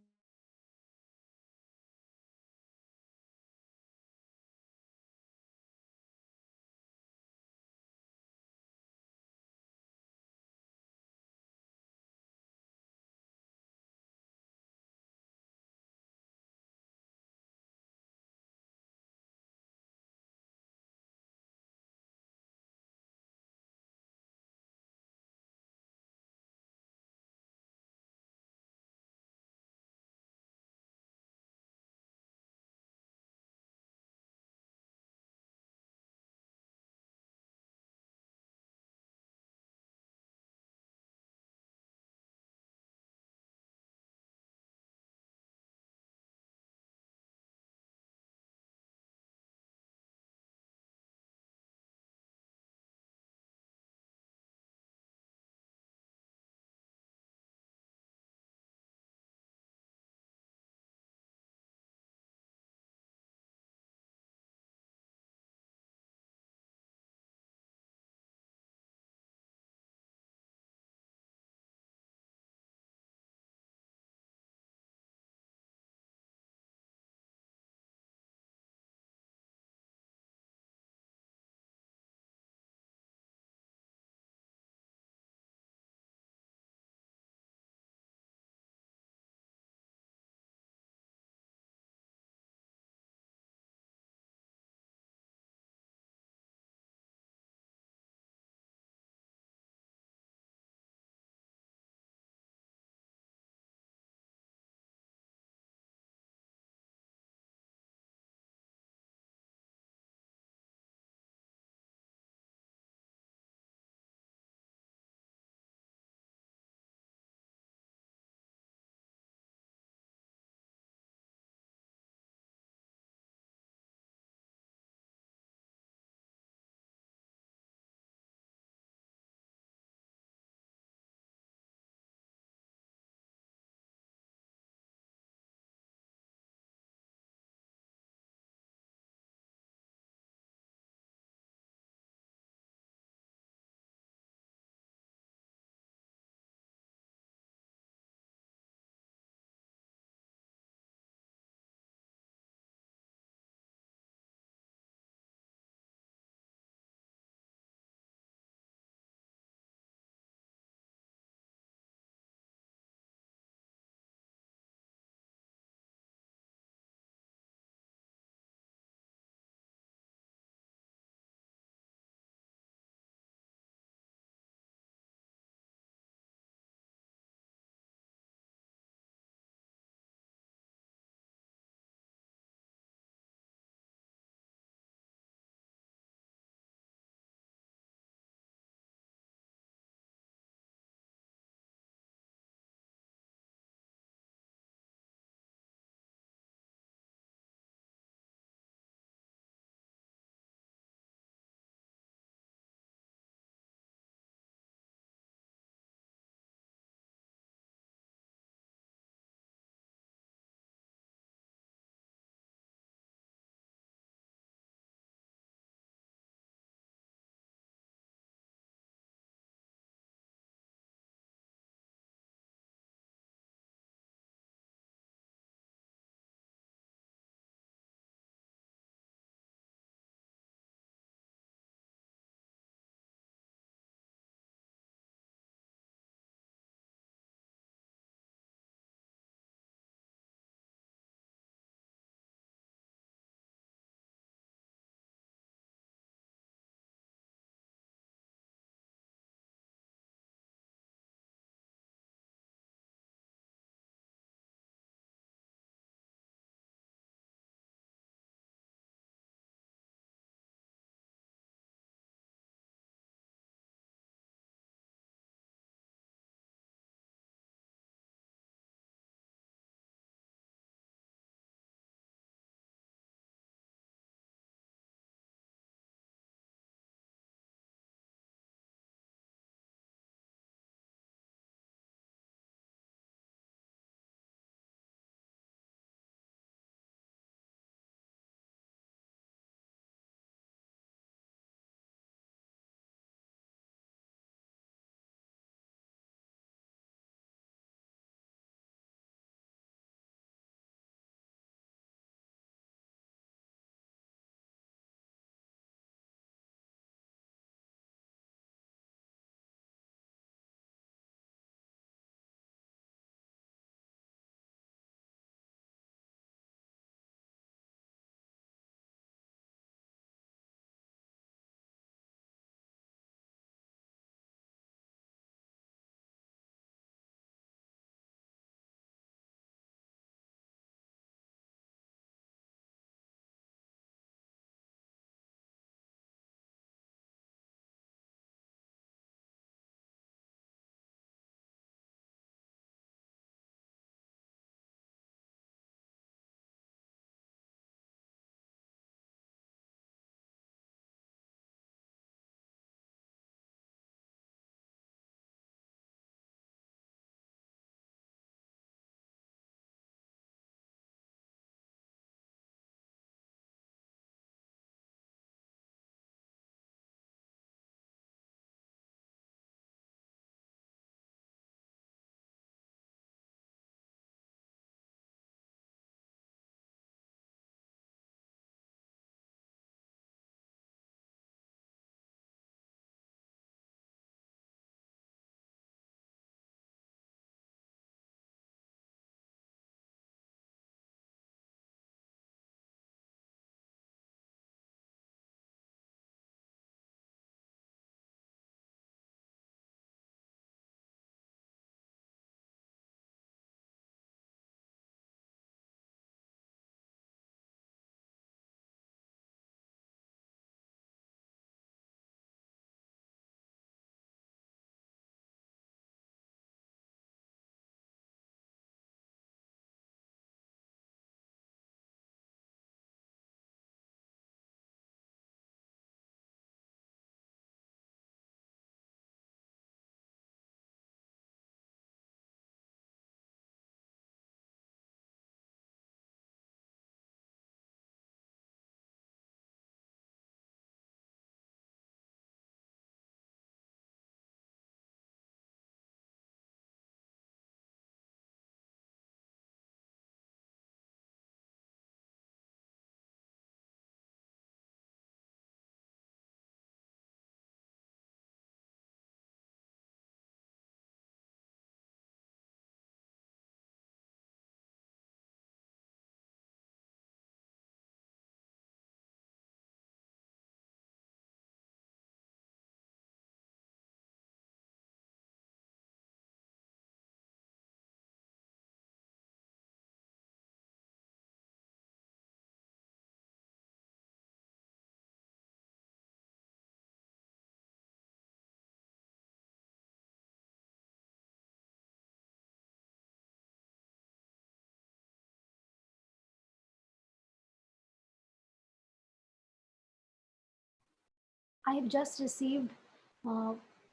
I have just received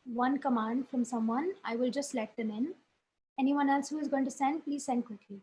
one command from someone. I will just let them in. Anyone else who is going to send, please send quickly.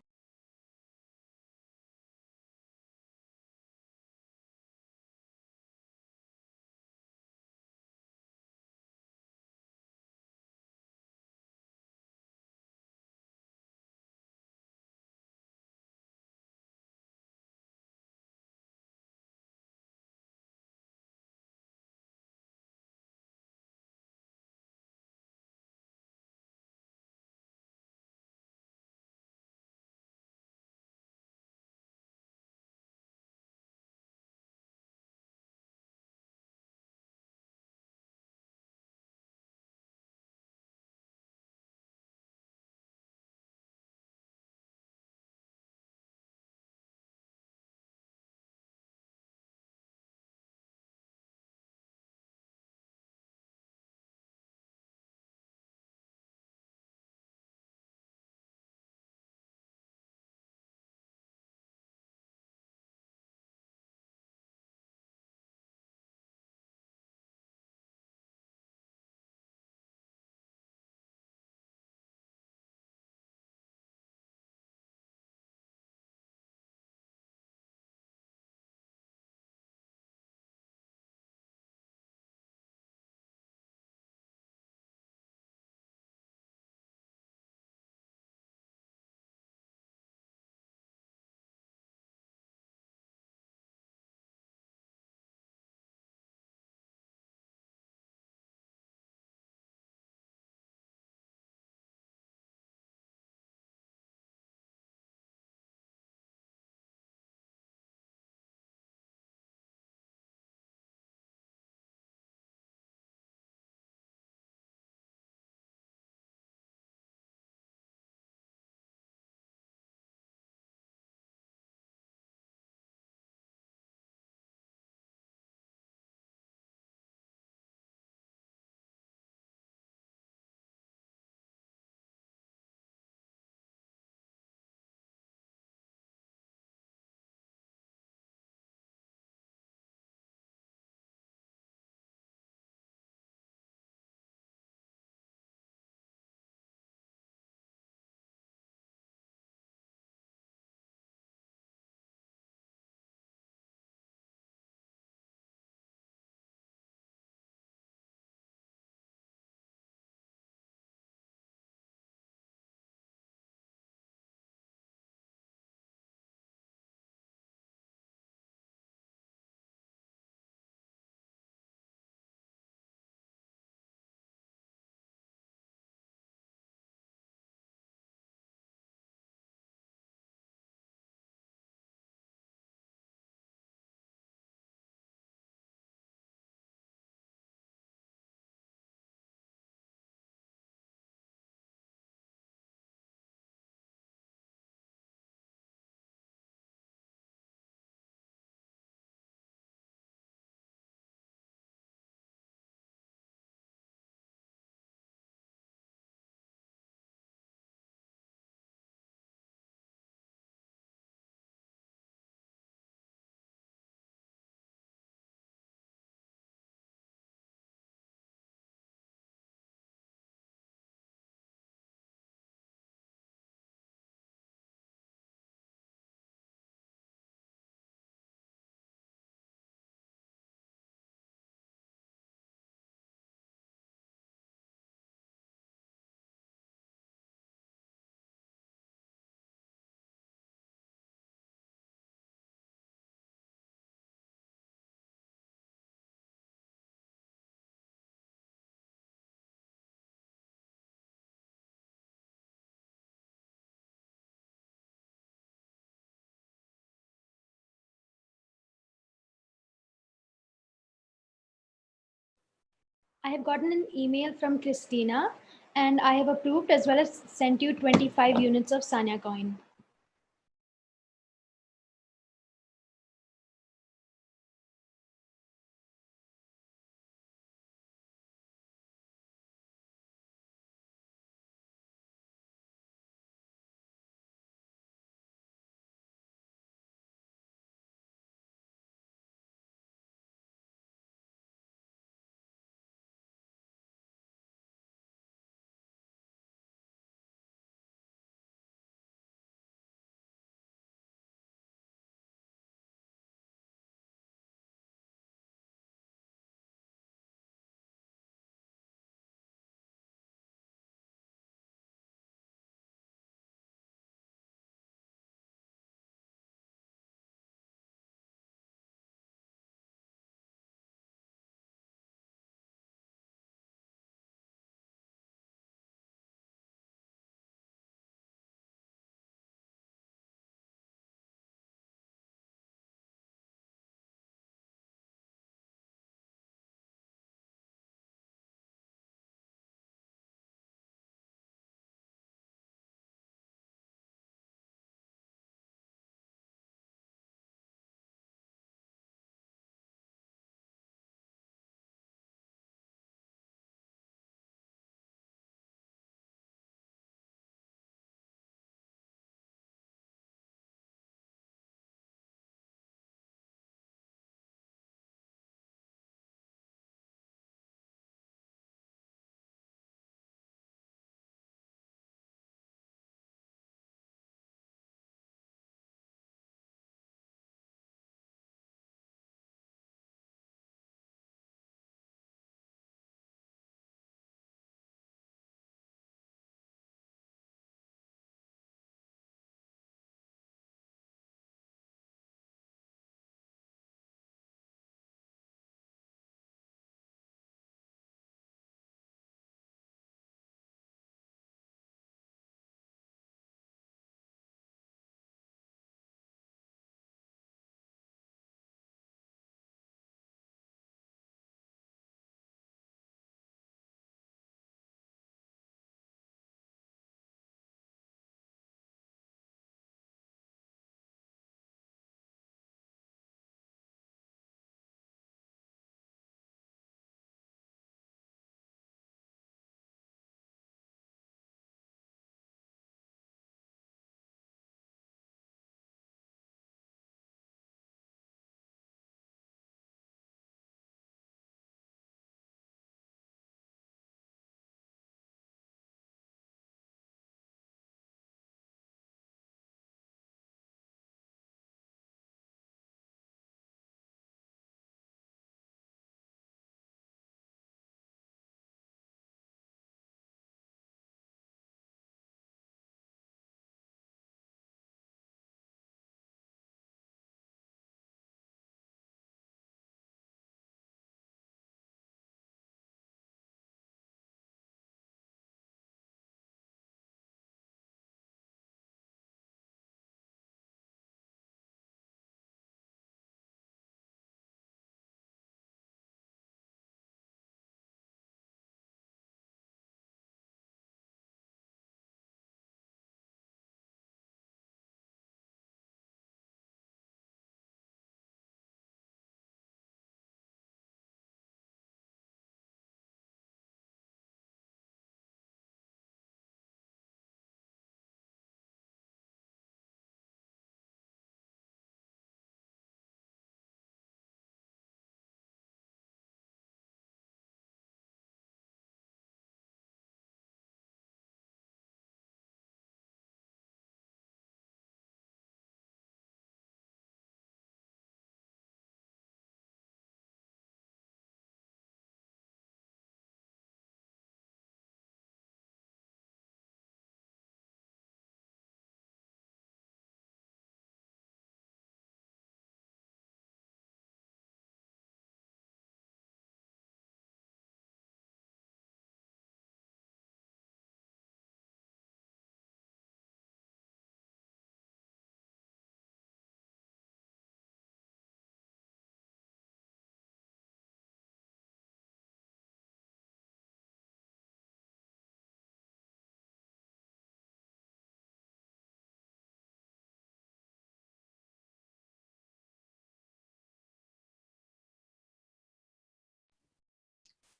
I have gotten an email from Christina and I have approved as well as sent you 25 units of Sanya coin.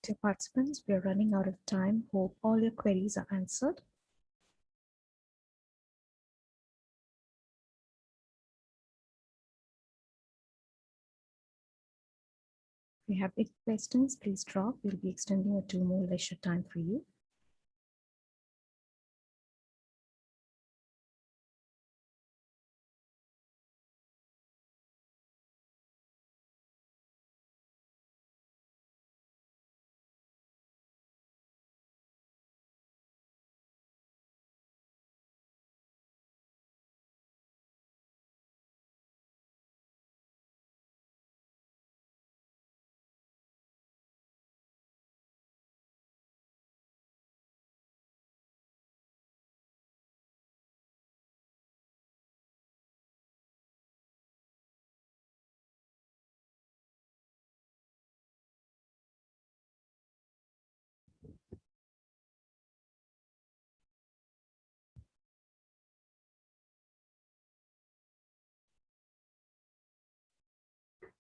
Dear participants, we are running out of time. Hope all your queries are answered. If you have any questions, please drop. We'll be extending a 2 more leisure time for you.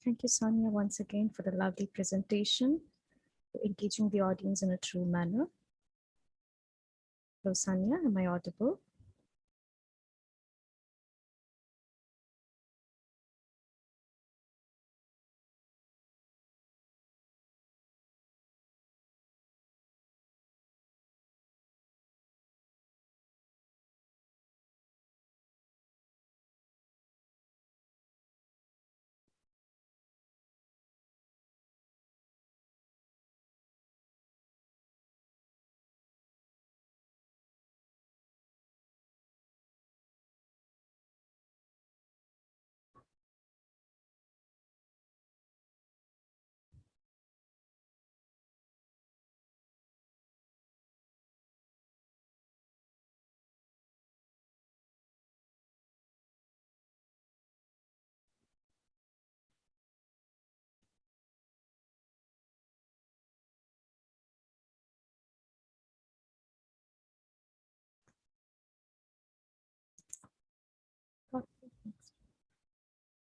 Thank you, Sanya, once again for the lovely presentation, for engaging the audience in a true manner. Hello, Sanya, am I audible?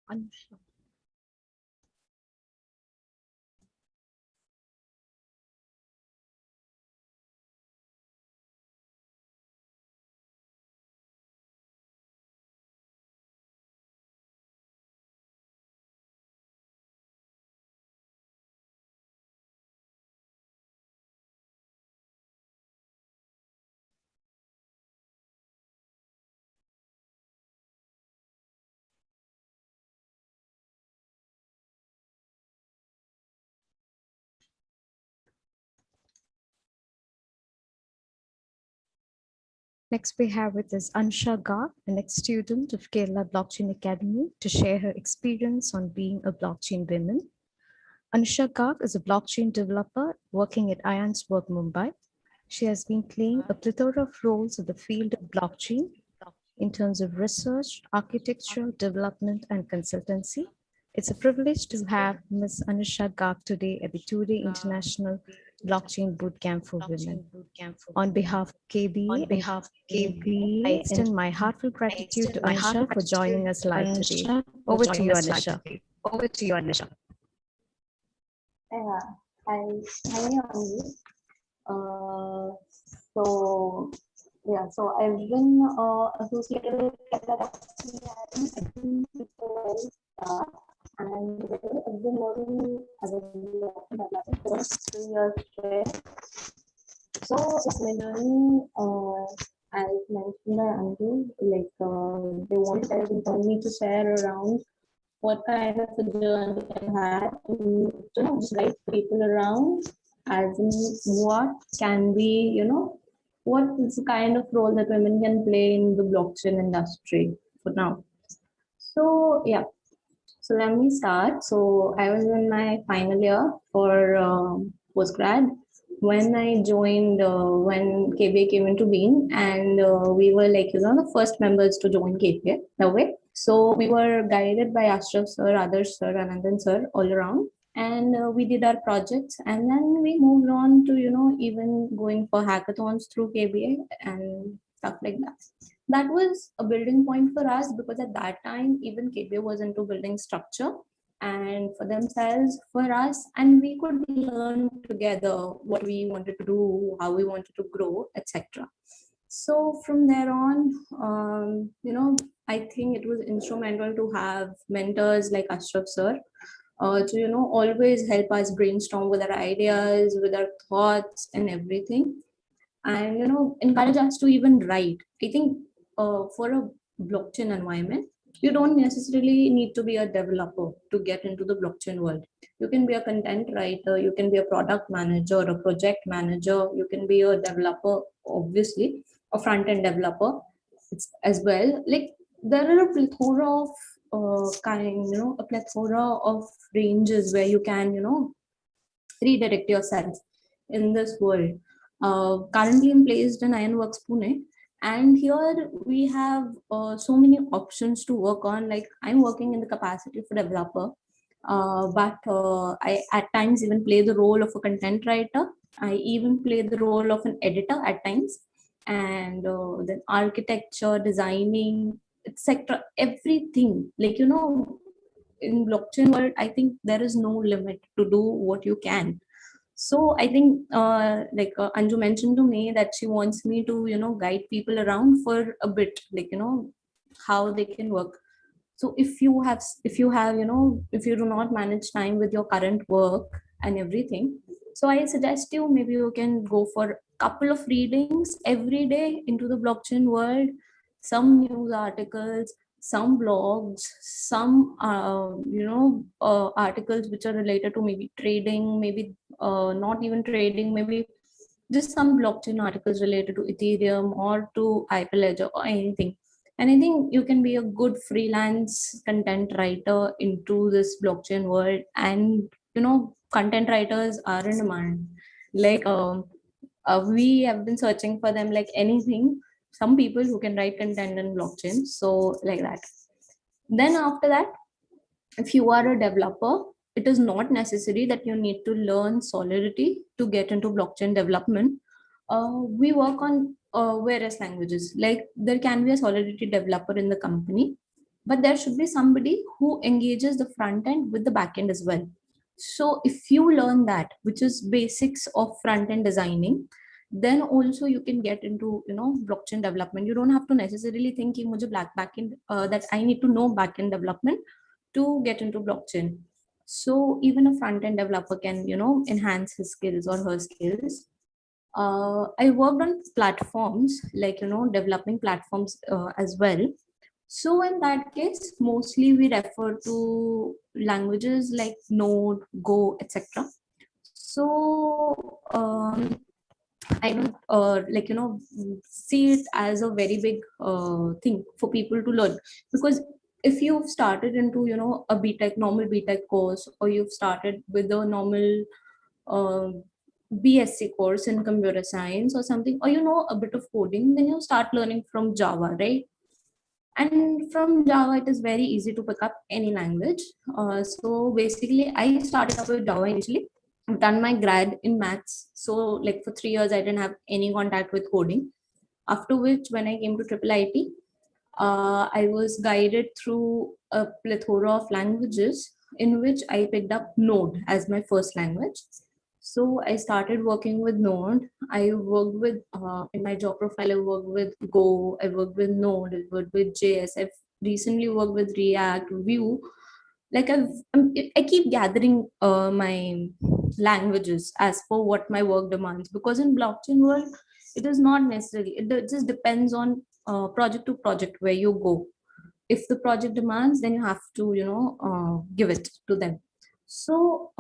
Anisha. Next, we have with us Anisha Garg, an ex-student of Kerala Blockchain Academy, to share her experience on being a blockchain woman. Anisha Garg is a blockchain developer working at IANSWorld Mumbai. She has been playing a plethora of roles in the field of blockchain in terms of research, architecture, development, and consultancy. It's a privilege to have Ms. Anisha Garg today at the two-day International Blockchain Bootcamp for Women. On behalf of KBA, I extend my heartfelt gratitude to Anisha for joining us live today. Over to you, Anisha. Over to you, Anisha. Yeah, hi, Anju. So I've been associated with and I've been working as a developer for 3 years straight. So it's my journey, as mentioned by Anju, like they wanted me to share around what kind of a journey I've had to just guide people around, as in what can be, what is the kind of role that women can play in the blockchain industry for now. So yeah, so let me start. So I was in my final year for postgrad when I joined, when KBA came into being, and we were like, the first members to join KBA that way. So we were guided by Ashraf sir, Adarsh sir, Anandan sir all around. And we did our projects, and then we moved on to, even going for hackathons through KBA and stuff like that. That was a building point for us because at that time, even KBA was into building structure. and for themselves, for us, and we could learn together what we wanted to do, how we wanted to grow, etc. So from there on, I think it was instrumental to have mentors like Ashraf sir, to always help us brainstorm with our ideas, with our thoughts and everything, and encourage us to even write. I think for a blockchain environment, you don't necessarily need to be a developer to get into the blockchain world. You can be a content writer, you can be a product manager, a project manager, you can be a developer, obviously a front-end developer as well. Like, there are a plethora of a plethora of ranges where you can redirect yourself in this world. Currently, I'm placed in Ironworks Pune, and here we have so many options to work on. Like, I'm working in the capacity of a developer, but I at times even play the role of a content writer. I even play the role of an editor at times, and then architecture, designing, etc. Everything, like, in blockchain world, I think there is no limit to do what you can. So I think Anju mentioned to me that she wants me to guide people around for a bit, like how they can work. So if you have if you do not manage time with your current work and everything, so I suggest you, maybe you can go for a couple of readings every day into the blockchain world, some news articles, some blogs, some articles which are related to maybe trading, maybe not even trading, maybe just some blockchain articles related to Ethereum or to Hyperledger or anything. And I think you can be a good freelance content writer into this blockchain world. And content writers are in demand. Like, we have been searching for them like anything. Some people who can write content in blockchain, so like that. Then after that, if you are a developer, it is not necessary that you need to learn Solidity to get into blockchain development. We work on various languages. Like, there can be a Solidity developer in the company, but there should be somebody who engages the front end with the back end as well. So if you learn that, which is basics of front end designing, then also you can get into blockchain development. You don't have to necessarily think कि मुझे backend that I need to know backend development to get into blockchain. So even a front-end developer can, enhance his skills or her skills. I worked on platforms, like, developing platforms as well. So in that case, mostly we refer to languages like Node, Go, etc. So I don't see it as a very big thing for people to learn, because if you've started into a normal BTech course, or you've started with a normal BSc course in computer science or something, or a bit of coding, then you start learning from Java, right? And from Java, it is very easy to pick up any language. So basically, I started up with Java initially. I've done my grad in maths. So like for 3 years, I didn't have any contact with coding. After which, when I came to Triple IT, I was guided through a plethora of languages, in which I picked up Node as my first language. So I started working with Node. I worked with, in my job profile, I worked with Go, I worked with Node, I worked with JS, I've recently worked with React, Vue. Like, I keep gathering my languages as per what my work demands, because in blockchain world, it is not necessary. It just depends on project to project where you go. If the project demands, then you have to give it to them. So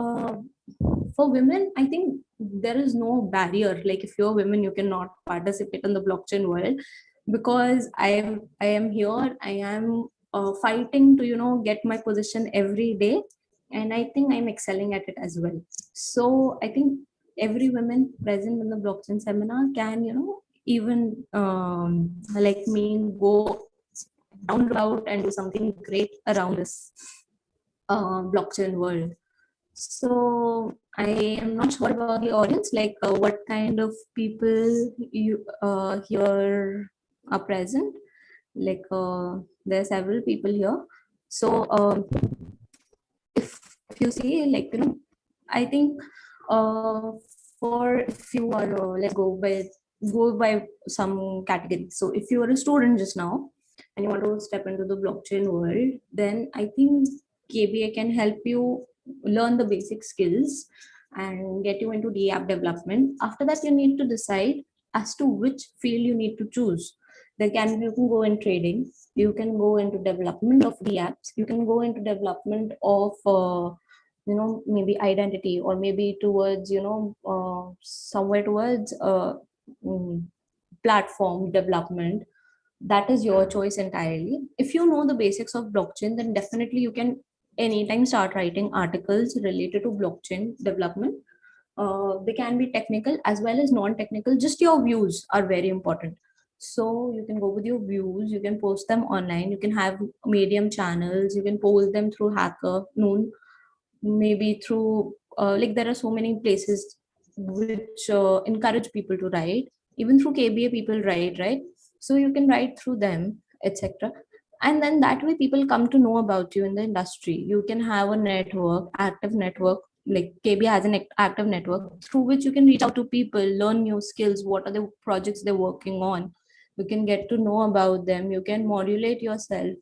for women, I think there is no barrier. Like, if you're women, you cannot participate in the blockchain world, because I am here. I am fighting to get my position every day, and I think I'm excelling at it as well. So I think every woman present in the blockchain seminar can even like me, go down the route and do something great around this blockchain world. So I am not sure about the audience, like what kind of people you here are present. Like there are several people here. So if you see, like, I think for if you are, let's go by some category. So if you are a student just now and you want to step into the blockchain world, then I think KBA can help you learn the basic skills and get you into the app development. After that, you need to decide as to which field you need to choose. You can go in trading, you can go into development of the apps, you can go into development of maybe identity, or maybe towards somewhere towards platform development. That is your choice entirely. If you know the basics of blockchain, then definitely you can anytime start writing articles related to blockchain development. They can be technical as well as non-technical. Just your views are very important. So you can go with your views, you can post them online, you can have Medium channels, you can post them through Hacker Noon, maybe through like there are so many places which encourage people to write. Even through KBA people write, right? So you can write through them, etc. And then that way people come to know about you in the industry. You can have a network, active network, like KBA has an active network through which you can reach out to people, learn new skills, what are the projects they're working on. You can get to know about them, you can modulate yourself.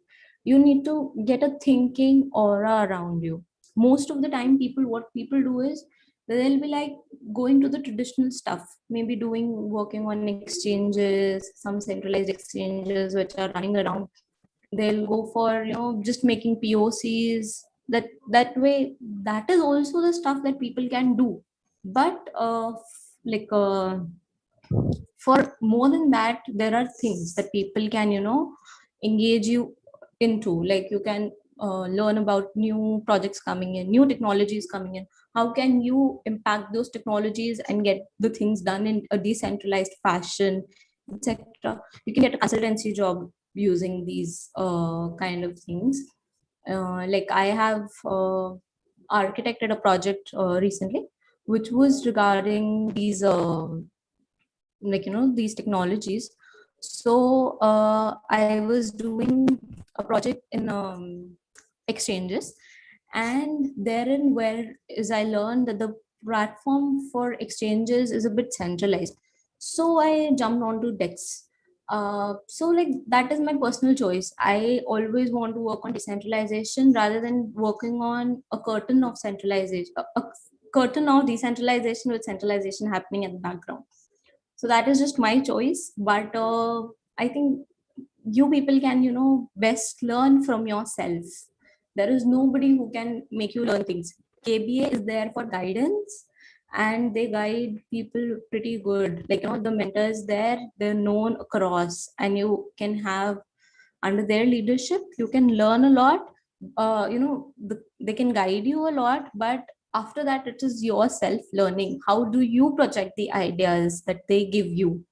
You need to get a thinking aura around you. Most of the time what people do is they'll be like going to the traditional stuff, maybe working on exchanges, some centralized exchanges which are running around. They'll go for just making POCs. That way, that is also the stuff that people can do. But like for more than that, there are things that people can engage you into. Like you can learn about new projects coming in, new technologies coming in. How can you impact those technologies and get the things done in a decentralized fashion, etc. You can get a consultancy job using these kind of things. Like I have architected a project recently which was regarding these these technologies. So I was doing a project in exchanges, and therein where is I learned that the platform for exchanges is a bit centralized. So I jumped onto DEX. So like that is my personal choice. I always want to work on decentralization rather than working on a curtain of centralization, a curtain of decentralization with centralization happening in the background. So that is just my choice. But I think you people can best learn from yourself. There is nobody who can make you learn things. KBA is there for guidance, and they guide people pretty good. Like the mentors there, they're known across, and you can have under their leadership you can learn a lot. They can guide you a lot, but after that it is your self learning. How do you project the ideas that they give you?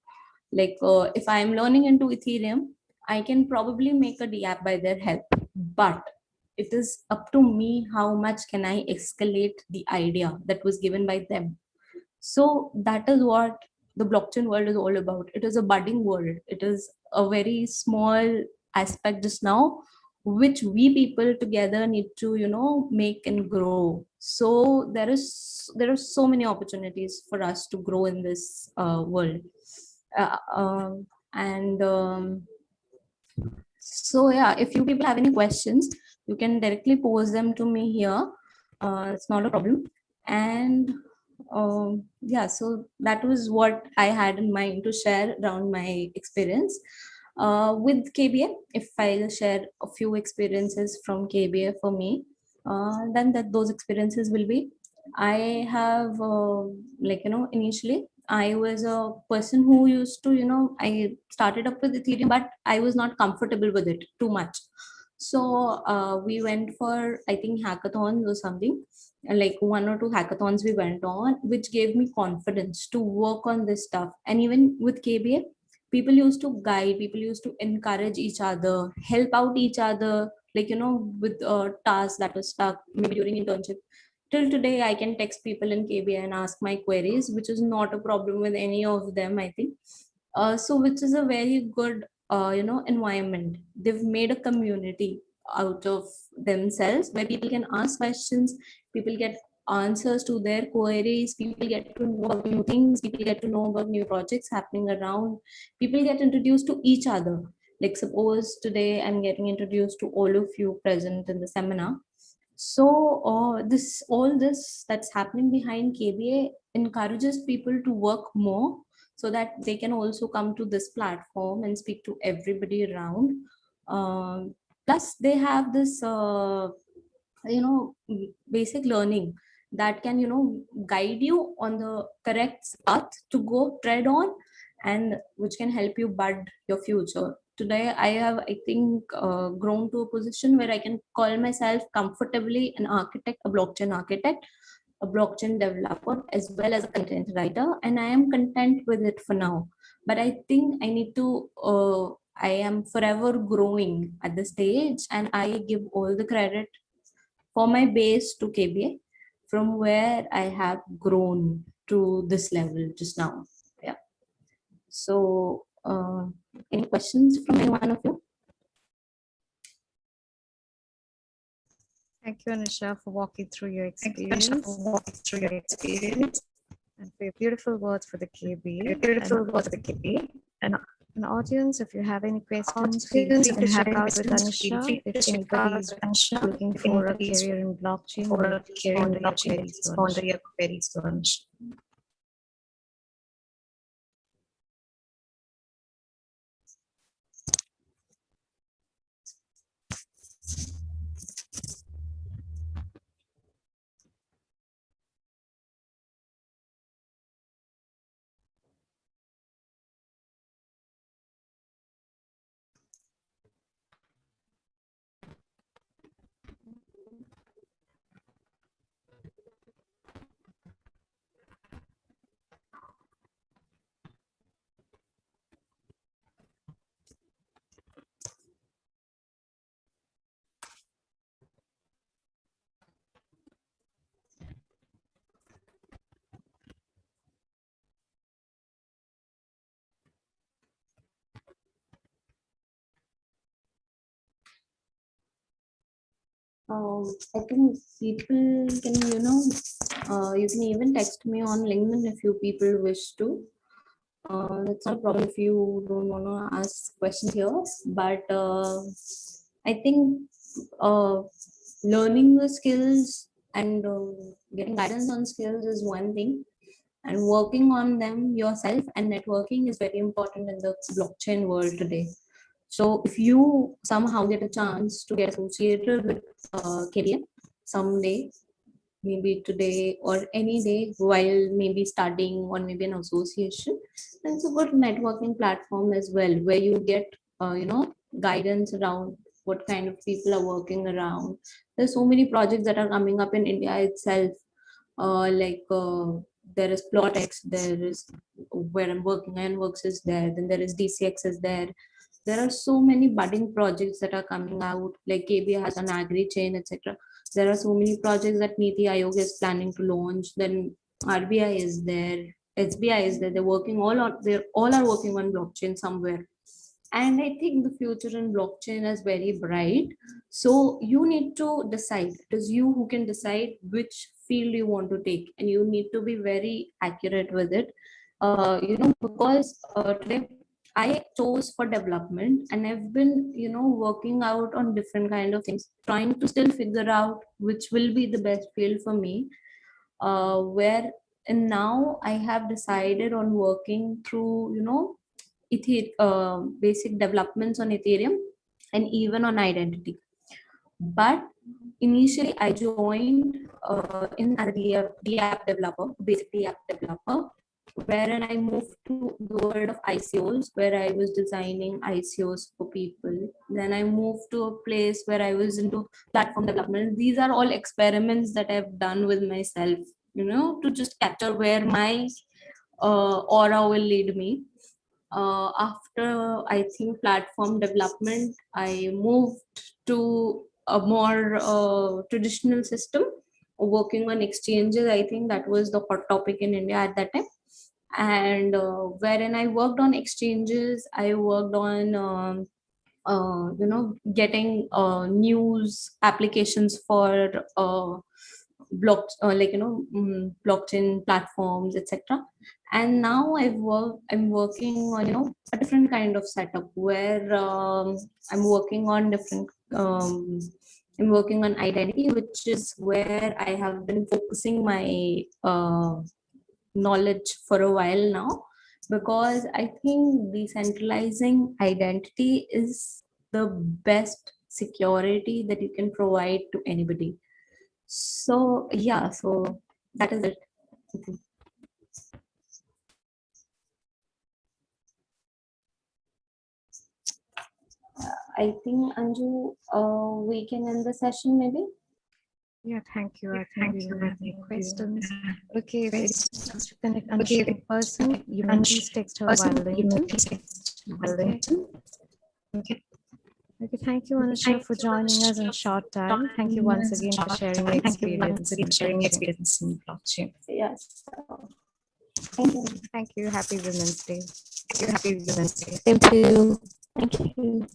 Like if I am learning into Ethereum, I can probably make a DApp by their help, but it is up to me how much can I escalate the idea that was given by them. So that is what the blockchain world is all about. It is a budding world. It is a very small aspect just now, which we people together need to make and grow. So there are so many opportunities for us to grow in this world. And so yeah, if you people have any questions, you can directly pose them to me here. It's not a problem. And yeah, so that was what I had in mind to share around my experience with KBA. If I'll share a few experiences from KBA for me, then those experiences will be, I have initially I was a person who used to I started up with Ethereum, but I was not comfortable with it too much. So we went for, I think, hackathons or something, like 1 or 2 hackathons we went on, which gave me confidence to work on this stuff. And even with KBA, people used to guide, people used to encourage each other, help out each other, like with tasks that were stuck maybe during internship. Till today I can text people in KBA and ask my queries, which is not a problem with any of them, I think. So which is a very good environment. They've made a community out of themselves, where people can ask questions, people get answers to their queries, people get to know about new things, people get to know about new projects happening around, people get introduced to each other. Like suppose today I'm getting introduced to all of you present in the seminar. So all this that's happening behind KBA encourages people to work more, so that they can also come to this platform and speak to everybody around. Plus they have this basic learning that can guide you on the correct path to go tread on, and which can help you bud your future. Today I have, I think, grown to a position where I can call myself comfortably an architect, a blockchain architect, a blockchain developer, as well as a content writer, and I am content with it for now. But I think I need to I am forever growing at this stage, and I give all the credit for my base to KBA, from where I have grown to this level just now. Yeah. So, any questions from any one of you? Thank you, Anisha, for walking through your experience. And for your beautiful words for the KBA. And an audience, if you have any questions, feel free to check out with Anisha. If anybody is looking for a career in blockchain, respond to your queries to Anisha. I think people can, you can even text me on LinkedIn if you people wish to. That's not a problem if you don't want to ask questions here, but I think learning the skills and getting guidance on skills is one thing, and working on them yourself and networking is very important in the blockchain world today. So if you somehow get a chance to get associated with KBA someday, maybe today or any day while maybe studying or maybe an association, then it's a good networking platform as well, where you get guidance around what kind of people are working around. There's so many projects that are coming up in India itself, there is Plotex, there is where I'm working, Ironworks is there, then there is DCX is there. There are so many budding projects that are coming out, like KBA has an agri chain, etc. There are so many projects that Niti Aayog is planning to launch. Then RBI is there, SBI is there. They're working they all are working on blockchain somewhere. And I think the future in blockchain is very bright. So you need to decide. It is you who can decide which field you want to take, and you need to be very accurate with it. Because today I chose for development, and I've been, working out on different kind of things, trying to still figure out which will be the best field for me. Where and now I have decided on working through, basic developments on Ethereum and even on identity. But initially I joined in as a DApp developer, basic DApp developer, wherein I moved to the world of ICOs, where I was designing ICOs for people. Then I moved to a place where I was into platform development. These are all experiments that I've done with myself, to just capture where my aura will lead me. After, I think, platform development, I moved to a more traditional system, working on exchanges. I think that was the hot topic in India at that time. And wherein I worked on exchanges, I worked on getting news applications for blockchain platforms, etc. And now I'm working on a different kind of setup where I'm working on different I'm working on identity, which is where I have been focusing my knowledge for a while now, because I think decentralizing identity is the best security that you can provide to anybody. So yeah, so that is it. Okay. I think Anju, we can end the session maybe. Yeah, thank you. I think we will have any questions. Okay, if it's to connect Anisha in person, you may please text her via LinkedIn. Okay. Okay, thank you, Anisha, for joining us in short time. Thank you once again for sharing your experience in blockchain. Yes. Thank you. Happy Women's Day. Same to you. Thank you.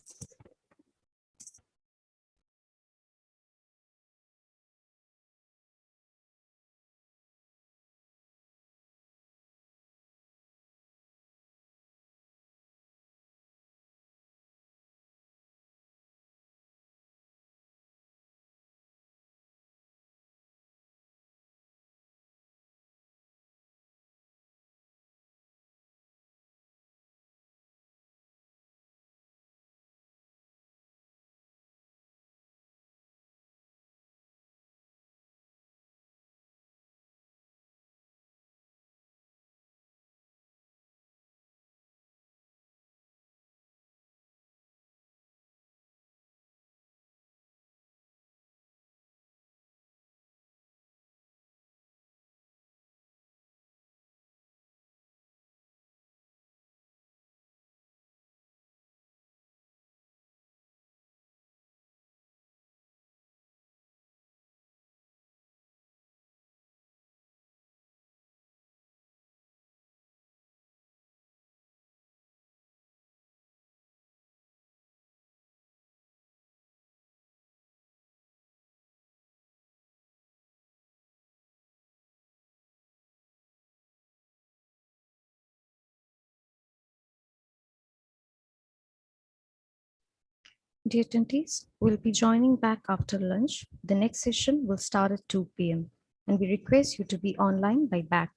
Dear attendees, we'll be joining back after lunch. The next session will start at 2 p.m. and we request you to be online by back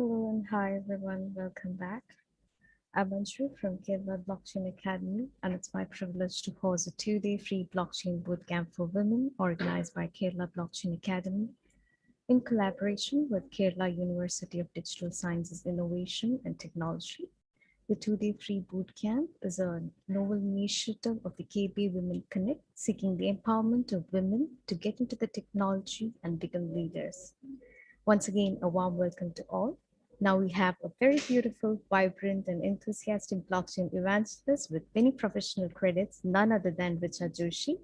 Hello and hi everyone, welcome back. I'm Anshu from Kerala Blockchain Academy, and it's my privilege to host a 2-day free blockchain bootcamp for women organized by Kerala Blockchain Academy in collaboration with Kerala University of Digital Sciences, Innovation and Technology. The 2-day free bootcamp is a novel initiative of the KB Women Connect, seeking the empowerment of women to get into the technology and become leaders. Once again, a warm welcome to all. Now we have a very beautiful, vibrant, and enthusiastic blockchain evangelist with many professional credits, none other than Richa Joshi.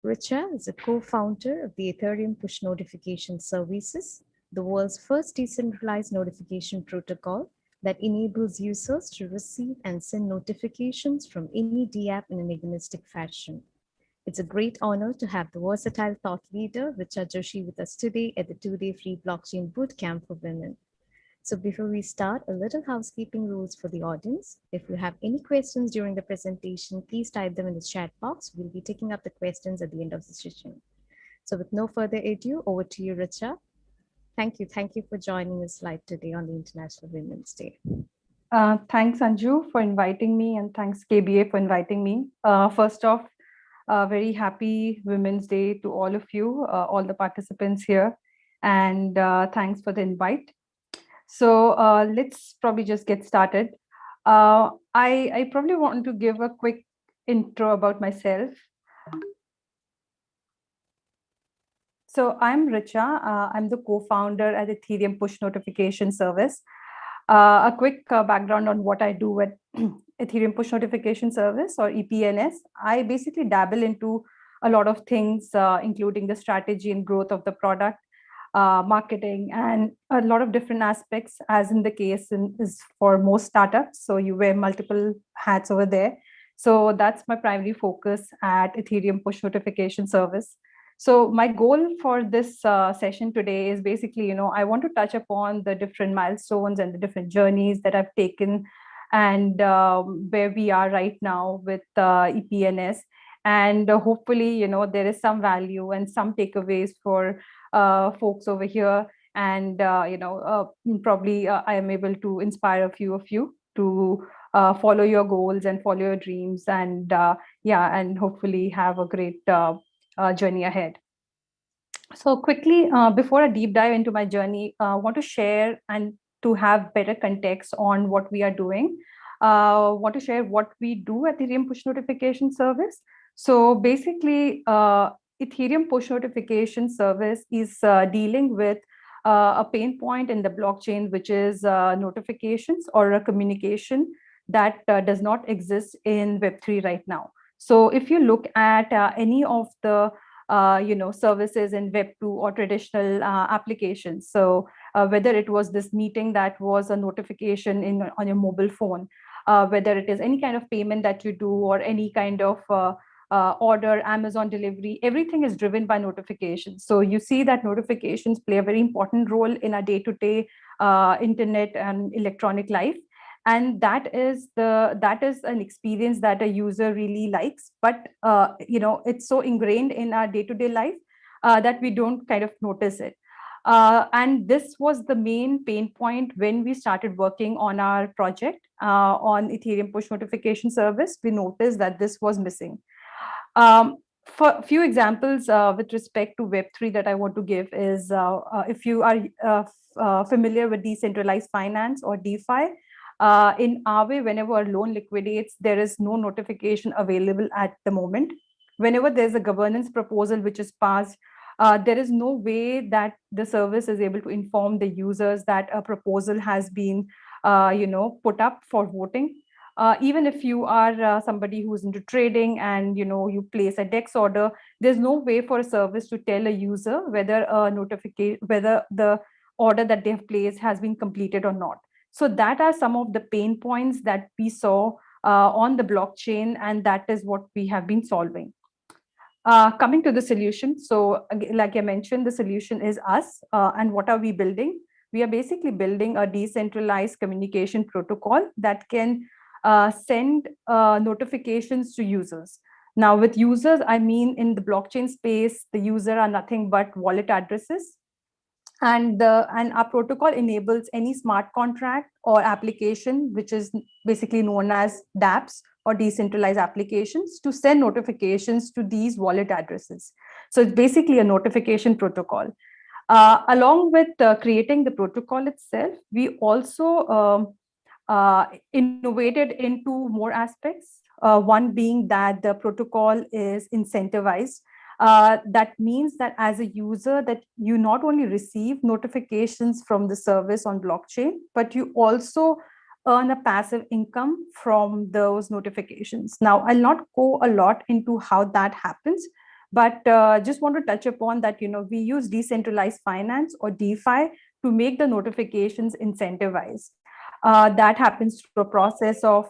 Richa is a co-founder of the Ethereum Push Notification Services, the world's first decentralized notification protocol that enables users to receive and send notifications from any DApp in an agnostic fashion. It's a great honor to have the versatile thought leader, Richa Joshi, with us today at the 2-day free blockchain bootcamp for women. So before we start, a little housekeeping rules for the audience. If you have any questions during the presentation, please type them in the chat box. We'll be taking up the questions at the end of the session. So with no further ado, over to you, Richa. Thank you. Thank you for joining us live today on the International Women's Day. Thanks, Anju, for inviting me, and thanks, KBA, for inviting me. First off, very happy Women's Day to all of you, all the participants here, and thanks for the invite. So let's probably just get started. I probably want to give a quick intro about myself. So I'm Richa. I'm the co-founder at Ethereum Push Notification Service. A quick background on what I do at Ethereum Push Notification Service, or EPNS. I basically dabble into a lot of things, including the strategy and growth of the product, marketing, and a lot of different aspects, as in the case is for most startups. So you wear multiple hats over there. So that's my primary focus at Ethereum Push Notification Service. So my goal for this session today is basically, I want to touch upon the different milestones and the different journeys that I've taken, and where we are right now with EPNS. And hopefully, there is some value and some takeaways for folks over here. And, probably I am able to inspire a few of you to follow your goals and follow your dreams, and and hopefully have a great journey ahead. So quickly, before I deep dive into my journey, I want to share, and to have better context on what we are doing, want to share what we do at Ethereum Push Notification Service. So basically, Ethereum Push Notification Service is dealing with a pain point in the blockchain, which is notifications or a communication that does not exist in Web3 right now. So if you look at any of the services in Web2 or traditional applications, so whether it was this meeting that was a notification on your mobile phone, whether it is any kind of payment that you do, or any kind of order, Amazon delivery, everything is driven by notifications. So you see that notifications play a very important role in our day-to-day internet and electronic life. And that is an experience that a user really likes, but it's so ingrained in our day-to-day life that we don't kind of notice it. And this was the main pain point when we started working on our project on Ethereum Push Notification Service. We noticed that this was missing. For a few examples with respect to Web3 that I want to give is, if you are familiar with decentralized finance or DeFi, in Aave, whenever a loan liquidates, there is no notification available at the moment. Whenever there's a governance proposal which is passed, there is no way that the service is able to inform the users that a proposal has been put up for voting. Even if you are somebody who's into trading and you place a DEX order, there's no way for a service to tell a user whether whether the order that they have placed has been completed or not. So that are some of the pain points that we saw on the blockchain, and that is what we have been solving. Coming to the solution, so like I mentioned, the solution is us. And what are we building? We are basically building a decentralized communication protocol that can send notifications to users. Now, with users, I mean in the blockchain space, the user are nothing but wallet addresses. And our protocol enables any smart contract or application, which is basically known as dApps or decentralized applications, to send notifications to these wallet addresses. So it's basically a notification protocol. Along with creating the protocol itself, we also innovated into more aspects. One being that the protocol is incentivized. That means that as a user, that you not only receive notifications from the service on blockchain, but you also earn a passive income from those notifications. Now, I'll not go a lot into how that happens, but just want to touch upon that, we use decentralized finance or DeFi to make the notifications incentivized. That happens through a process of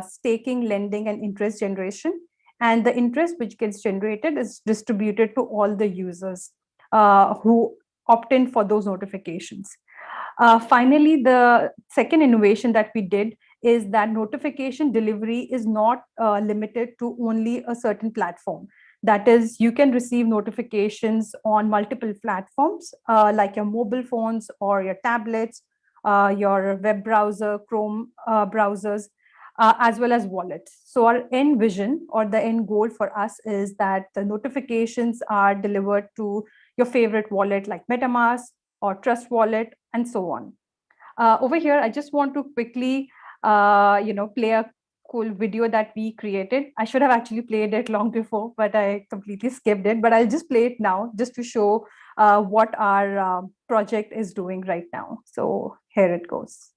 staking, lending, and interest generation. And the interest which gets generated is distributed to all the users who opt in for those notifications. Finally, the second innovation that we did is that notification delivery is not limited to only a certain platform. That is, you can receive notifications on multiple platforms, like your mobile phones or your tablets, your web browser, Chrome browsers, as well as wallets. So our end vision or the end goal for us is that the notifications are delivered to your favorite wallet like MetaMask or Trust Wallet and so on. Over here, I just want to quickly, play a cool video that we created. I should have actually played it long before, but I completely skipped it. But I'll just play it now just to show what our project is doing right now. So here it goes.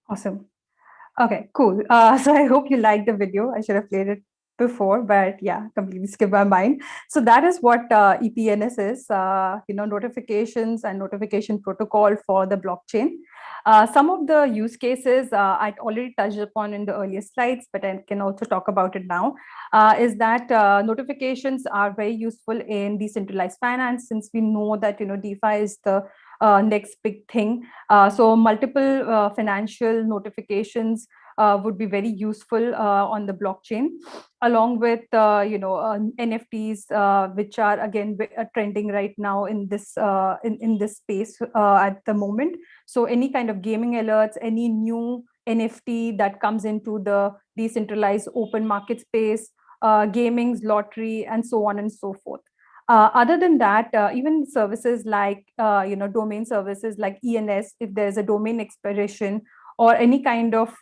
Awesome. Okay, cool. So I hope you liked the video. I should have played it before, but yeah, completely skipped my mind. So that is what EPNS is, notifications and notification protocol for the blockchain. Some of the use cases I already touched upon in the earlier slides, but I can also talk about it now, is that notifications are very useful in decentralized finance, since we know that, DeFi is the next big thing. So multiple financial notifications would be very useful on the blockchain, along with NFTs, which are again trending right now in this in this space at the moment. So any kind of gaming alerts, any new NFT that comes into the decentralized open market space, gaming's lottery, and so on and so forth. Other than that, even services like domain services like ENS, if there's a domain expiration or any kind of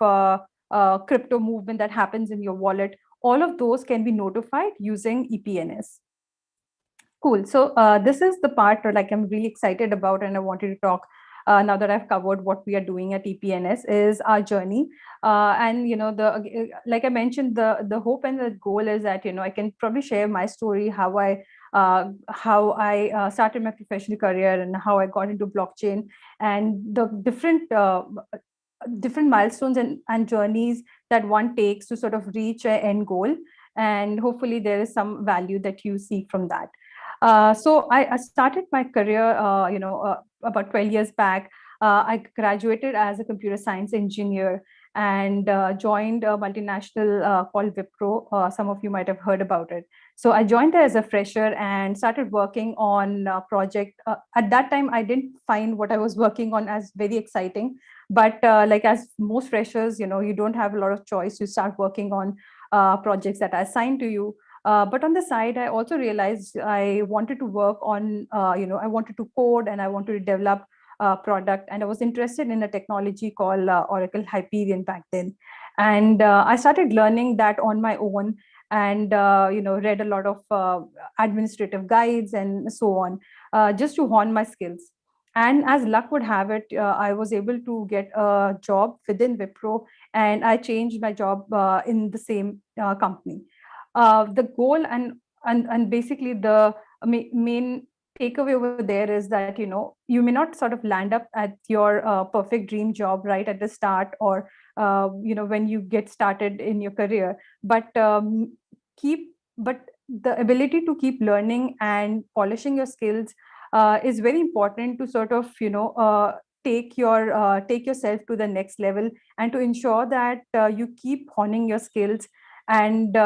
crypto movement that happens in your wallet, all of those can be notified using EPNS. Cool. So this is the part like I'm really excited about, and I wanted to talk now that I've covered what we are doing at EPNS is our journey. And like I mentioned, the hope and the goal is that I can probably share my story, how I started my professional career and how I got into blockchain, and the different milestones and journeys that one takes to sort of reach an end goal. And hopefully there is some value that you see from that. So I started my career, about 12 years back. I graduated as a computer science engineer and joined a multinational called Wipro. Some of you might have heard about it. So I joined there as a fresher and started working on a project. At that time, I didn't find what I was working on as very exciting. But like as most freshers, you don't have a lot of choice. You start working on projects that are assigned to you. But on the side, I also realized I wanted to work on, I wanted to code and I wanted to develop a product. And I was interested in a technology called Oracle Hyperion back then. And I started learning that on my own and, read a lot of administrative guides and so on, just to hone my skills. And as luck would have it, I was able to get a job within Wipro, and I changed my job in the same company. The goal and basically the main takeaway over there is that, you may not sort of land up at your perfect dream job right at the start, or when you get started in your career, but but the ability to keep learning and polishing your skills is very important to sort of take yourself to the next level, and to ensure that you keep honing your skills, and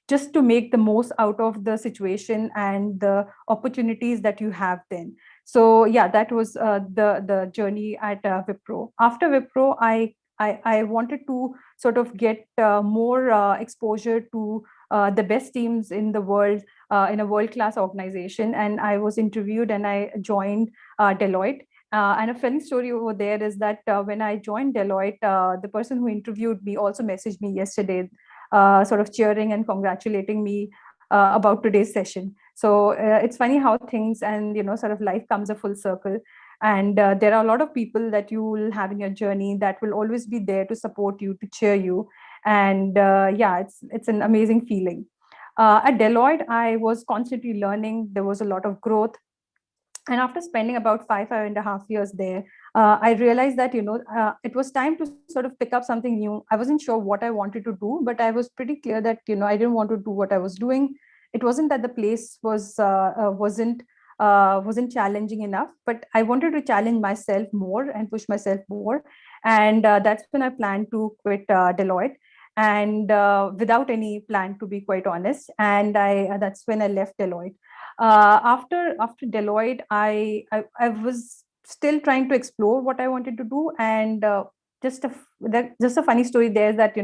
just to make the most out of the situation and the opportunities that you have then. So yeah, that was the journey at Wipro. After Wipro, I wanted to sort of get more exposure to the best teams in the world, in a world-class organization, and I was interviewed and I joined Deloitte. And a funny story over there is that when I joined Deloitte, the person who interviewed me also messaged me yesterday, sort of cheering and congratulating me about today's session. So it's funny how things and sort of life comes a full circle. And there are a lot of people that you will have in your journey that will always be there to support you, to cheer you. And yeah, it's an amazing feeling. At Deloitte, I was constantly learning. There was a lot of growth. And after spending about 5.5 years there, I realized that it was time to sort of pick up something new. I wasn't sure what I wanted to do, but I was pretty clear that I didn't want to do what I was doing. It wasn't that the place wasn't challenging enough, but I wanted to challenge myself more and push myself more. And that's when I planned to quit Deloitte, and without any plan, to be quite honest. And that's when I left Deloitte. After Deloitte, I was still trying to explore what I wanted to do. And just a funny story there is that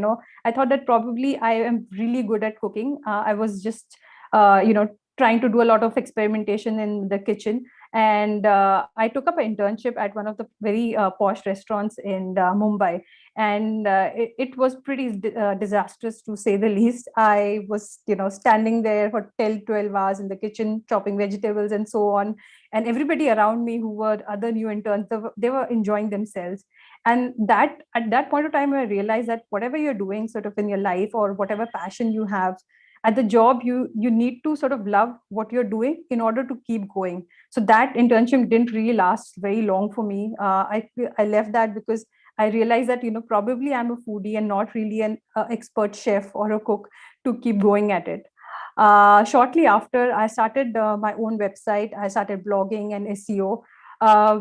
I thought that probably I am really good at cooking. I was just trying to do a lot of experimentation in the kitchen. And I took up an internship at one of the very posh restaurants in Mumbai. And it was pretty disastrous, to say the least. I was standing there for 12 hours in the kitchen chopping vegetables and so on, and everybody around me who were other new interns, they were enjoying themselves. And that at that point of time, I realized that whatever you're doing sort of in your life, or whatever passion you have at the job, you need to sort of love what you're doing in order to keep going. So that internship didn't really last very long for me. I left that because I realized that probably I'm a foodie and not really an expert chef or a cook to keep going at it. Shortly after, I started my own website. I started blogging and SEO,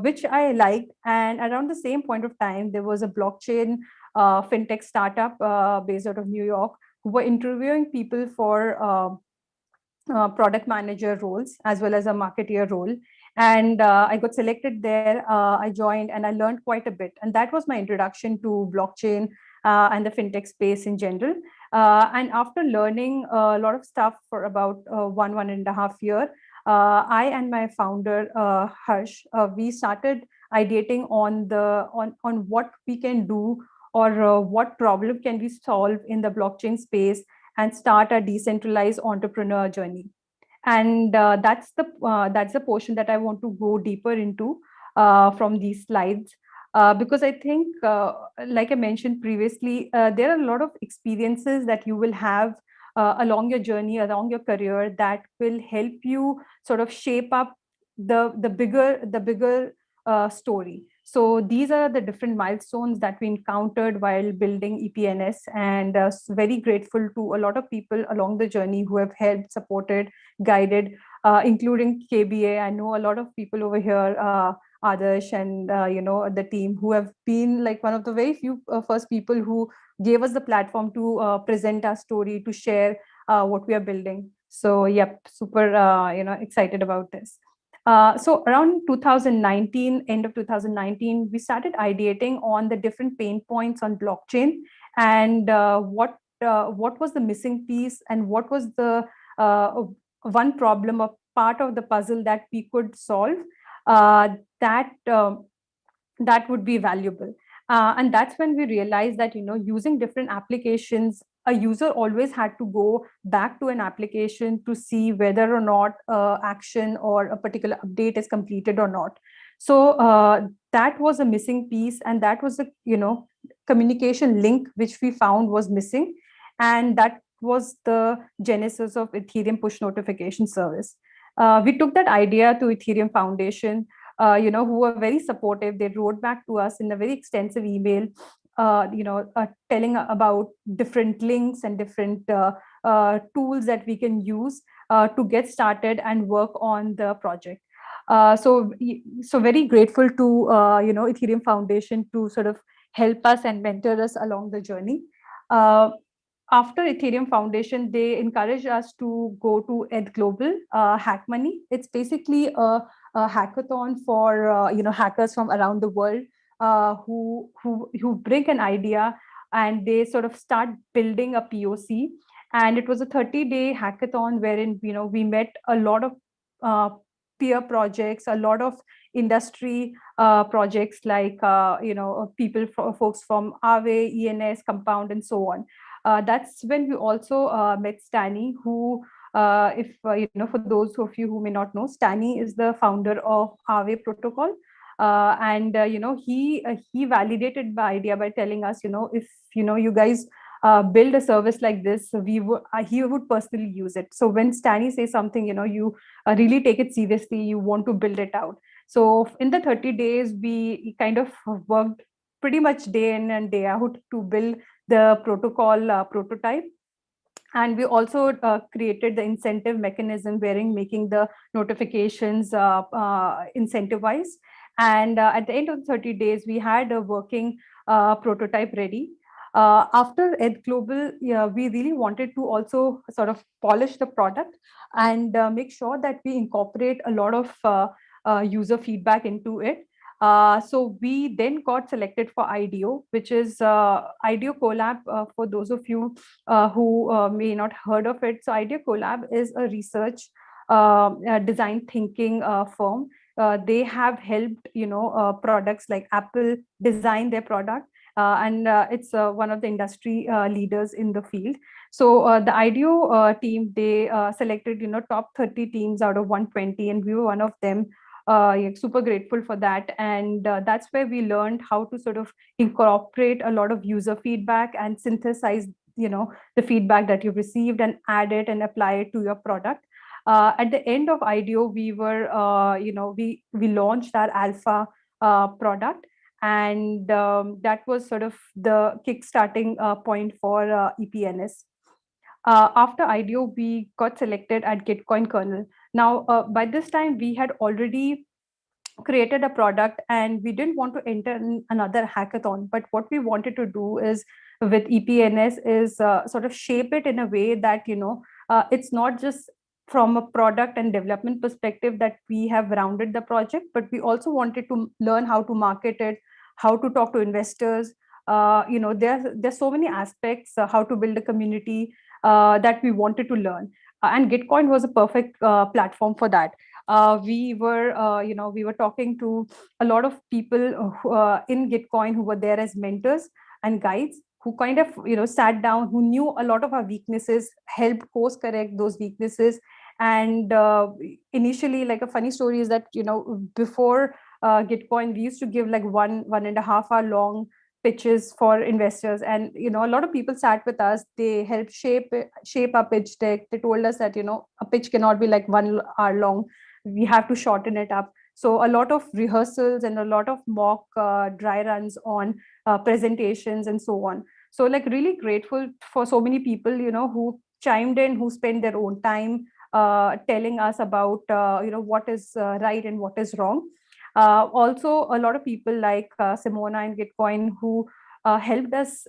which I liked. And around the same point of time, there was a blockchain fintech startup based out of New York, who were interviewing people for product manager roles as well as a marketeer role. And I got selected there. I joined and I learned quite a bit. And that was my introduction to blockchain and the fintech space in general. And after learning a lot of stuff for about 1.5 years, I and my founder, Harsh, we started ideating on what we can do, or what problem can we solve in the blockchain space, and start a decentralized entrepreneur journey. And that's the portion that I want to go deeper into from these slides, because I think, like I mentioned previously, there are a lot of experiences that you will have along your journey, along your career, that will help you sort of shape up the bigger story. So these are the different milestones that we encountered while building EPNS, and very grateful to a lot of people along the journey who have helped, supported, guided, including KBA. I know a lot of people over here, Adarsh and the team, who have been like one of the very few first people who gave us the platform to present our story, to share what we are building. So yep, super excited about this. So around 2019, end of 2019, we started ideating on the different pain points on blockchain, and what was the missing piece, and what was the one problem or part of the puzzle that we could solve, that that would be valuable. And that's when we realized that using different applications, a user always had to go back to an application to see whether or not action or a particular update is completed or not. So that was a missing piece, and that was the communication link which we found was missing, and that was the genesis of Ethereum push notification service. We took that idea to Ethereum Foundation, who were very supportive. They wrote back to us in a very extensive email, telling about different links and different tools that we can use to get started and work on the project. So very grateful to Ethereum Foundation to sort of help us and mentor us along the journey. After Ethereum Foundation, they encouraged us to go to Ed Global Hack Money. It's basically a hackathon for hackers from around the world who bring an idea and they sort of start building a POC. And it was a 30-day hackathon wherein we met a lot of peer projects, a lot of industry projects like folks from Aave, ENS, Compound, and so on. That's when we also met Stani, who, for those of you who may not know, Stani is the founder of Aave protocol. He validated the idea by telling us, if you guys build a service like this, he would personally use it. So when Stani says something, you really take it seriously, you want to build it out. So in the 30 days, we kind of worked pretty much day in and day out to build the protocol prototype. And we also created the incentive mechanism wherein making the notifications incentivized. And at the end of 30 days, we had a working prototype ready. After Ed Global, we really wanted to also sort of polish the product and make sure that we incorporate a lot of user feedback into it. So we then got selected for IDEO, which is IDEO Collab, for those of you who may not heard of it. So IDEO Collab is a research design thinking firm. They have helped products like Apple design their product. And it's one of the industry leaders in the field. So the IDEO team, they selected top 30 teams out of 120, and we were one of them. Super grateful for that. And that's where we learned how to sort of incorporate a lot of user feedback and synthesize the feedback that you've received and add it and apply it to your product. At the end of IDEO, we were we launched our alpha product, and that was sort of the kickstarting point for EPNS. After IDEO, we got selected at Gitcoin kernel. Now, by this time, we had already created a product and we didn't want to enter in another hackathon. But what we wanted to do is with EPNS is sort of shape it in a way that, it's not just from a product and development perspective that we have rounded the project, but we also wanted to learn how to market it, how to talk to investors. There's so many aspects, how to build a community that we wanted to learn. And Gitcoin was a perfect platform for that. We were talking to a lot of people in Gitcoin who were there as mentors and guides, who kind of sat down, who knew a lot of our weaknesses, helped course correct those weaknesses. And initially, like a funny story is that before Gitcoin, we used to give like 1.5 hour long pitches for investors, and a lot of people sat with us. They helped shape our pitch deck. They told us that a pitch cannot be like 1 hour long. We have to shorten it up. So a lot of rehearsals and a lot of mock dry runs on presentations and so on. So like really grateful for so many people who chimed in, who spent their own time telling us about what is right and what is wrong. Also, a lot of people like Simona and Gitcoin who helped us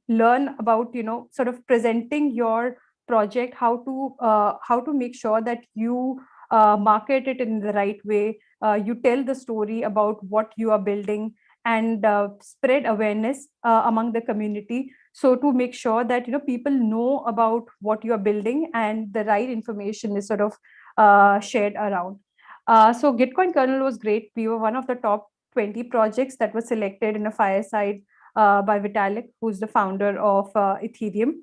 learn about sort of presenting your project, how to make sure that you market it in the right way. You tell the story about what you are building and spread awareness among the community. So to make sure that people know about what you are building and the right information is sort of shared around. So Gitcoin kernel was great. We were one of the top 20 projects that was selected in a fireside by Vitalik, who's the founder of Ethereum.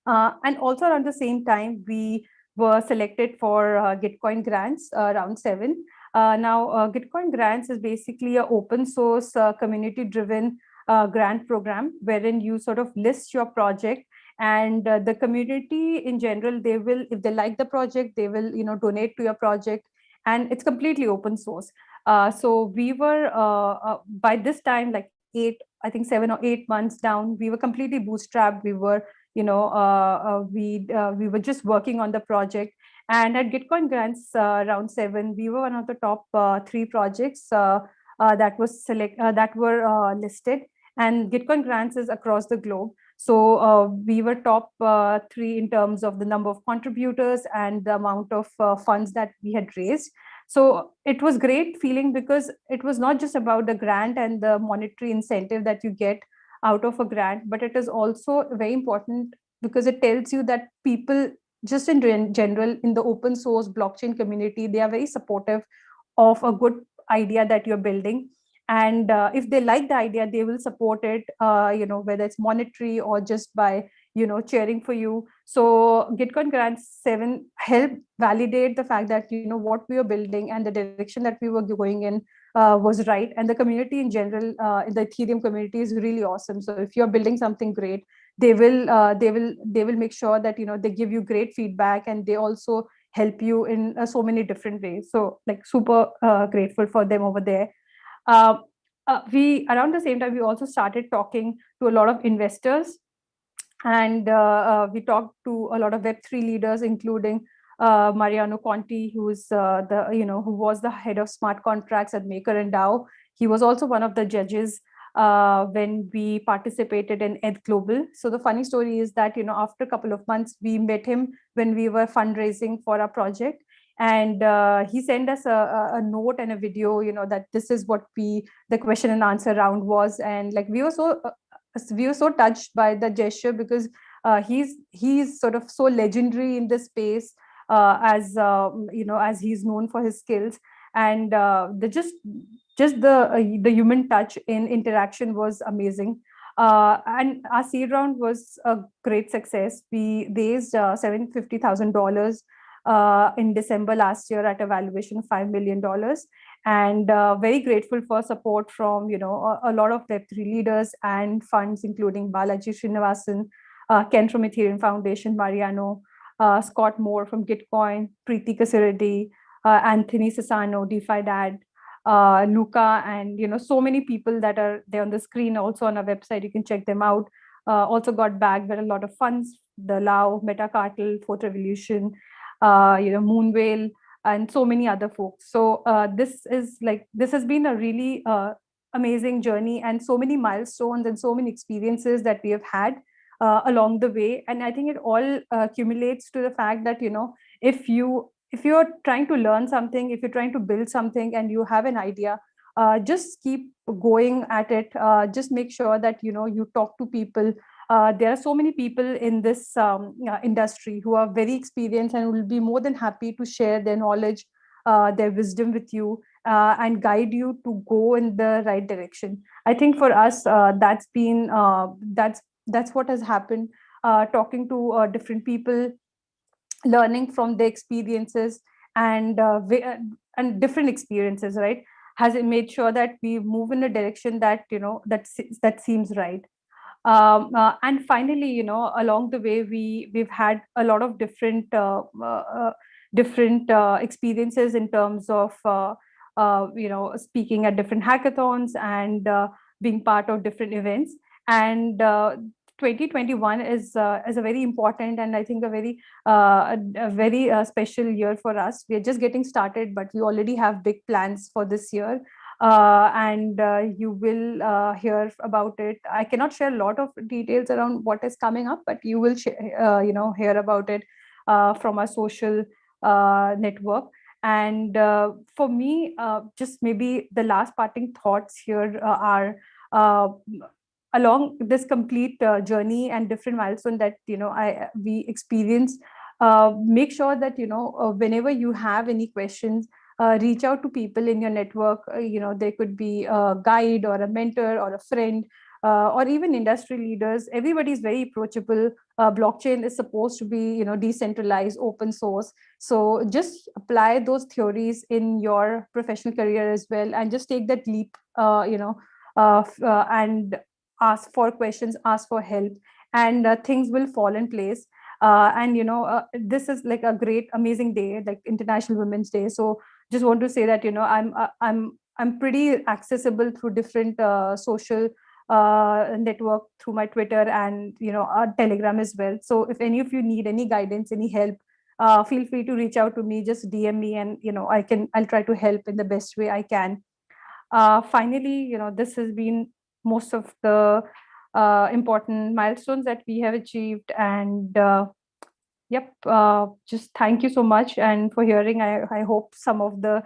And also around the same time, we were selected for Gitcoin grants, round 7. Now, Gitcoin grants is basically an open source community driven grant program wherein you sort of list your project And the community in general, they will, if they like the project, they will, donate to your project, and it's completely open source. So we were by this time, like 7 or 8 months down, we were completely bootstrapped. We were, we were just working on the project. And at Gitcoin Grants round 7, we were one of the top 3 projects that were listed. And Gitcoin Grants is across the globe. So we were top 3 in terms of the number of contributors and the amount of funds that we had raised. So it was great feeling, because it was not just about the grant and the monetary incentive that you get out of a grant, but it is also very important because it tells you that people just in general in the open source blockchain community, they are very supportive of a good idea that you're building. And if they like the idea, they will support it, whether it's monetary or just by cheering for you. So Gitcoin Grants 7 helped validate the fact that what we were building and the direction that we were going in was right. And the community in general, in the Ethereum community, is really awesome. So if you're building something great, they will make sure that they give you great feedback, and they also help you in so many different ways. So like super grateful for them over there. We around the same time, we also started talking to a lot of investors, and we talked to a lot of Web3 leaders, including Mariano Conti, who's who was the head of smart contracts at Maker and DAO. He was also one of the judges when we participated in ETH Global. So the funny story is that after a couple of months, we met him when we were fundraising for our project. And he sent us a note and a video, that this is what the question and answer round was. And like we were so touched by the gesture, because he's sort of so legendary in this space, as he's known for his skills. And the human touch in interaction was amazing. And our seed round was a great success. We raised $750,000 in December last year at a valuation of $5 million. And very grateful for support from a lot of Web3 leaders and funds, including Balaji Srinivasan, Ken from Ethereum Foundation, Mariano, Scott Moore from Gitcoin, Preeti Kasiredi, Anthony Sassano, DeFi Dad, Luca, and so many people that are there on the screen, also on our website. You can check them out. Also got backed by a lot of funds, the Lao, Meta Cartel, Fourth Revolution, Moonwhale, and so many other folks. So this has been a really amazing journey, and so many milestones and so many experiences that we have had along the way. And I think it all accumulates to the fact that if you're trying to learn something, if you're trying to build something and you have an idea, just keep going at it. Just make sure that you talk to people. There are so many people in this industry who are very experienced and will be more than happy to share their knowledge, their wisdom with you, and guide you to go in the right direction. I think for us, that's what has happened. Talking to different people, learning from their experiences, and different experiences, right, has made sure that we move in a direction that that seems right. And finally, along the way, we've had a lot of different experiences in terms of speaking at different hackathons and being part of different events. And 2021 is a very important, and I think a very special year for us. We are just getting started, but we already have big plans for this year. And you will hear about it. I cannot share a lot of details around what is coming up, but you will hear about it from our social network. And for me, just maybe the last parting thoughts here are, along this complete journey and different milestones that we experience, make sure that whenever you have any questions, reach out to people in your network. There could be a guide or a mentor or a friend, or even industry leaders. Everybody is very approachable. Blockchain is supposed to be decentralized, open source. So just apply those theories in your professional career as well, and just take that leap, and ask for questions, ask for help, and things will fall in place. And this is like a great, amazing day, like International Women's Day. So just want to say that I'm pretty accessible through different social network, through my Twitter and Telegram as well. So if any of you need any guidance, any help, feel free to reach out to me. Just DM me, and I'll try to help in the best way I can. Finally, this has been most of the important milestones that we have achieved, and yep, just thank you so much and for hearing. I hope some of the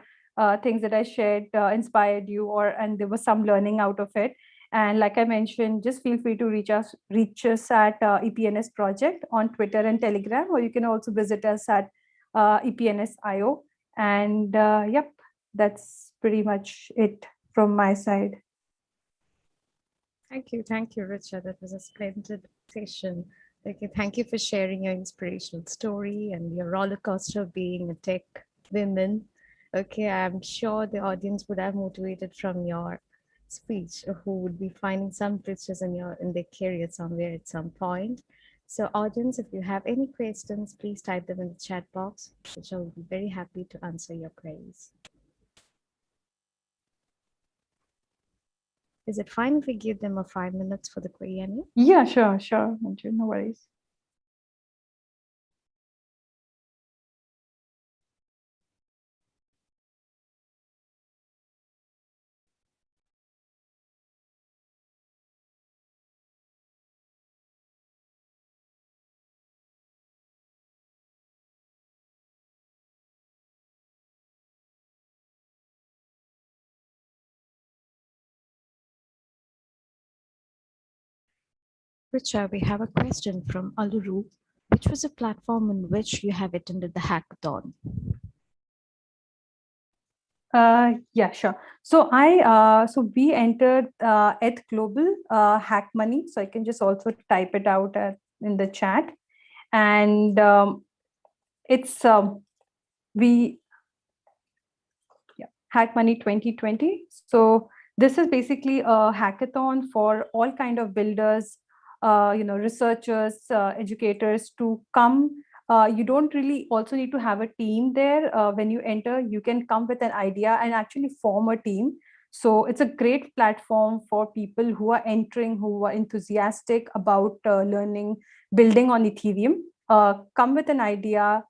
things that I shared inspired you, and there was some learning out of it. And like I mentioned, just feel free to reach us at EPNS Project on Twitter and Telegram, or you can also visit us at EPNS.io. And yep, that's pretty much it from my side. Thank you, Richa. That was a splendid session. Thank you for sharing your inspirational story and your roller coaster of being a tech woman. Okay, I'm sure the audience would have motivated from your speech, who would be finding some bridges in their career somewhere at some point. So audience, if you have any questions, please type them in the chat box, which I will be very happy to answer your queries. Is it fine if we give them a 5 minutes for the Q&A? Yeah, sure, no worries. Richa, we have a question from Aluru. Which was a platform in which you have attended the hackathon? Yeah, sure. So so we entered at Global Hack Money. So I can just also type it out in the chat. And it's Hack Money 2020. So this is basically a hackathon for all kind of builders, researchers, educators to come. You don't really also need to have a team there. When you enter, you can come with an idea and actually form a team. So it's a great platform for people who are entering, who are enthusiastic about learning, building on Ethereum. Come with an idea,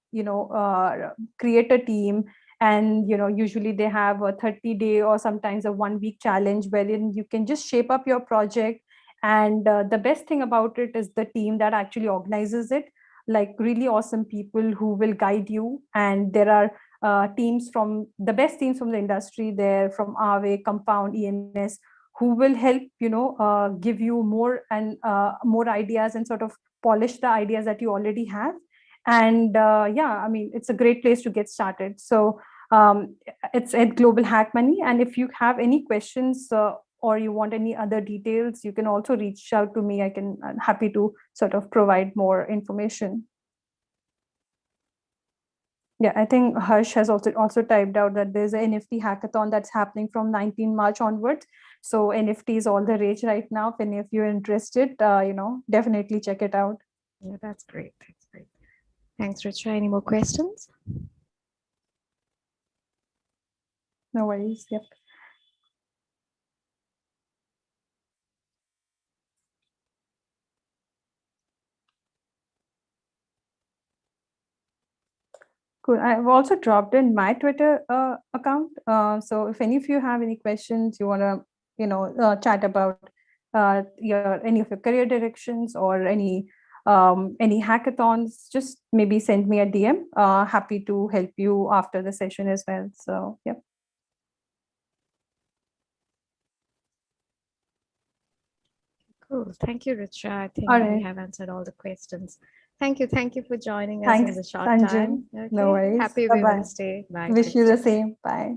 create a team, and usually they have a 30-day or sometimes a 1-week challenge wherein you can just shape up your project. And the best thing about it is the team that actually organizes it, like really awesome people who will guide you. And there are teams from the best teams from the industry there, from Aave, Compound, ENS, who will help give you more and more ideas and sort of polish the ideas that you already have. And yeah, I mean, it's a great place to get started. So it's at Global Hack Money. And if you have any questions or you want any other details, you can also reach out to me. I'm happy to sort of provide more information. Yeah, I think Harsh has also typed out that there's an NFT hackathon that's happening from 19 March onwards. So NFT is all the rage right now. If any of you are interested, definitely check it out. Yeah, that's great. Thanks, Richa. Any more questions? No worries. Yep. Cool. I've also dropped in my Twitter account. So if any of you have any questions, you want to, chat about any of your career directions or any hackathons, just maybe send me a DM. Happy to help you after the session as well. So, yeah. Cool. Thank you, Richa. I think All we right. have answered all the questions. Thank you for joining us in the short Sanjay. time. Okay. No worries. Happy Bye-bye. Women's Day. Bye. Wish you the same. Bye.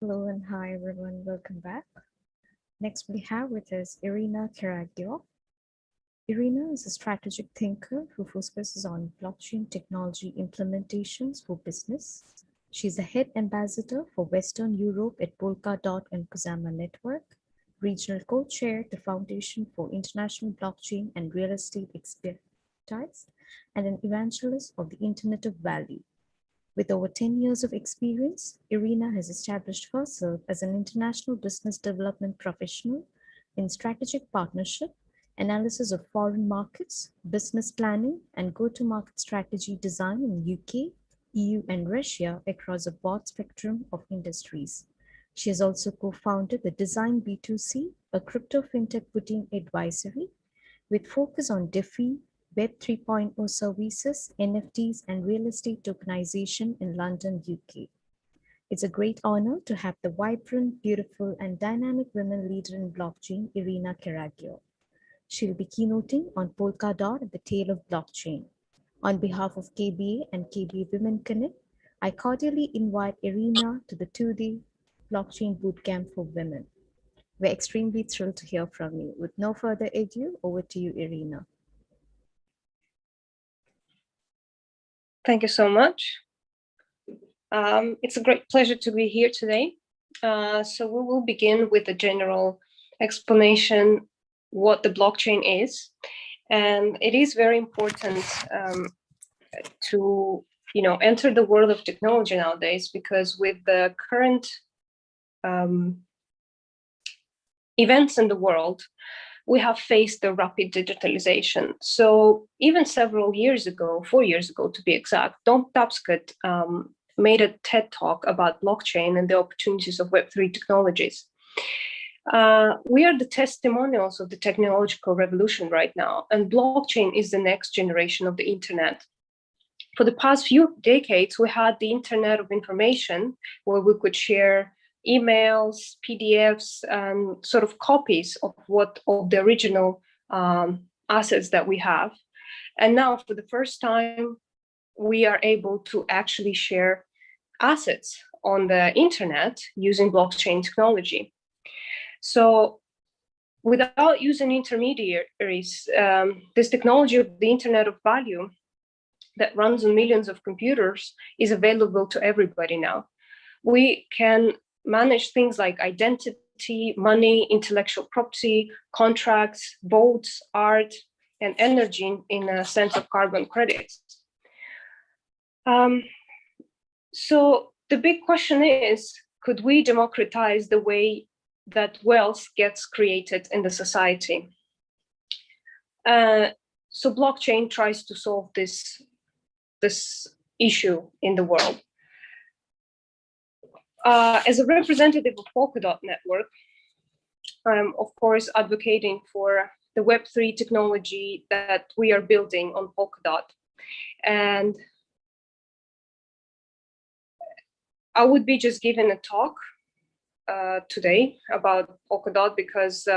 Hello and hi everyone, welcome back. Next we have with us Irina Karagio. Irina is a strategic thinker who focuses on blockchain technology implementations for business. She's a head ambassador for Western Europe at Polkadot and Kusama Network, regional co-chair at the Foundation for International Blockchain and Real Estate Expertise, and an evangelist of the Internet of Value. With over 10 years of experience, Irina has established herself as an international business development professional in strategic partnership, analysis of foreign markets, business planning, and go-to-market strategy design in UK, EU, and Russia across a broad spectrum of industries. She has also co-founded the Design B2C, a crypto fintech boutique advisory with focus on DeFi, Web 3.0 services, NFTs, and real estate tokenization in London, UK. It's a great honor to have the vibrant, beautiful, and dynamic women leader in blockchain, Irina Karagio. She'll be keynoting on Polkadot at the tail of blockchain. On behalf of KBA and KBA Women Connect, I cordially invite Irina to the 2-day Blockchain Bootcamp for Women. We're extremely thrilled to hear from you. With no further ado, over to you, Irina. Thank you so much. It's a great pleasure to be here today. So we will begin with a general explanation what the blockchain is. And it is very important to enter the world of technology nowadays, because with the current events in the world, we have faced the rapid digitalization. So even several years ago, 4 years ago to be exact, Don Tapscott made a TED talk about blockchain and the opportunities of Web3 technologies. We are the testimonials of the technological revolution right now, and blockchain is the next generation of the internet. For the past few decades, we had the internet of information where we could share emails, PDFs, and sort of copies of the original assets that we have. And now, for the first time, we are able to actually share assets on the internet using blockchain technology. So without using intermediaries, this technology of the Internet of Value that runs on millions of computers is available to everybody now. We can manage things like identity, money, intellectual property, contracts, votes, art, and energy in a sense of carbon credits. So the big question is, could we democratize the way that wealth gets created in the society? So blockchain tries to solve this issue in the world. As a representative of Polkadot Network, I'm of course advocating for the Web3 technology that we are building on Polkadot. And I would be just giving a talk today about Polkadot because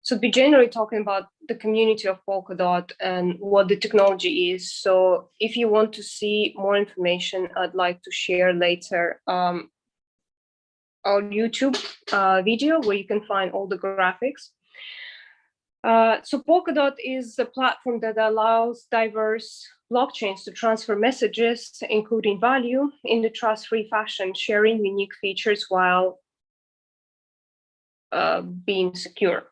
so be generally talking about the community of Polkadot and what the technology is. So if you want to see more information, I'd like to share later our YouTube video where you can find all the graphics. So Polkadot is a platform that allows diverse blockchains to transfer messages, including value, in the trust-free fashion, sharing unique features while being secure.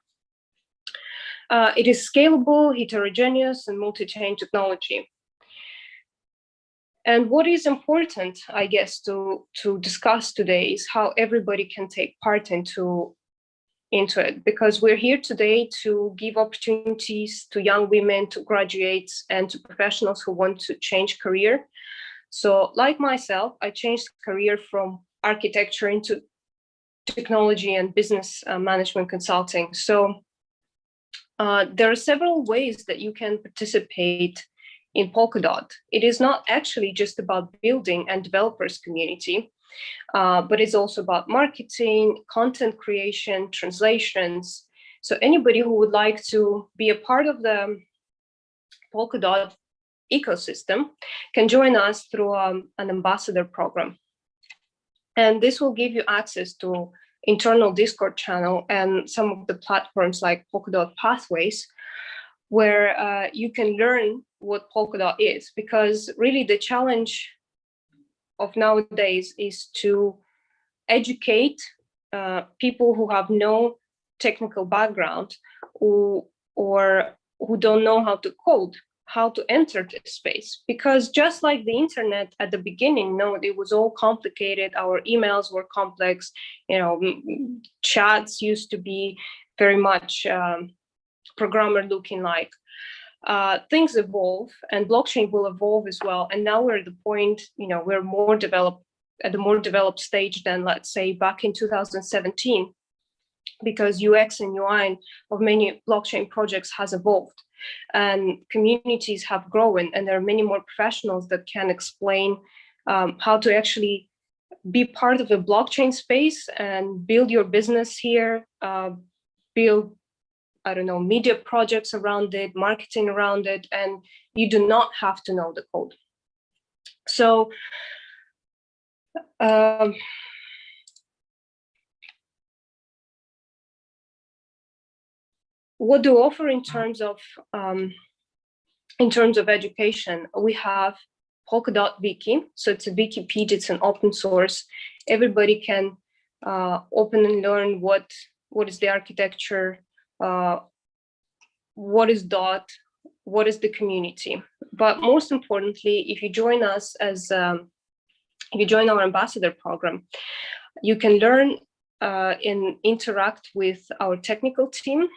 It is scalable, heterogeneous, and multi-chain technology. And what is important, I guess, to discuss today is how everybody can take part into it, because we're here today to give opportunities to young women, to graduates, and to professionals who want to change career. So like myself, I changed career from architecture into technology and business management consulting. So there are several ways that you can participate in Polkadot. It is not actually just about building and developers community, but it's also about marketing, content creation, translations. So anybody who would like to be a part of the Polkadot Ecosystem can join us through an ambassador program. And this will give you access to internal Discord channel and some of the platforms like Polkadot Pathways, where you can learn what Polkadot is, because really the challenge of nowadays is to educate people who have no technical background or who don't know how to code, how to enter this space. Because just like the internet at the beginning, it was all complicated. Our emails were complex, chats used to be very much programmer looking like. Things evolve, and blockchain will evolve as well. And now we're at the point, we're more developed, at a more developed stage than, let's say, back in 2017, because UX and UI of many blockchain projects has evolved, and communities have grown, and there are many more professionals that can explain how to actually be part of the blockchain space and build your business here, build, media projects around it, marketing around it, and you do not have to know the code. So what do we offer in terms of education? We have Polkadot Wiki. So it's a Wikipedia, it's an open source. Everybody can open and learn what is the architecture, what is DOT, what is the community. But most importantly, if you join us if you join our ambassador program, you can learn and interact with our technical team.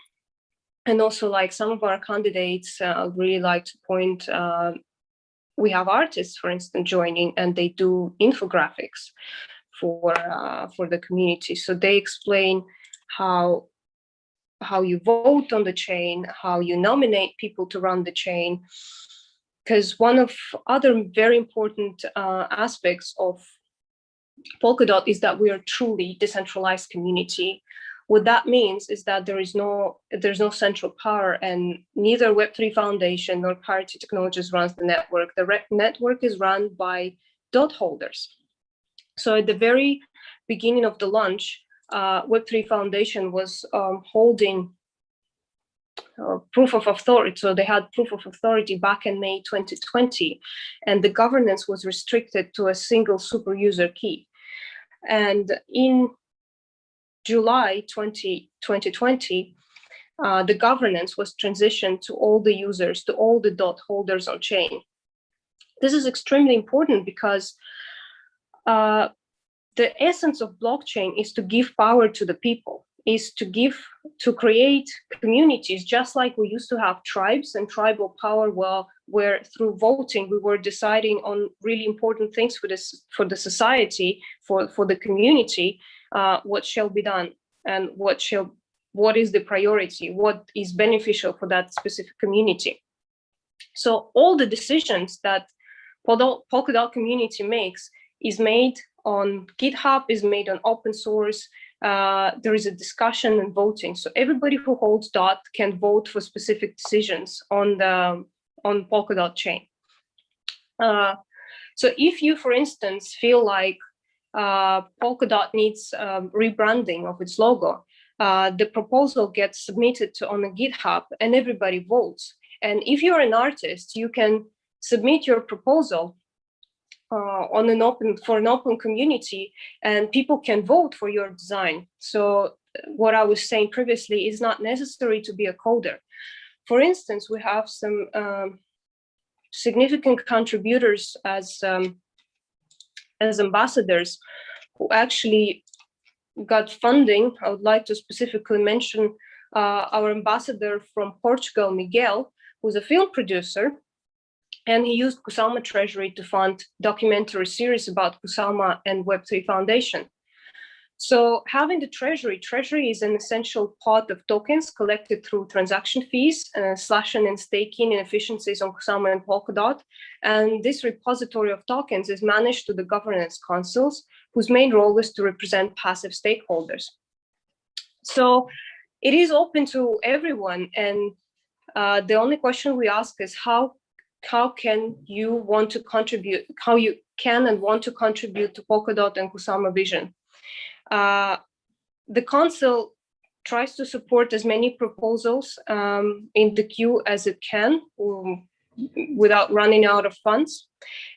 And also, like some of our candidates, I'd really like to point, we have artists, for instance, joining, and they do infographics for the community. So they explain how you vote on the chain, how you nominate people to run the chain. Because one of other very important aspects of Polkadot is that we are truly decentralized community. What that means is that there's no central power, and neither Web3 Foundation nor Parity Technologies runs the network. The network is run by DOT holders. So at the very beginning of the launch, Web3 Foundation was holding proof of authority. So they had proof of authority back in May 2020, and the governance was restricted to a single super user key. And in July 2020, the governance was transitioned to all the users, to all the DOT holders on chain. This is extremely important because the essence of blockchain is to give power to the people, is to create communities, just like we used to have tribes and tribal power, where through voting we were deciding on really important things for the society, for the community. What shall be done, and what is the priority, what is beneficial for that specific community. So all the decisions that Polkadot community makes is made on GitHub, is made on open source. There is a discussion and voting. So everybody who holds DOT can vote for specific decisions on Polkadot chain. So if you, for instance, feel like Polkadot needs rebranding of its logo, the proposal gets submitted on a GitHub, and everybody votes. And if you're an artist, you can submit your proposal for an open community, and people can vote for your design. So what I was saying previously is not necessary to be a coder. For instance, we have some significant contributors as ambassadors who actually got funding. I would like to specifically mention our ambassador from Portugal, Miguel, who's a film producer, and he used Kusama Treasury to fund documentary series about Kusama and Web3 Foundation. So having the treasury is an essential pot of tokens collected through transaction fees, slashing and staking inefficiencies on Kusama and Polkadot. And this repository of tokens is managed to the governance councils, whose main role is to represent passive stakeholders. So it is open to everyone. And the only question we ask is, how how can you want to contribute, how you can and want to contribute to Polkadot and Kusama vision. The council tries to support as many proposals in the queue as it can without running out of funds.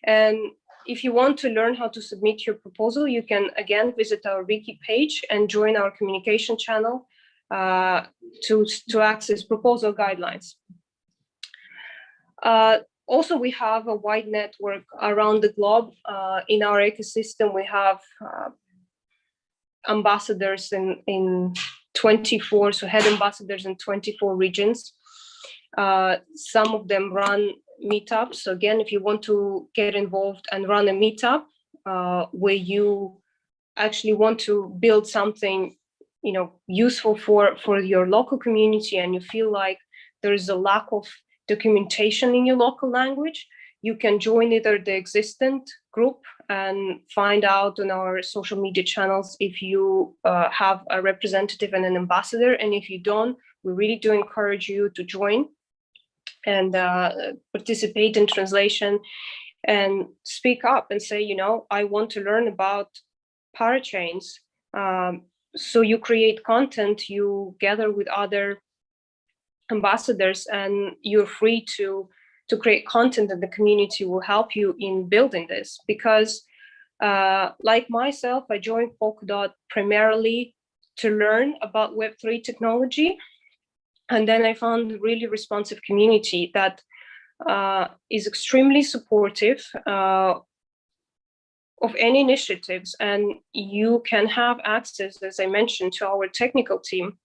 And if you want to learn how to submit your proposal, you can again visit our wiki page and join our communication channel to access proposal guidelines. Also, we have a wide network around the globe. In our ecosystem, we have ambassadors in 24, so head ambassadors in 24 regions. Some of them run meetups. So again, if you want to get involved and run a meetup where you actually want to build something, useful for your local community, and you feel like there is a lack of documentation in your local language, you can join either the existing group and find out on our social media channels if you have a representative and an ambassador. And if you don't, we really do encourage you to join and participate in translation and speak up and say, I want to learn about parachains. So you create content, you gather with other ambassadors, and you're free to create content, and the community will help you in building this. Because like myself, I joined Polkadot primarily to learn about Web3 technology. And then I found a really responsive community that is extremely supportive of any initiatives. And you can have access, as I mentioned, to our technical team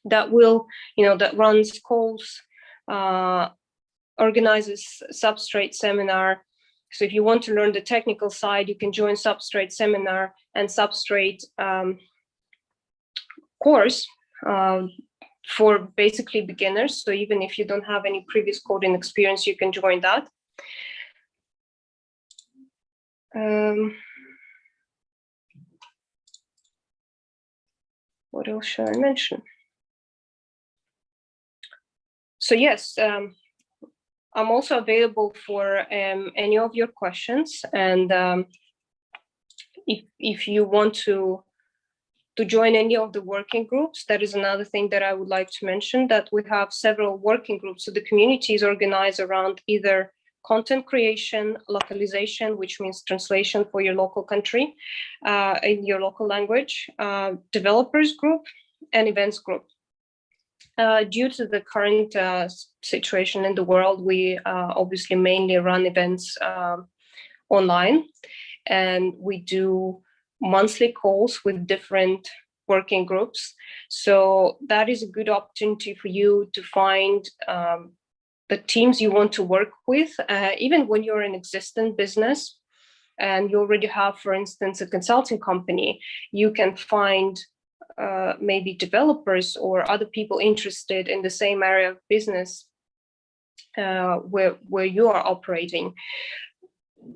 that will, that runs calls, organizes Substrate seminar. So if you want to learn the technical side, you can join Substrate seminar and Substrate course for basically beginners. So even if you don't have any previous coding experience, you can join that. What else should I mention? So yes, I'm also available for any of your questions. And if you want to join any of the working groups, that is another thing that I would like to mention, that we have several working groups. So the community is organized around either content creation, localization, which means translation for your local country, in your local language, developers group, and events group. Due to the current situation in the world, we obviously mainly run events online, and we do monthly calls with different working groups. So that is a good opportunity for you to find the teams you want to work with, even when you're an existing business and you already have, for instance, a consulting company. You can find maybe developers or other people interested in the same area of business where you are operating,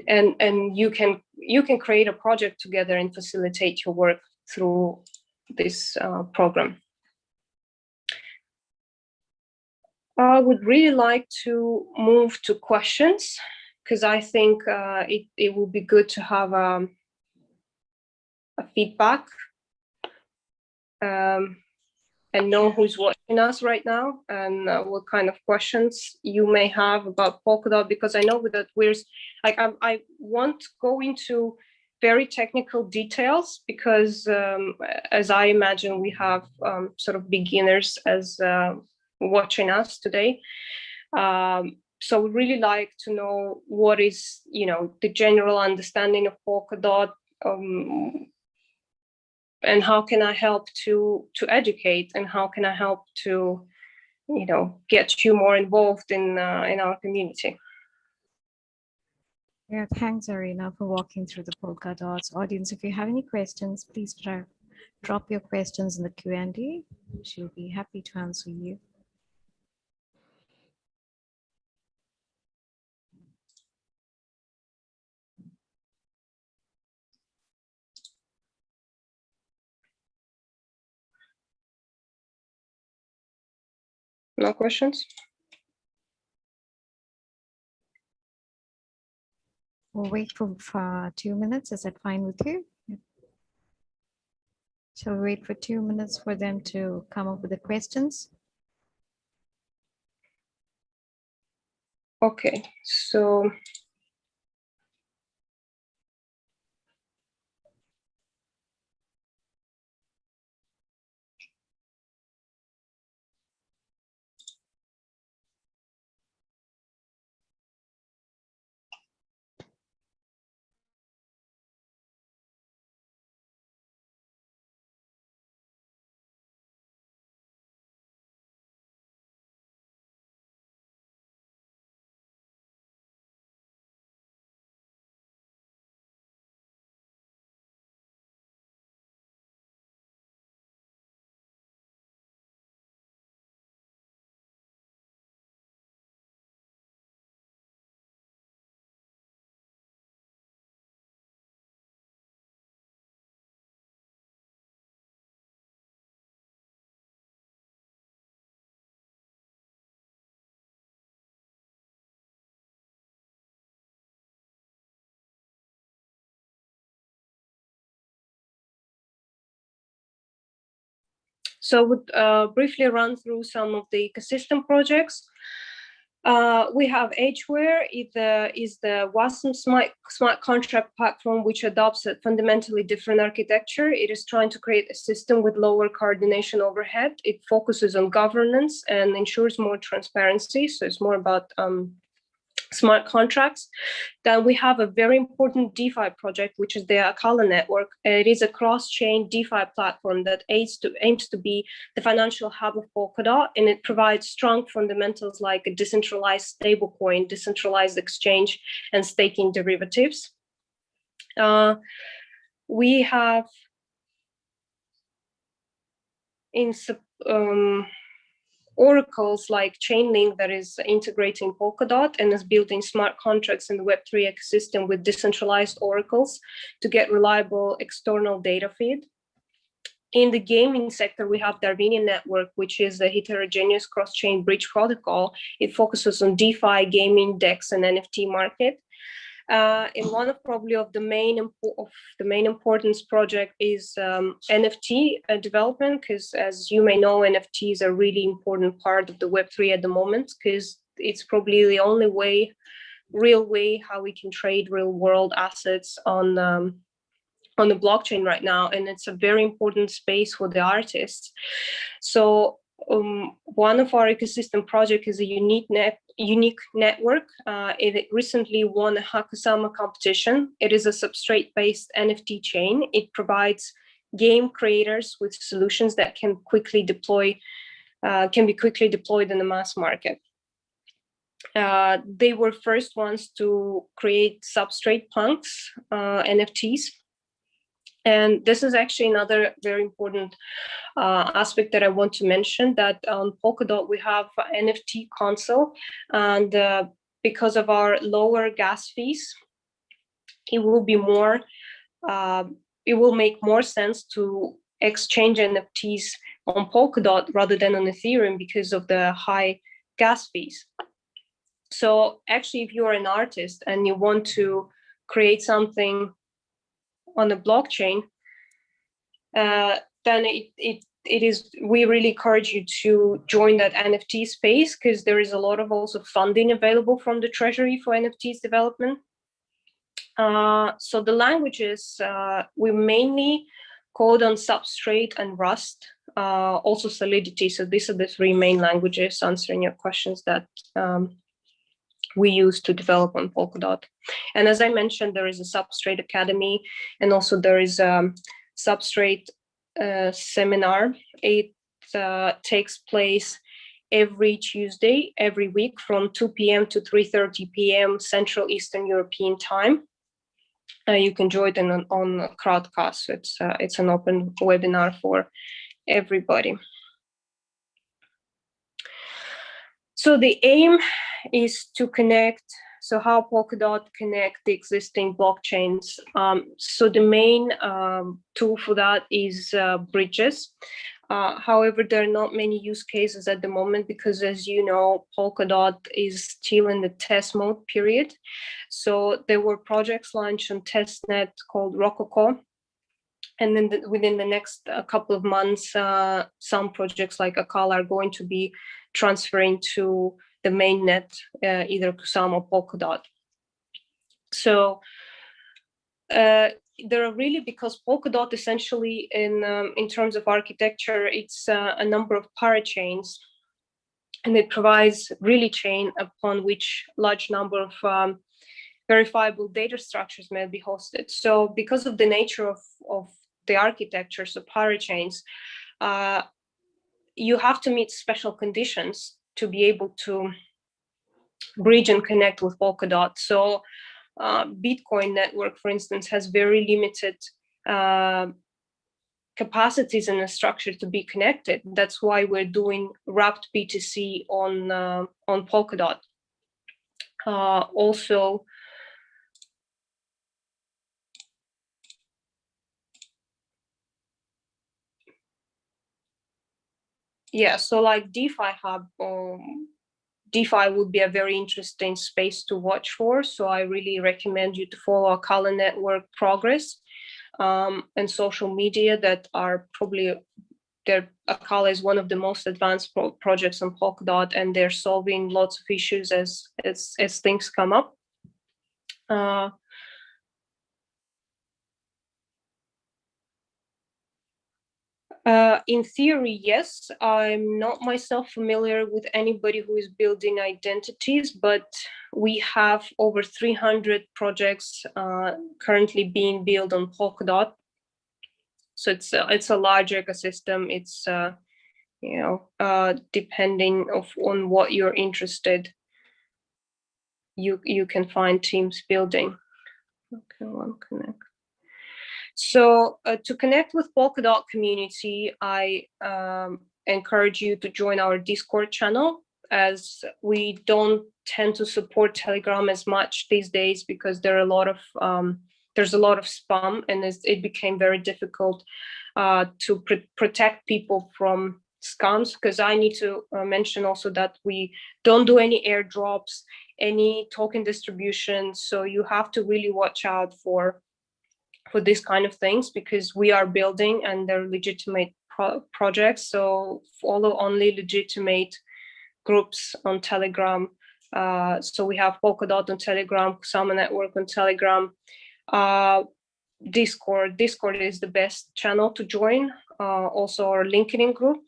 and you can create a project together and facilitate your work through this program. I would really like to move to questions, because I think it will be good to have a feedback and know who's watching us right now, and what kind of questions you may have about Polkadot, because I know that I won't go into very technical details, because as I imagine, we have sort of beginners as watching us today. So we really like to know what is, the general understanding of Polkadot, and how can I help to educate, and how can I help to, get you more involved in our community. Yeah, thanks, Irina, for walking through the Polkadot. Audience, if you have any questions, please drop your questions in the Q&A. She'll be happy to answer you. No questions? We'll wait for 2 minutes. Is that fine with you? Shall we wait for 2 minutes for them to come up with the questions? Okay, so I would briefly run through some of the ecosystem projects. We have Edgeware. It is the WASM smart contract platform, which adopts a fundamentally different architecture. It is trying to create a system with lower coordination overhead. It focuses on governance and ensures more transparency. So it's more about smart contracts. Then we have a very important DeFi project, which is the Akala network. It is a cross-chain DeFi platform that aims to be the financial hub of Polkadot, and it provides strong fundamentals like a decentralized stablecoin, decentralized exchange, and staking derivatives. We have oracles like Chainlink that is integrating Polkadot and is building smart contracts in the Web3 ecosystem with decentralized oracles to get reliable external data feed. In the gaming sector, we have the Irina network, which is a heterogeneous cross-chain bridge protocol. It focuses on DeFi, gaming, DEX, and NFT market. And one of probably of the main importance project is NFT development, because as you may know, NFT is a really important part of the Web3 at the moment, because it's probably the only real way how we can trade real world assets on the blockchain right now, and it's a very important space for the artists. So one of our ecosystem project is a unique network. It recently won a Hakusama competition. It is a substrate-based NFT chain. It provides game creators with solutions that can be quickly deployed in the mass market. They were first ones to create substrate punks, NFTs. And this is actually another very important aspect that I want to mention, that on Polkadot, we have NFT console, and because of our lower gas fees, it will make more sense to exchange NFTs on Polkadot rather than on Ethereum because of the high gas fees. So actually, if you're an artist and you want to create something on the blockchain, then we really encourage you to join that NFT space, because there is a lot of also funding available from the treasury for NFTs development. So the languages, we mainly code on Substrate and Rust, also Solidity. So these are the three main languages, answering your questions, that we use to develop on Polkadot. And as I mentioned, there is a Substrate Academy, and also there is a Substrate seminar. It takes place every Tuesday, every week from 2 p.m. to 3:30 p.m. Central Eastern European time. You can join it on Crowdcast. So it's an open webinar for everybody. So the aim is to connect. So how Polkadot connect the existing blockchains? So the main tool for that is bridges. However, there are not many use cases at the moment because, as you know, Polkadot is still in the test mode period. So there were projects launched on testnet called Rococo. And then within the next couple of months, some projects like Akala are going to be transferring to the mainnet, either Kusama or Polkadot. So there are really, because Polkadot essentially in terms of architecture, it's a number of parachains, and it provides really chain upon which large number of verifiable data structures may be hosted. So because of the nature of the architecture, so parachains, you have to meet special conditions to be able to bridge and connect with Polkadot. So Bitcoin network, for instance, has very limited capacities in a structure to be connected. That's why we're doing wrapped BTC on Polkadot. Also, yeah, so like DeFi Hub, DeFi would be a very interesting space to watch for. So I really recommend you to follow Akala Network progress and social media that are probably, Akala is one of the most advanced projects on Polkadot, and they're solving lots of issues as things come up. In theory, yes. I'm not myself familiar with anybody who is building identities, but we have over 300 projects currently being built on Polkadot. So it's a large ecosystem. It's depending on what you're interested, you can find teams building. Okay, one connect. So to connect with Polkadot community, I encourage you to join our Discord channel, as we don't tend to support Telegram as much these days because there are a lot of there's a lot of spam, and it became very difficult to protect people from scams. Because I need to mention also that we don't do any airdrops, any token distribution. So you have to really watch out for these kind of things, because we are building and they're legitimate projects. So follow only legitimate groups on Telegram. So we have Polkadot on Telegram, Kusama Network on Telegram, Discord is the best channel to join. Also our LinkedIn group.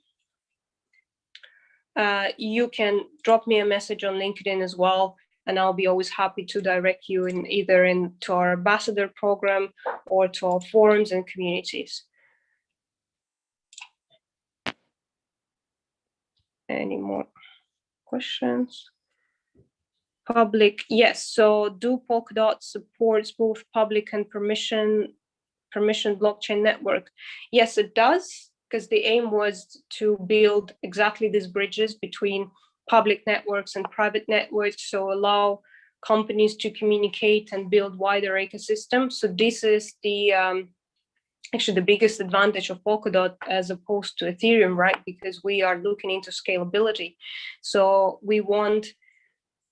You can drop me a message on LinkedIn as well, and I'll be always happy to direct you either into our ambassador program or to our forums and communities. Any more questions? Public, yes. So do Polkadot supports both public and permission blockchain network? Yes, it does, because the aim was to build exactly these bridges between public networks and private networks, so allow companies to communicate and build wider ecosystems. So this is the actually the biggest advantage of Polkadot as opposed to Ethereum, right? Because we are looking into scalability. So we want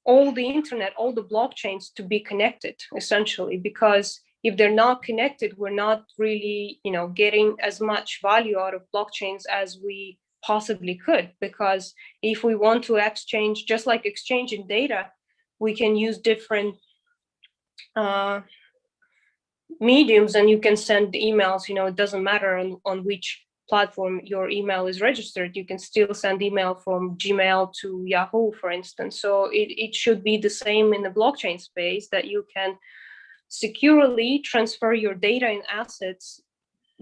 all the internet, all the blockchains to be connected, essentially, because if they're not connected, we're not really, getting as much value out of blockchains as we possibly could. Because if we want to exchange, just like exchanging data, we can use different mediums, and you can send emails. It doesn't matter on which platform your email is registered. You can still send email from Gmail to Yahoo, for instance. So it should be the same in the blockchain space, that you can securely transfer your data and assets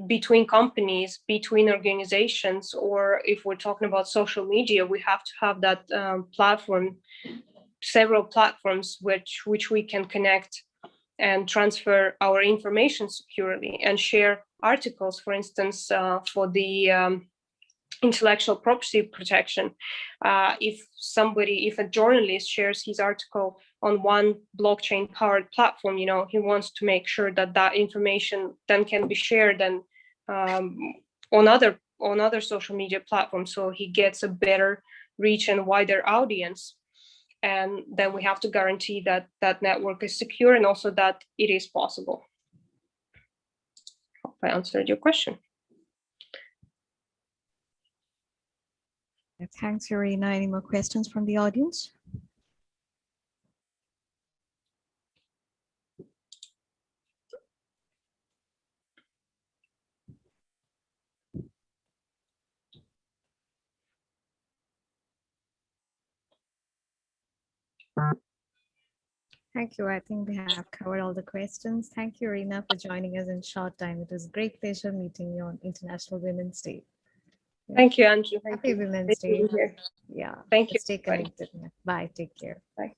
between companies, between organizations, or if we're talking about social media, we have to have that platform, several platforms which we can connect and transfer our information securely and share articles, for instance, for the intellectual property protection. If a journalist shares his article on one blockchain powered platform, he wants to make sure that information then can be shared and on other on other social media platforms, so he gets a better reach and wider audience. And then we have to guarantee that that network is secure and also that it is possible. Hope I answered your question. Thanks, Irina. Any more questions from the audience? Thank you. I think we have covered all the questions. Thank you, Irina, for joining us in short time. It was a great pleasure meeting you on International Women's Day. Thank you, Andrew. Happy Women's Day. Yeah. Thank you. Stay connected. Bye. Take care. Bye.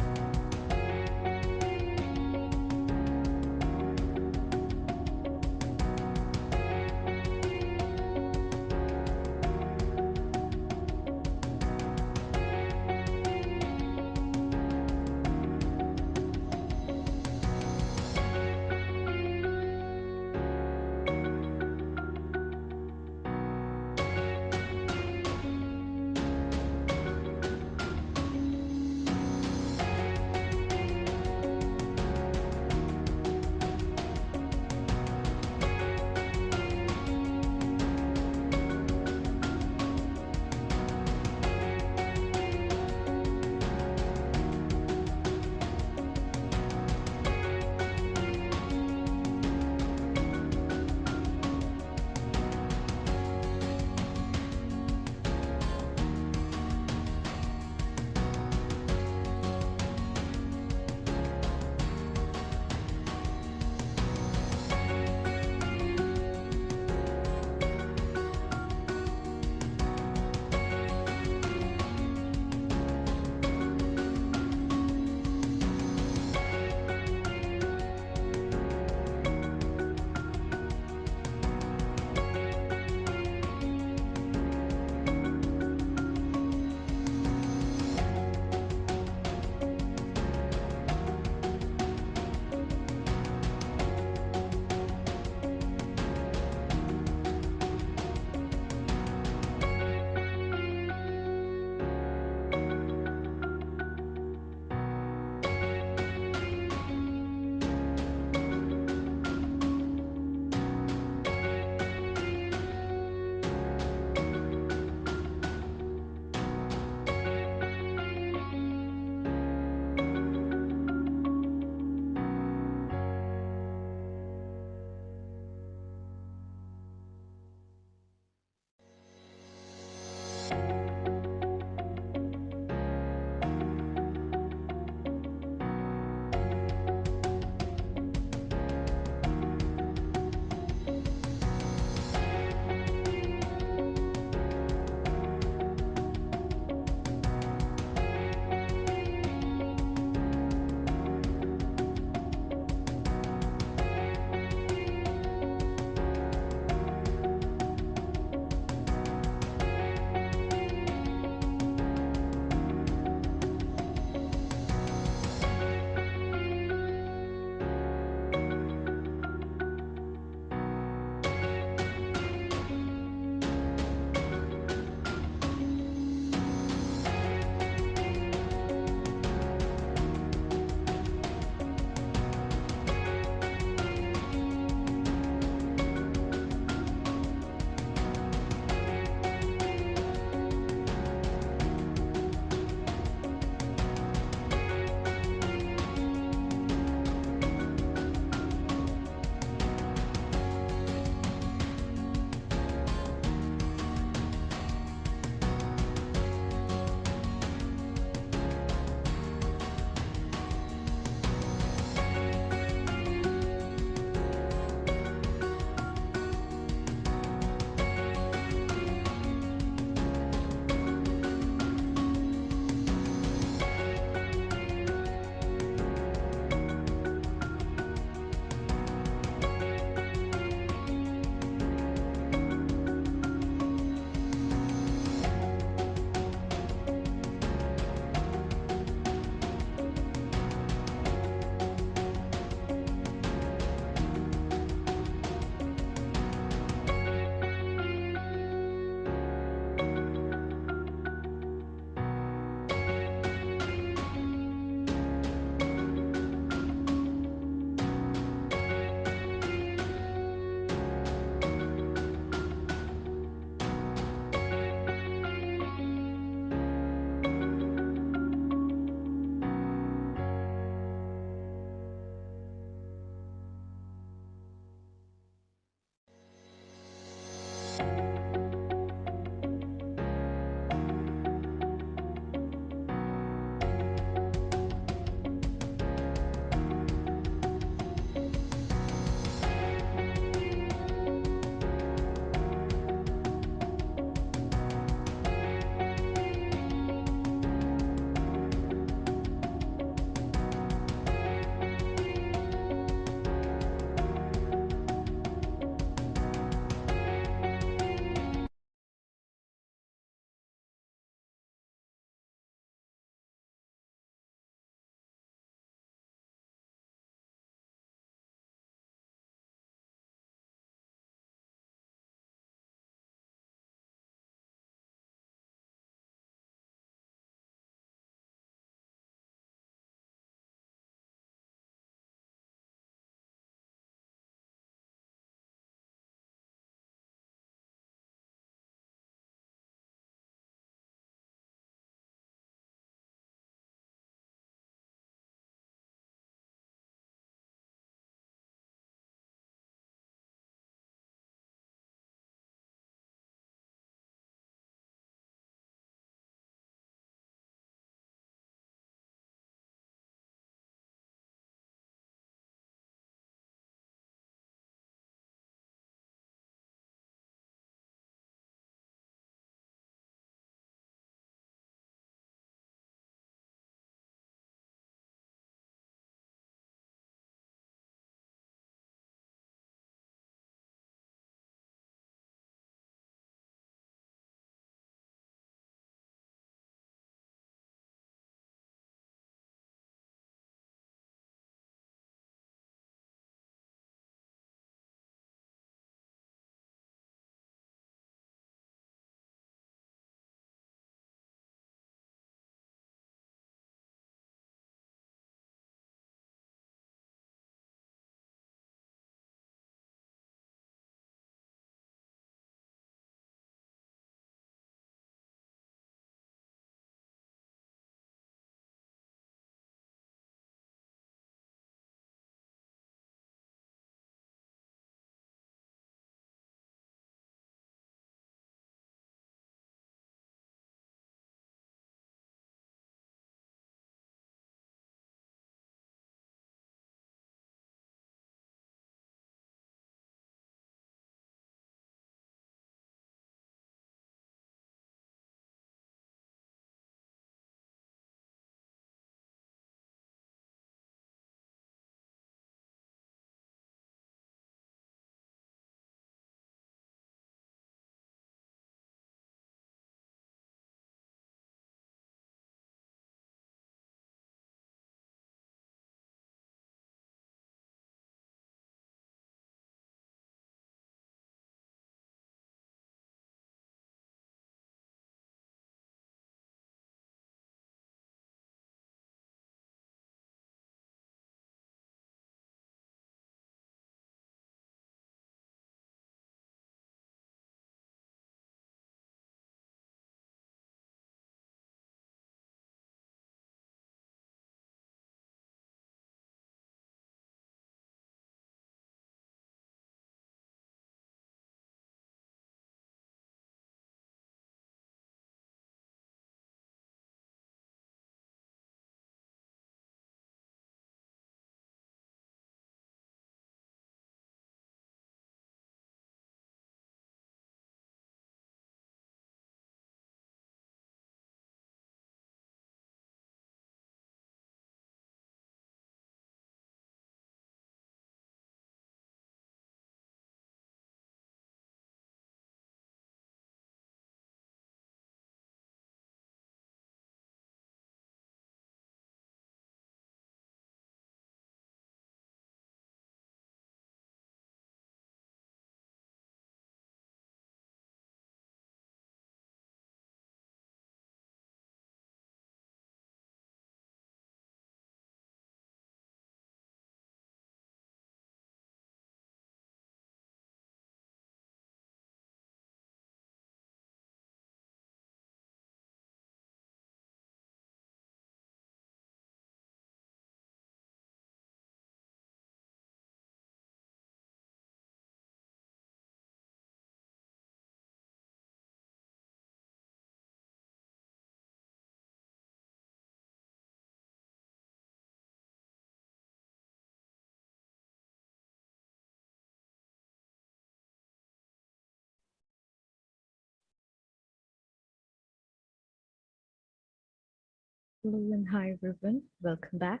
Hello and hi everyone, welcome back.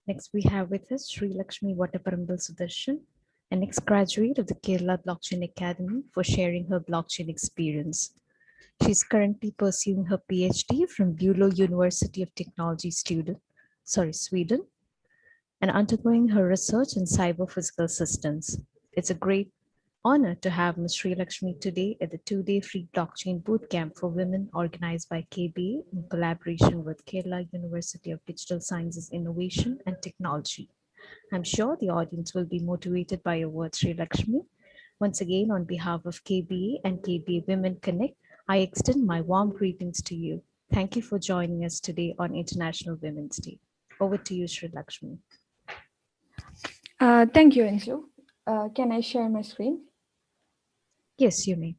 Next we have with us Sri Lakshmi Vattaparambal Sudarshan, an ex-graduate of the Kerala Blockchain Academy, for sharing her blockchain experience. She's currently pursuing her PhD from Bulo University of Technology Sweden, and undergoing her research in cyber physical systems. It's a great honor to have Ms. Sri Lakshmi today at the two-day free blockchain bootcamp for women organized by KBA in collaboration with Kerala University of Digital Sciences, Innovation and Technology. I'm sure the audience will be motivated by your words, Sri Lakshmi. Once again, on behalf of KBA and KBA Women Connect, I extend my warm greetings to you. Thank you for joining us today on International Women's Day. Over to you, Sri Lakshmi. Thank you, Anshu. Can I share my screen? Yes, you may.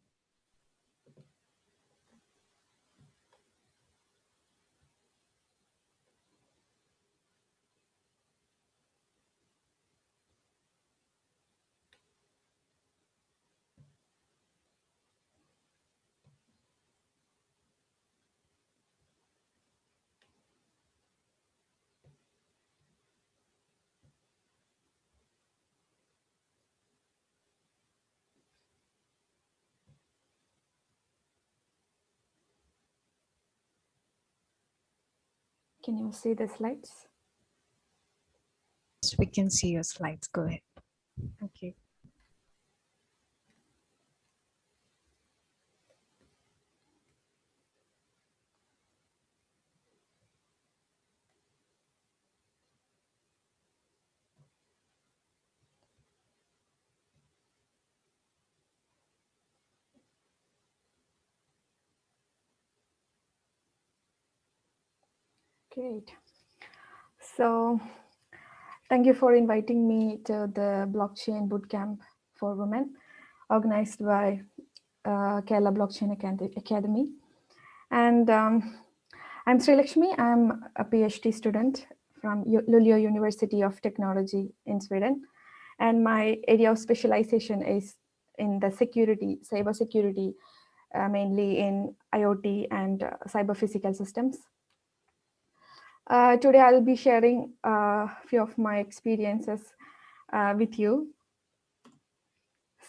Can you see the slides? We can see your slides. Go ahead. Okay. Great. So thank you for inviting me to the Blockchain Bootcamp for Women, organized by Kerala Blockchain Academy. And I'm Sri Lakshmi. I'm a PhD student from Luleå University of Technology in Sweden. And my area of specialization is in the security, cybersecurity, mainly in IoT and cyber physical systems. Today I'll be sharing a few of my experiences with you.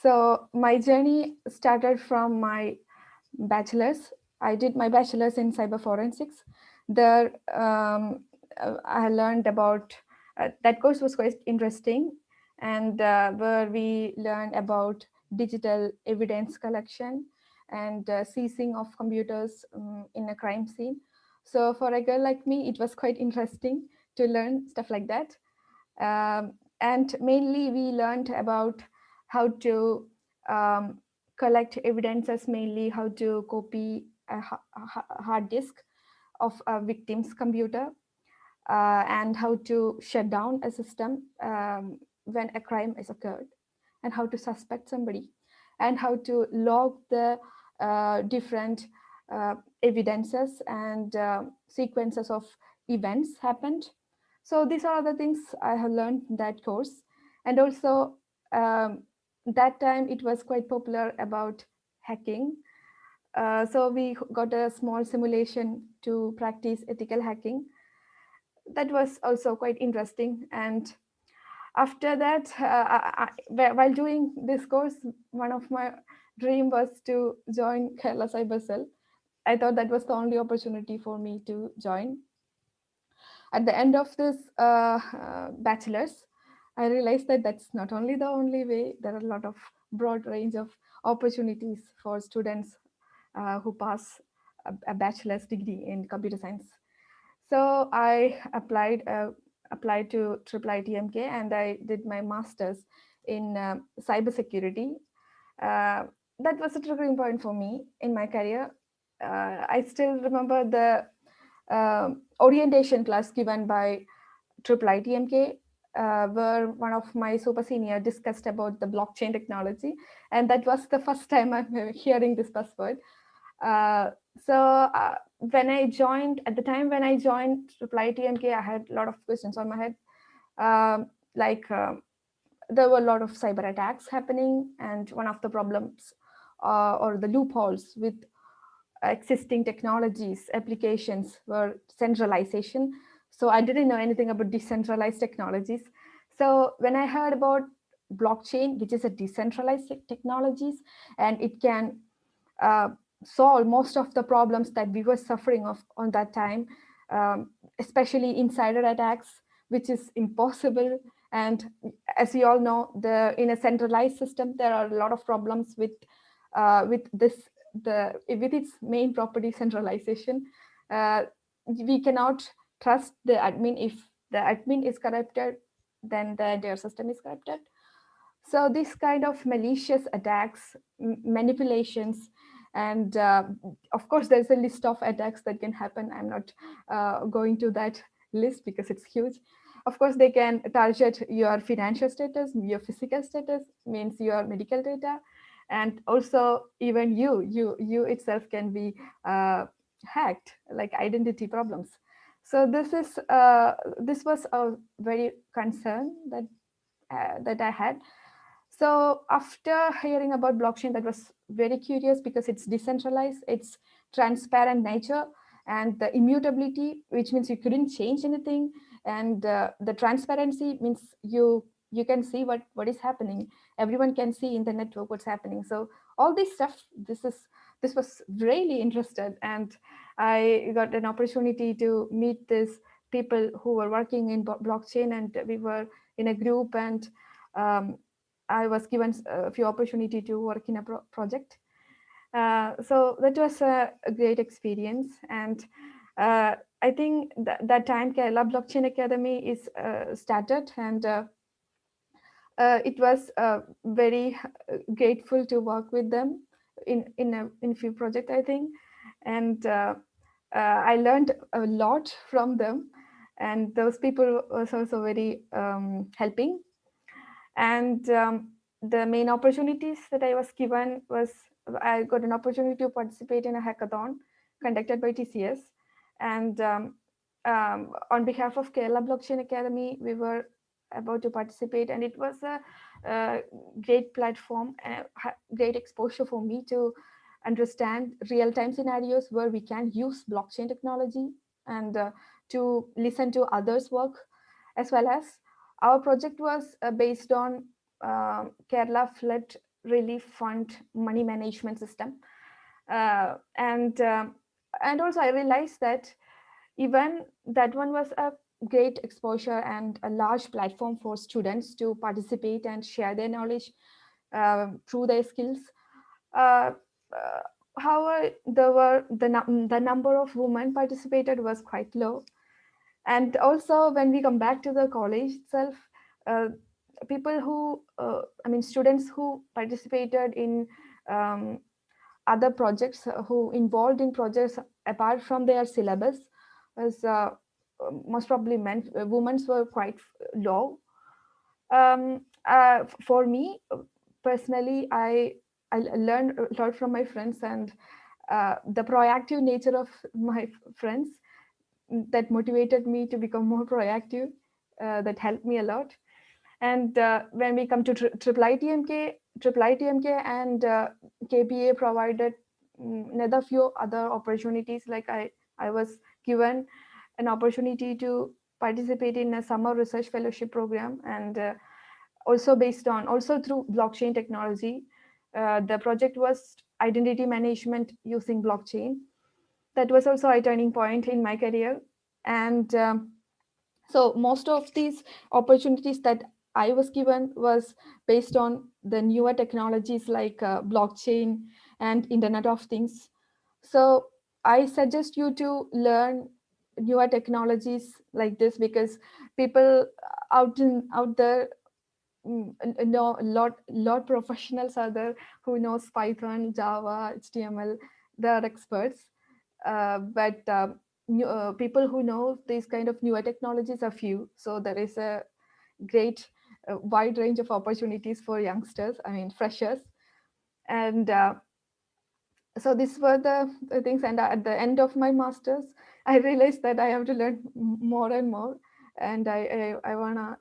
So my journey started from my bachelor's. I did my bachelor's in cyber forensics. There I learned about, that course was quite interesting, and where we learned about digital evidence collection and seizing of computers in a crime scene. So for a girl like me, it was quite interesting to learn stuff like that. And mainly we learned about how to collect evidences, mainly how to copy a hard disk of a victim's computer, and how to shut down a system when a crime is occurred, and how to suspect somebody, and how to log the different evidences and sequences of events happened. So these are the things I have learned in that course. And also that time it was quite popular about hacking. So we got a small simulation to practice ethical hacking. That was also quite interesting. And after that, while doing this course, one of my dream was to join Kerala Cyber Cell. I thought that was the only opportunity for me to join. At the end of this bachelor's, I realized that that's not only the only way. There are a lot of broad range of opportunities for students who pass a bachelor's degree in computer science. So I applied to IIIT and I did my master's in cybersecurity. That was a triggering point for me in my career. I still remember the orientation class given by IIIT, where one of my super senior discussed about the blockchain technology. And that was the first time I'm hearing this buzzword. So when I joined, at the time when I joined IIIT, I had a lot of questions on my head. There were a lot of cyber attacks happening, and one of the problems or the loopholes with existing technologies, applications were centralization. So I didn't know anything about decentralized technologies. So when I heard about blockchain, which is a decentralized technologies, and it can solve most of the problems that we were suffering of on that time, especially insider attacks, which is impossible. And as you all know, in a centralized system, there are a lot of problems with its main property, centralization. We cannot trust the admin. If the admin is corrupted, then the entire system is corrupted. So this kind of malicious attacks, manipulations, and of course there's a list of attacks that can happen. I'm not going to that list because it's huge. Of course, they can target your financial status, your physical status, means your medical data, and also even you itself can be hacked, like identity problems. So this was a very concern that I had. So after hearing about blockchain, that was very curious because it's decentralized, it's transparent nature, and the immutability, which means you couldn't change anything, and the transparency means you can see what is happening. Everyone can see in the network what's happening. So all this stuff, this was really interested, and I got an opportunity to meet these people who were working in blockchain, and we were in a group, and I was given a few opportunity to work in a project. So that was a great experience. And I think that time Kerala Blockchain Academy is started, and it was very grateful to work with them in a few projects, I think. And I learned a lot from them, and those people was also very helping. And the main opportunities that I was given was, I got an opportunity to participate in a hackathon conducted by TCS. And on behalf of Kerala Blockchain Academy, we were about to participate, and it was a great platform, great exposure for me to understand real-time scenarios where we can use blockchain technology, and to listen to others' work, as well as our project was based on Kerala Flood Relief Fund money management system. And also I realized that even that one was a great exposure and a large platform for students to participate and share their knowledge through their skills. However, the number of women participated was quite low. And also when we come back to the college itself, people who, students who participated in other projects, who involved in projects apart from their syllabus, was most probably women were quite low. For me personally, I learned a lot from my friends, and the proactive nature of my friends that motivated me to become more proactive, that helped me a lot. And when we come to IITMK and KBA provided another few other opportunities. Like I was given an opportunity to participate in a summer research fellowship program, and also through blockchain technology. The project was identity management using blockchain. That was also a turning point in my career. And so most of these opportunities that I was given was based on the newer technologies like blockchain and Internet of Things. So I suggest you to learn newer technologies like this, because people out there know a lot professionals are there who knows Python, Java, HTML. They are experts, but people who know these kind of newer technologies are few. So there is a great wide range of opportunities for youngsters, freshers. And so these were the things. And at the end of my master's, I realized that I have to learn more and more, and I want to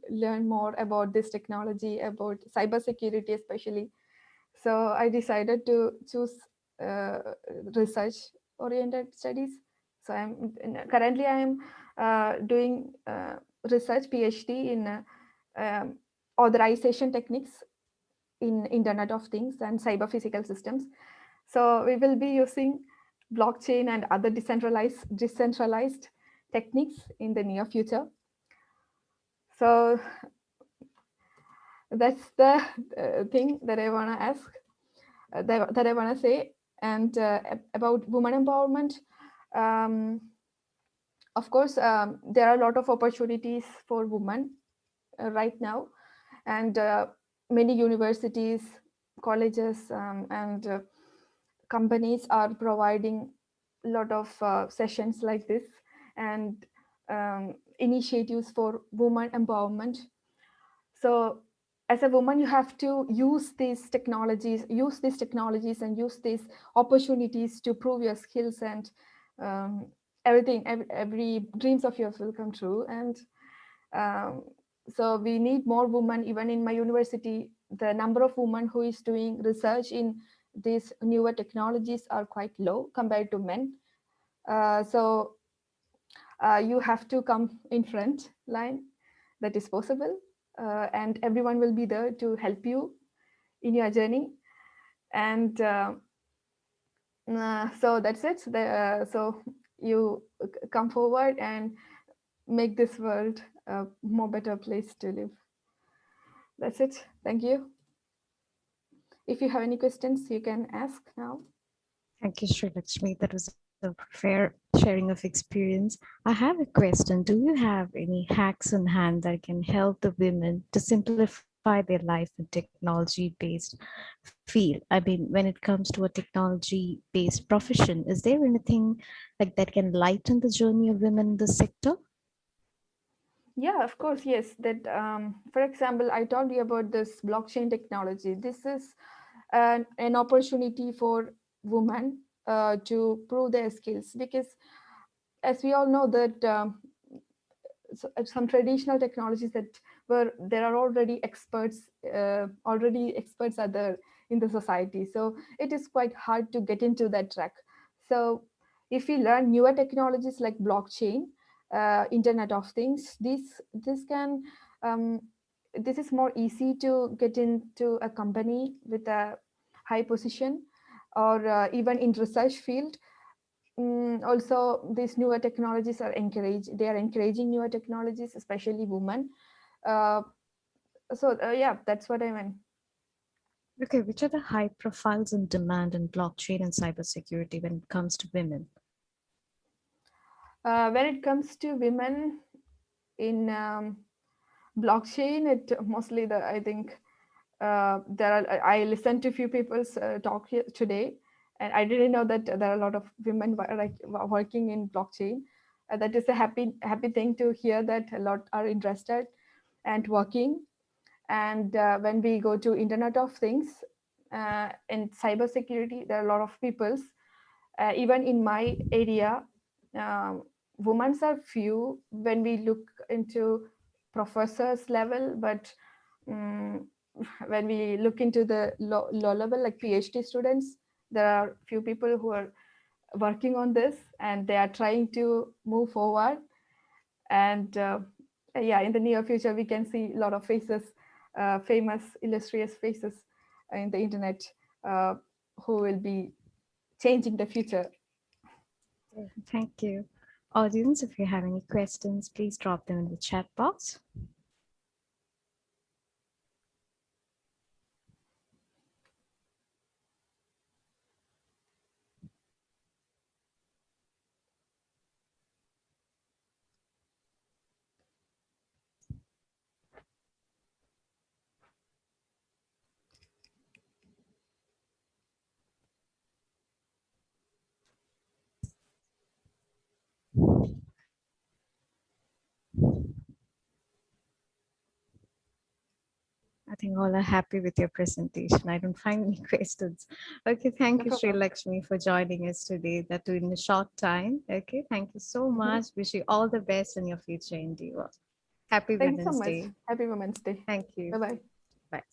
learn more about this technology, about cybersecurity especially. So I decided to choose research oriented studies. So currently I am doing research PhD in authorization techniques in Internet of Things and cyber physical systems. So we will be using blockchain and other decentralized techniques in the near future. So that's the thing that I want to ask, that I want to say. And about women empowerment, of course, there are a lot of opportunities for women right now, and many universities, colleges, and companies are providing a lot of sessions like this and initiatives for women empowerment. So as a woman, you have to use these technologies and use these opportunities to prove your skills, and every dreams of yours will come true. And so we need more women. Even in my university, the number of women who is doing research in these newer technologies are quite low compared to men. So you have to come in front line. That is possible, and everyone will be there to help you in your journey. And so that's it. So you come forward and make this world a more better place to live. That's it. Thank you. If you have any questions, you can ask now. Thank you, Sri Lakshmi. That was a fair sharing of experience. I have a question. Do you have any hacks in hand that can help the women to simplify their life in technology-based field? I mean, when it comes to a technology-based profession, is there anything like that can lighten the journey of women in the sector? Yeah, of course, yes. That, for example, I told you about this blockchain technology. This is an opportunity for women to prove their skills, because as we all know that some traditional technologies that were there are already experts are there in the society. So it is quite hard to get into that track. So if we learn newer technologies like blockchain, Internet of Things, this can this is more easy to get into a company with a high position, or even in research field. Also, these newer technologies are encouraged. They are encouraging newer technologies, especially women. So yeah, that's what I meant. Okay, which are the high profiles in demand in blockchain and cybersecurity when it comes to women? When it comes to women in blockchain, it mostly I think there are. I listened to a few people's talk here today, and I didn't know that there are a lot of women working in blockchain. That is a happy thing to hear that a lot are interested and working. And when we go to Internet of Things in cybersecurity, there are a lot of peoples. Even in my area, women are few when we look into professors level, but when we look into the low level, like PhD students, there are few people who are working on this, and they are trying to move forward. And yeah, in the near future, we can see a lot of faces, famous, illustrious faces in the internet who will be changing the future. Thank you. Audience, if you have any questions, please drop them in the chat box. I think all are happy with your presentation. I don't find any questions. Okay, thank you, Sri Lakshmi, for joining us today. That too in a short time. Okay, thank you so much. Wish you all the best in your future endeavor. Happy Thank you so Women's much. Day. Happy Women's Day. Thank you. Bye-bye. Bye.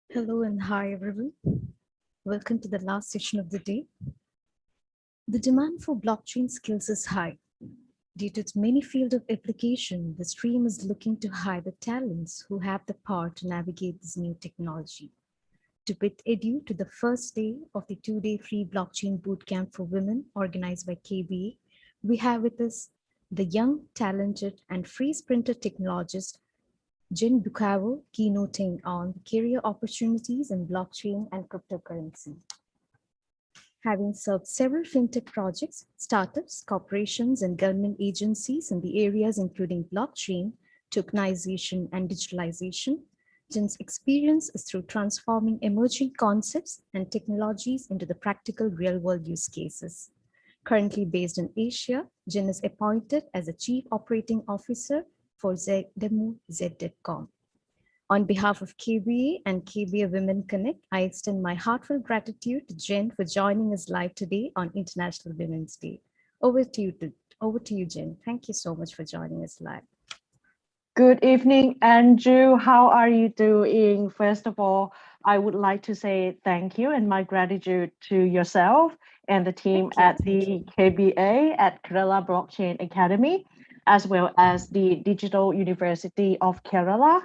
Hello and hi everyone. Welcome to the last session of the day. The demand for blockchain skills is high. Due to its many fields of application, the stream is looking to hire the talents who have the power to navigate this new technology. To bid adieu to the first day of the 2-day free blockchain bootcamp for women organized by KBA, we have with us the young, talented, and free sprinter technologist Jen Bucco keynoting on career opportunities in blockchain and cryptocurrency. Having served several fintech projects, startups, corporations, and government agencies in the areas including blockchain, tokenization, and digitalization, Jen's experience is through transforming emerging concepts and technologies into the practical real-world use cases. Currently based in Asia, Jen is appointed as the Chief Operating Officer for Z.com. On behalf of KBA and KBA Women Connect, I extend my heartfelt gratitude to Jen for joining us live today on International Women's Day. Over to you, Jen. Thank you so much for joining us live. Good evening, Andrew. How are you doing? First of all, I would like to say thank you and my gratitude to yourself and the team at the KBA at Kerala Blockchain Academy, as well as the Digital University of Kerala.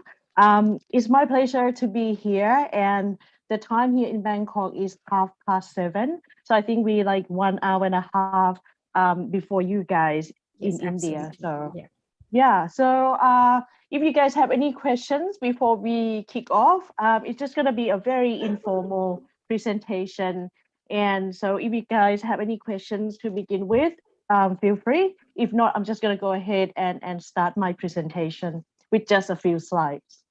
It's my pleasure to be here, and the time here in Bangkok is 7:30. So I think we like 1 hour and a half before you guys in India. So yeah, so if you guys have any questions before we kick off, it's just going to be a very informal presentation. And so if you guys have any questions to begin with, feel free. If not, I'm just going to go ahead and start my presentation with just a few slides.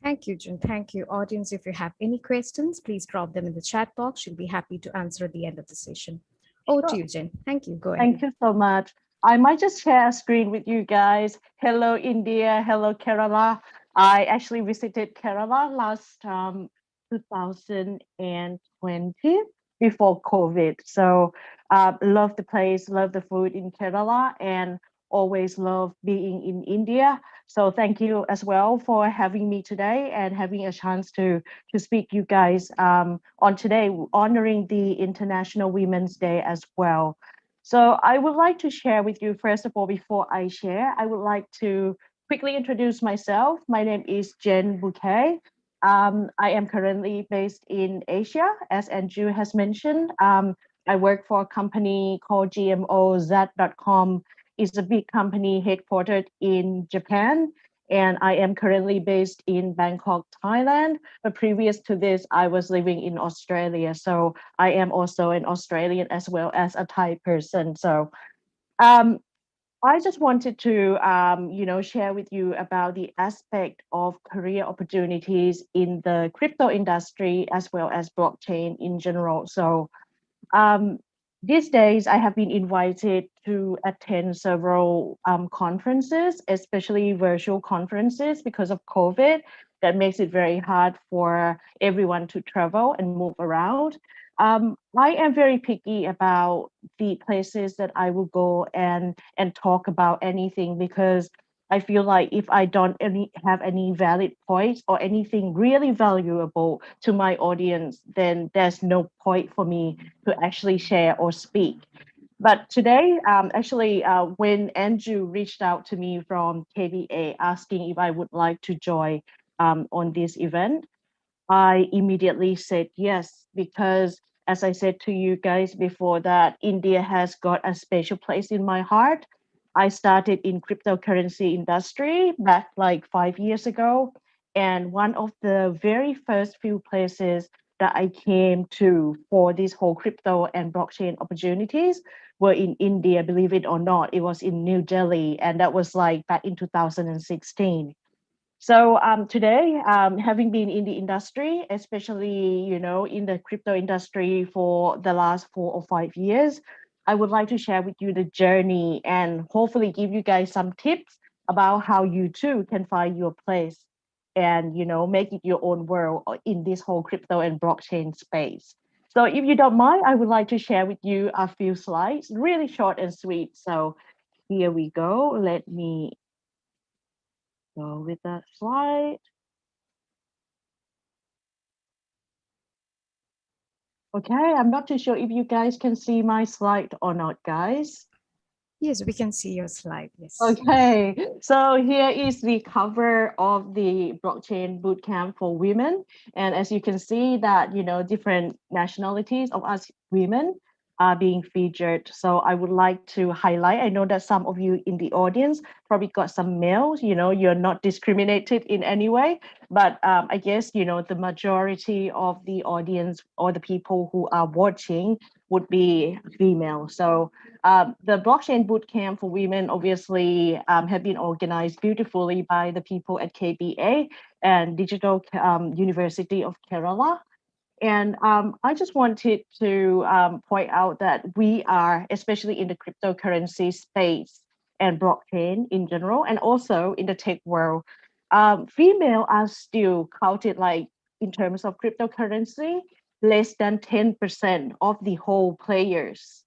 Thank you, Jen. Thank you. Audience, if you have any questions, please drop them in the chat box. She'll be happy to answer at the end of the session. Over to you, Jen. Thank you. Go ahead. Thank you so much. I might just share a screen with you guys. Hello, India. Hello, Kerala. I actually visited Kerala last 2020 before COVID. So love the place, love the food in Kerala, and always love being in India. So thank you as well for having me today and having a chance to speak you guys on today, honoring the International Women's Day as well. So I would like to share with you, first of all, before I share, I would like to quickly introduce myself. My name is Jen Bucco. I am currently based in Asia, as Andrew has mentioned. I work for a company called GMOZ.com. It's a big company headquartered in Japan. And I am currently based in Bangkok, Thailand. But previous to this, I was living in Australia. So I am also an Australian as well as a Thai person. So I just wanted to, share with you about the aspect of career opportunities in the crypto industry as well as blockchain in general. So these days, I have been invited to attend several conferences, especially virtual conferences because of COVID. That makes it very hard for everyone to travel and move around. I am very picky about the places that I will go and talk about anything because I feel like if I don't have any valid points or anything really valuable to my audience, then there's no point for me to actually share or speak. But today, when Andrew reached out to me from KBA asking if I would like to join on this event, I immediately said yes, because as I said to you guys before that India has got a special place in my heart. I started in cryptocurrency industry back like 5 years ago. And one of the very first few places that I came to for this whole crypto and blockchain opportunities were in India, believe it or not. It was in New Delhi, and that was like back in 2016. So today, having been in the industry, especially in the crypto industry for the last 4 or 5 years, I would like to share with you the journey and hopefully give you guys some tips about how you too can find your place and make it your own world in this whole crypto and blockchain space. So if you don't mind, I would like to share with you a few slides, really short and sweet. So here we go. Let me go with that slide. Okay, I'm not too sure if you guys can see my slide or not, guys. Yes, we can see your slide. Yes. Okay, so here is the cover of the blockchain bootcamp for women. And as you can see that, different nationalities of us women are being featured. So I would like to highlight, I know that some of you in the audience probably got some males, you're not discriminated in any way, but I guess, the majority of the audience or the people who are watching would be female. So the blockchain bootcamp for women obviously have been organized beautifully by the people at KBA and Digital University of Kerala. And I just wanted to point out that we are, especially in the cryptocurrency space and blockchain in general, and also in the tech world, female are still counted like in terms of cryptocurrency, less than 10% of the whole players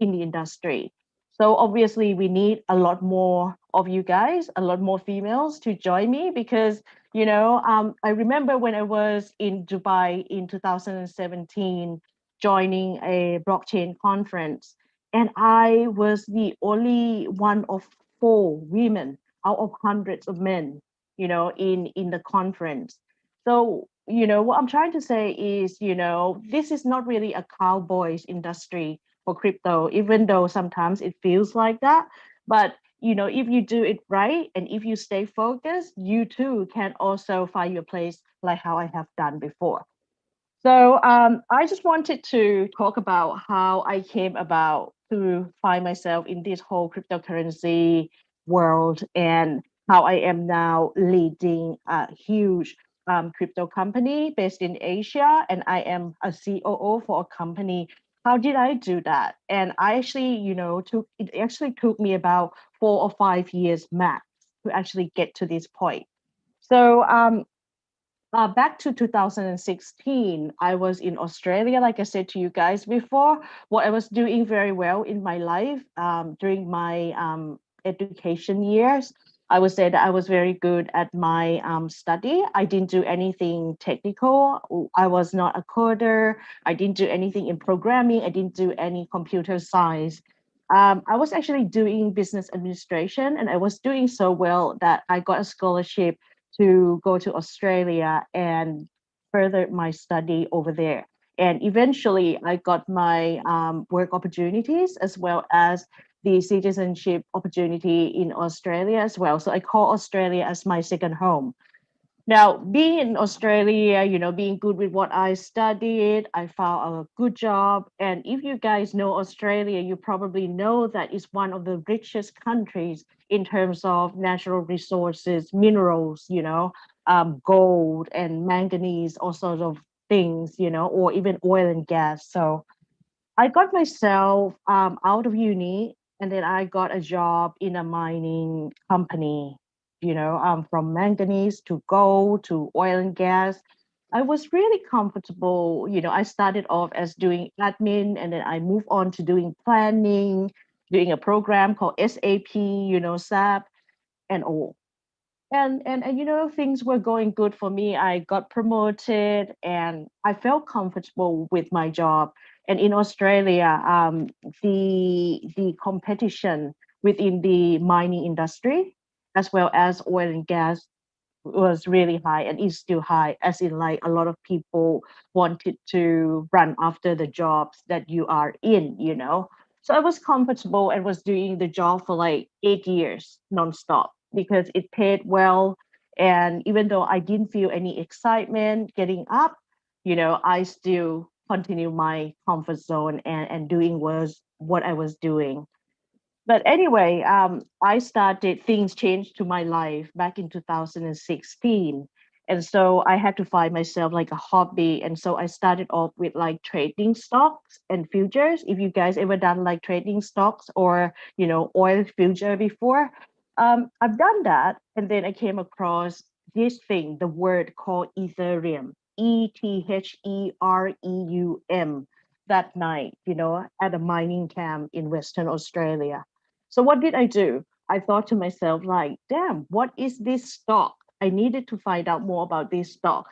in the industry. So obviously we need a lot more of you guys, a lot more females to join me because, I remember when I was in Dubai in 2017, joining a blockchain conference, and I was the only one of 4 women out of hundreds of men, in the conference. So, what I'm trying to say is, this is not really a cowboys industry for crypto, even though sometimes it feels like that. But if you do it right and if you stay focused, you too can also find your place like how I have done before. So I just wanted to talk about how I came about to find myself in this whole cryptocurrency world and how I am now leading a huge crypto company based in Asia, and I am a COO for a company. How did I do that? And I actually, it actually took me about 4 or 5 years max to actually get to this point. So back to 2016, I was in Australia, like I said to you guys before. What I was doing very well in my life during my education years, I would say that I was very good at my study. I didn't do anything technical. I was not a coder. I didn't do anything in programming. I didn't do any computer science. I was actually doing business administration, and I was doing so well that I got a scholarship to go to Australia and further my study over there. And eventually, I got my work opportunities as well as the citizenship opportunity in Australia as well. So I call Australia as my second home. Now, being in Australia, being good with what I studied, I found a good job. And if you guys know Australia, you probably know that it's one of the richest countries in terms of natural resources, minerals, gold and manganese, all sorts of things, or even oil and gas. So I got myself out of uni, and then I got a job in a mining company, from manganese to gold to oil and gas. I was really comfortable. I started off as doing admin, and then I moved on to doing planning, doing a program called SAP, SAP, and all. And things were going good for me. I got promoted and I felt comfortable with my job. And in Australia, the competition within the mining industry as well as oil and gas was really high and is still high, as in like a lot of people wanted to run after the jobs that you are in. So I was comfortable and was doing the job for like 8 years nonstop because it paid well. And even though I didn't feel any excitement getting up, I still continue my comfort zone and doing was what I was doing. But anyway, things changed to my life back in 2016. And so I had to find myself like a hobby. And so I started off with like trading stocks and futures. If you guys ever done like trading stocks or, oil future before, I've done that. And then I came across this thing, the word called Ethereum, Ethereum, that night, at a mining camp in Western Australia. So what did I do? I thought to myself, like, damn, what is this stock? I needed to find out more about this stock.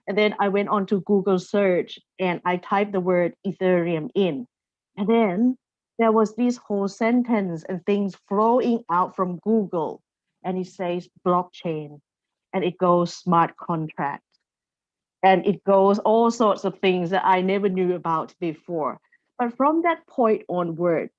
And then I went on to Google search and I typed the word Ethereum in. And then there was this whole sentence and things flowing out from Google. And it says blockchain and it goes smart contract. And it goes all sorts of things that I never knew about before. But from that point onward,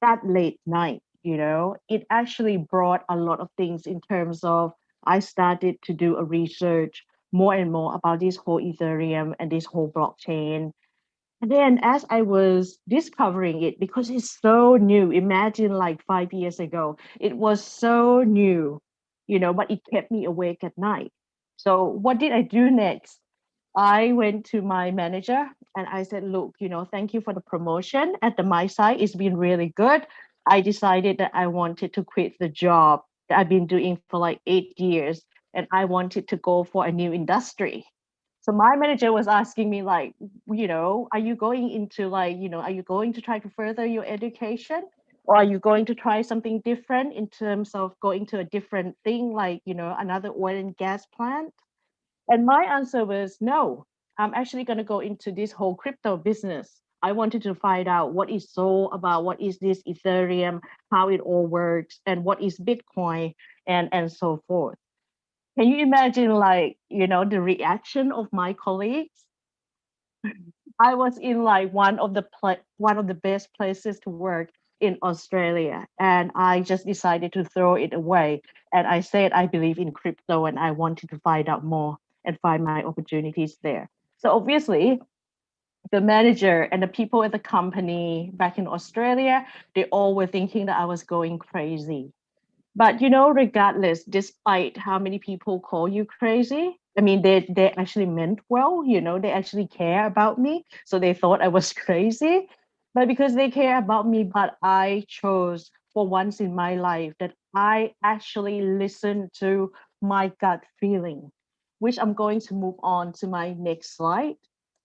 that late night, it actually brought a lot of things in terms of I started to do a research more and more about this whole Ethereum and this whole blockchain. And then as I was discovering it, because it's so new, imagine like 5 years ago, it was so new, but it kept me awake at night. So what did I do next? I went to my manager and I said, look, thank you for the promotion at my site. It's been really good. I decided that I wanted to quit the job that I've been doing for like 8 years and I wanted to go for a new industry. So my manager was asking me like, are you going into like, are you going to try to further your education? Or are you going to try something different in terms of going to a different thing like, another oil and gas plant? And my answer was no, I'm actually going to go into this whole crypto business. I wanted to find out what is so about, what is this Ethereum, how it all works, and what is Bitcoin, and so forth. Can you imagine like, the reaction of my colleagues? I was in like one of the best places to work in Australia, and I just decided to throw it away. And I said I believe in crypto and I wanted to find out more and find my opportunities there. So obviously, the manager and the people at the company back in Australia, they all were thinking that I was going crazy. But regardless, despite how many people call you crazy, I mean, they actually meant well, they actually care about me. So they thought I was crazy. But because they care about me, but I chose for once in my life that I actually listen to my gut feeling, which I'm going to move on to my next slide.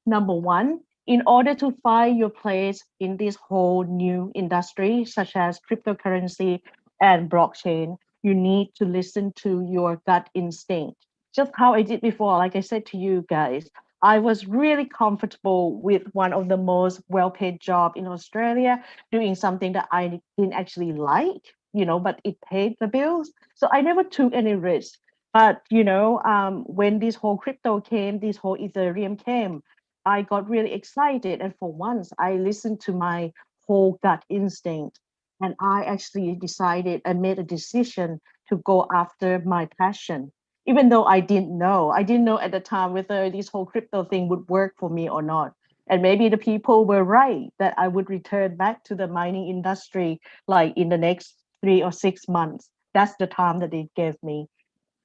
Number one, in order to find your place in this whole new industry, such as cryptocurrency and blockchain, you need to listen to your gut instinct. Just how I did before, like I said to you guys, I was really comfortable with one of the most well-paid job in Australia, doing something that I didn't actually like, but it paid the bills. So I never took any risk. But when this whole crypto came, this whole Ethereum came, I got really excited. And for once, I listened to my whole gut instinct. And I actually decided and made a decision to go after my passion, even though I didn't know. I didn't know at the time whether this whole crypto thing would work for me or not. And maybe the people were right that I would return back to the mining industry like in the next 3 or 6 months. That's the time that they gave me.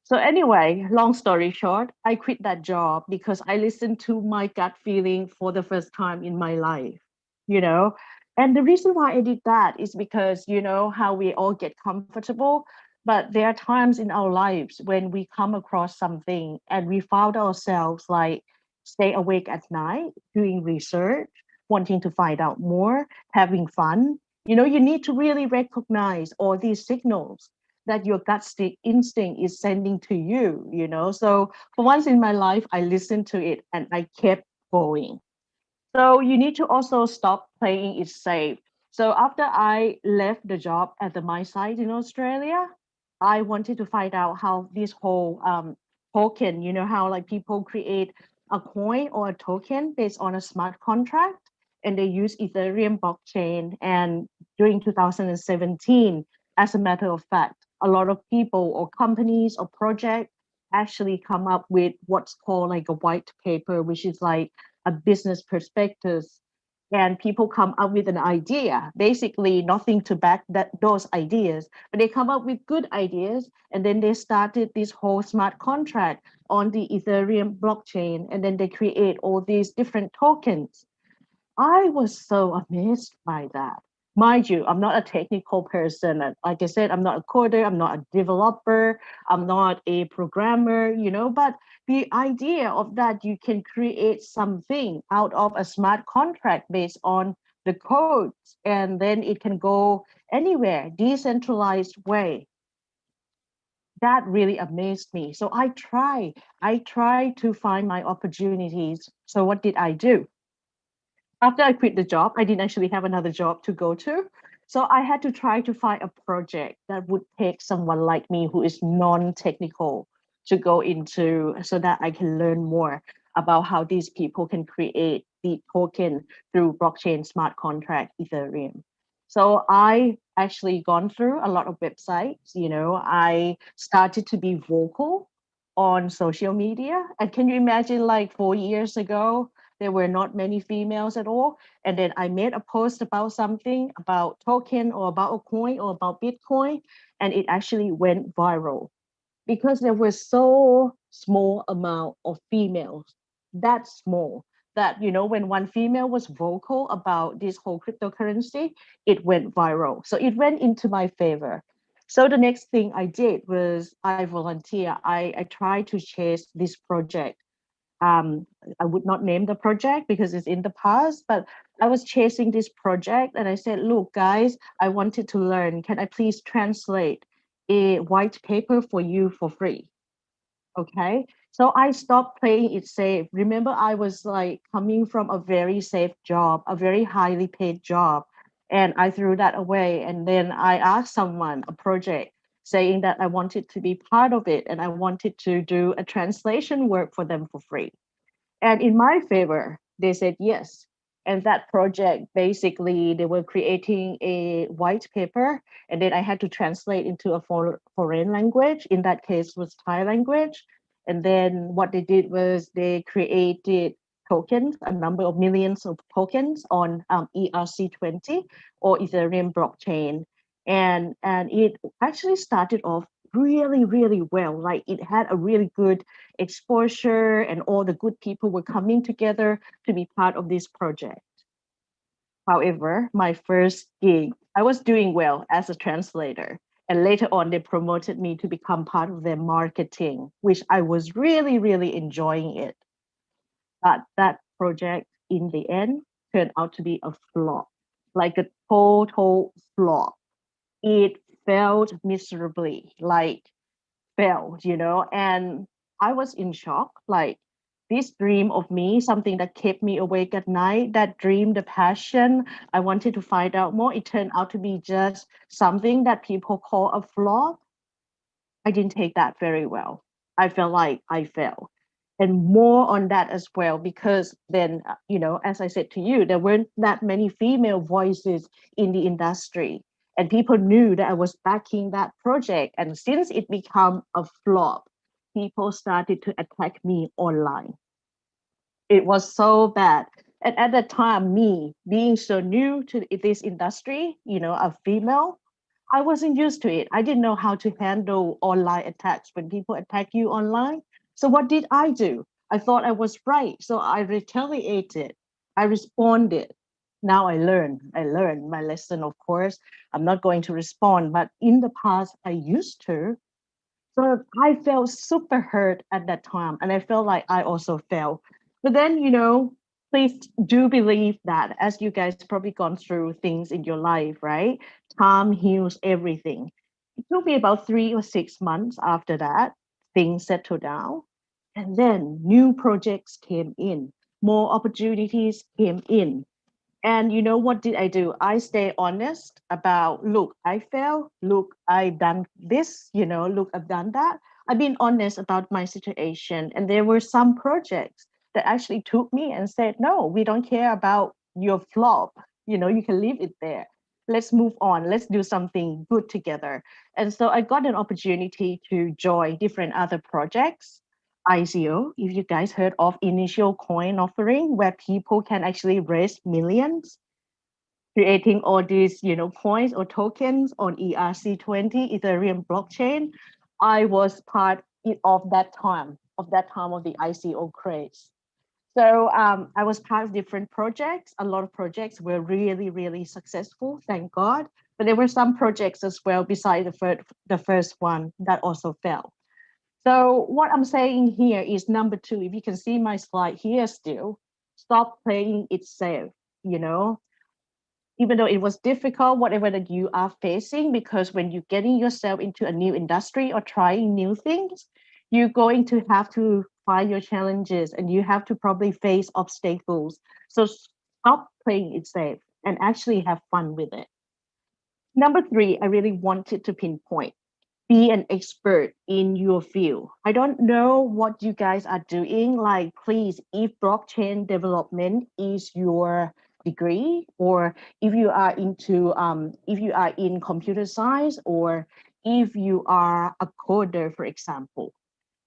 So anyway, long story short, I quit that job because I listened to my gut feeling for the first time in my life, you know. And the reason why I did that is because, how we all get comfortable, but there are times in our lives when we come across something and we found ourselves like stay awake at night, doing research, wanting to find out more, having fun. You need to really recognize all these signals that your instinct is sending to you. So for once in my life, I listened to it and I kept going. So you need to also stop playing it safe. So after I left the job at the mine site in Australia, I wanted to find out how this whole token, how like people create a coin or a token based on a smart contract, and they use Ethereum blockchain. And during 2017, as a matter of fact, a lot of people or companies or projects actually come up with what's called like a white paper, which is like a business perspective, and people come up with an idea, basically nothing to back those ideas, but they come up with good ideas, and then they started this whole smart contract on the Ethereum blockchain, and then they create all these different tokens. I was so amazed by that. Mind you, I'm not a technical person. Like I said, I'm not a coder, I'm not a developer, I'm not a programmer, but the idea of that you can create something out of a smart contract based on the codes, and then it can go anywhere, decentralized way. that really amazed me. So I try to find my opportunities. So what did I do? After I quit the job, I didn't actually have another job to go to. So I had to try to find a project that would take someone like me who is non-technical to go into, so that I can learn more about how these people can create the token through blockchain smart contract Ethereum. So I actually gone through a lot of websites. I started to be vocal on social media. And can you imagine, like 4 years ago, there were not many females at all. And then I made a post about something, about token or about a coin or about Bitcoin, and it actually went viral because there was so small amount of females, that small, that, when one female was vocal about this whole cryptocurrency, it went viral. So it went into my favor. So the next thing I did was I volunteer. I tried to chase this project. I would not name the project because it's in the past, but I was chasing this project and I said, look, guys, I wanted to learn. Can I please translate a white paper for you for free? Okay. So I stopped playing it safe. Remember, I was like coming from a very safe job, a very highly paid job, and I threw that away. And then I asked someone, a project, saying that I wanted to be part of it and I wanted to do a translation work for them for free. And in my favor, they said yes. And that project, basically, they were creating a white paper, and then I had to translate into a foreign language. In that case, was Thai language. And then what they did was they created tokens, a number of millions of tokens on ERC20 or Ethereum blockchain. And it actually started off really, really well. Like it had a really good exposure and all the good people were coming together to be part of this project. However, my first gig, I was doing well as a translator. And later on, they promoted me to become part of their marketing, which I was really, really enjoying it. But that project in the end turned out to be a flop, like a total flop. It failed miserably, like failed, and I was in shock. Like this dream of me, something that kept me awake at night, that dream, the passion, I wanted to find out more. It turned out to be just something that people call a flop. I didn't take that very well. I felt like I failed. And more on that as well, because then, as I said to you, there weren't that many female voices in the industry. And people knew that I was backing that project. And since it became a flop, people started to attack me online. It was so bad. And at that time, me being so new to this industry, a female, I wasn't used to it. I didn't know how to handle online attacks when people attack you online. So what did I do? I thought I was right. So I retaliated. I responded. Now I learned. I learned my lesson, of course. I'm not going to respond, but in the past, I used to. So I felt super hurt at that time. And I felt like I also felt. But then, please do believe that as you guys probably gone through things in your life, right? Time heals everything. It took me about 3 or 6 months after that, things settled down. And then new projects came in, more opportunities came in. And what did I do? I stay honest about, look, I failed. Look, I've done this, look, I've done that. I've been honest about my situation. And there were some projects that actually took me and said, no, we don't care about your flop. You can leave it there. Let's move on. Let's do something good together. And so I got an opportunity to join different other projects. ICO, if you guys heard of initial coin offering, where people can actually raise millions, creating all these, coins or tokens on ERC20, Ethereum blockchain. I was part of that time, of the ICO craze. So I was part of different projects. A lot of projects were really, really successful, thank God. But there were some projects as well, beside the first one, that also fell. So what I'm saying here is number 2, if you can see my slide here still, stop playing it safe, even though it was difficult, whatever that you are facing, because when you're getting yourself into a new industry or trying new things, you're going to have to find your challenges and you have to probably face obstacles. So stop playing it safe and actually have fun with it. Number 3, I really wanted to pinpoint, be an expert in your field. I don't know what you guys are doing. Like, please, if blockchain development is your degree, or if you are in computer science, or if you are a coder, for example,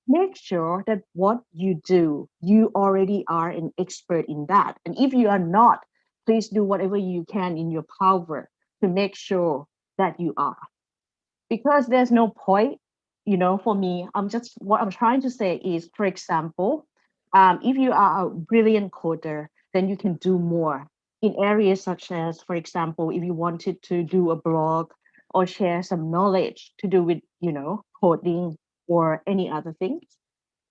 make sure that what you do, you already are an expert in that. And if you are not, please do whatever you can in your power to make sure that you are. Because there's no point, for me, what I'm trying to say is, for example, if you are a brilliant coder, then you can do more in areas such as, for example, if you wanted to do a blog or share some knowledge to do with, coding or any other things.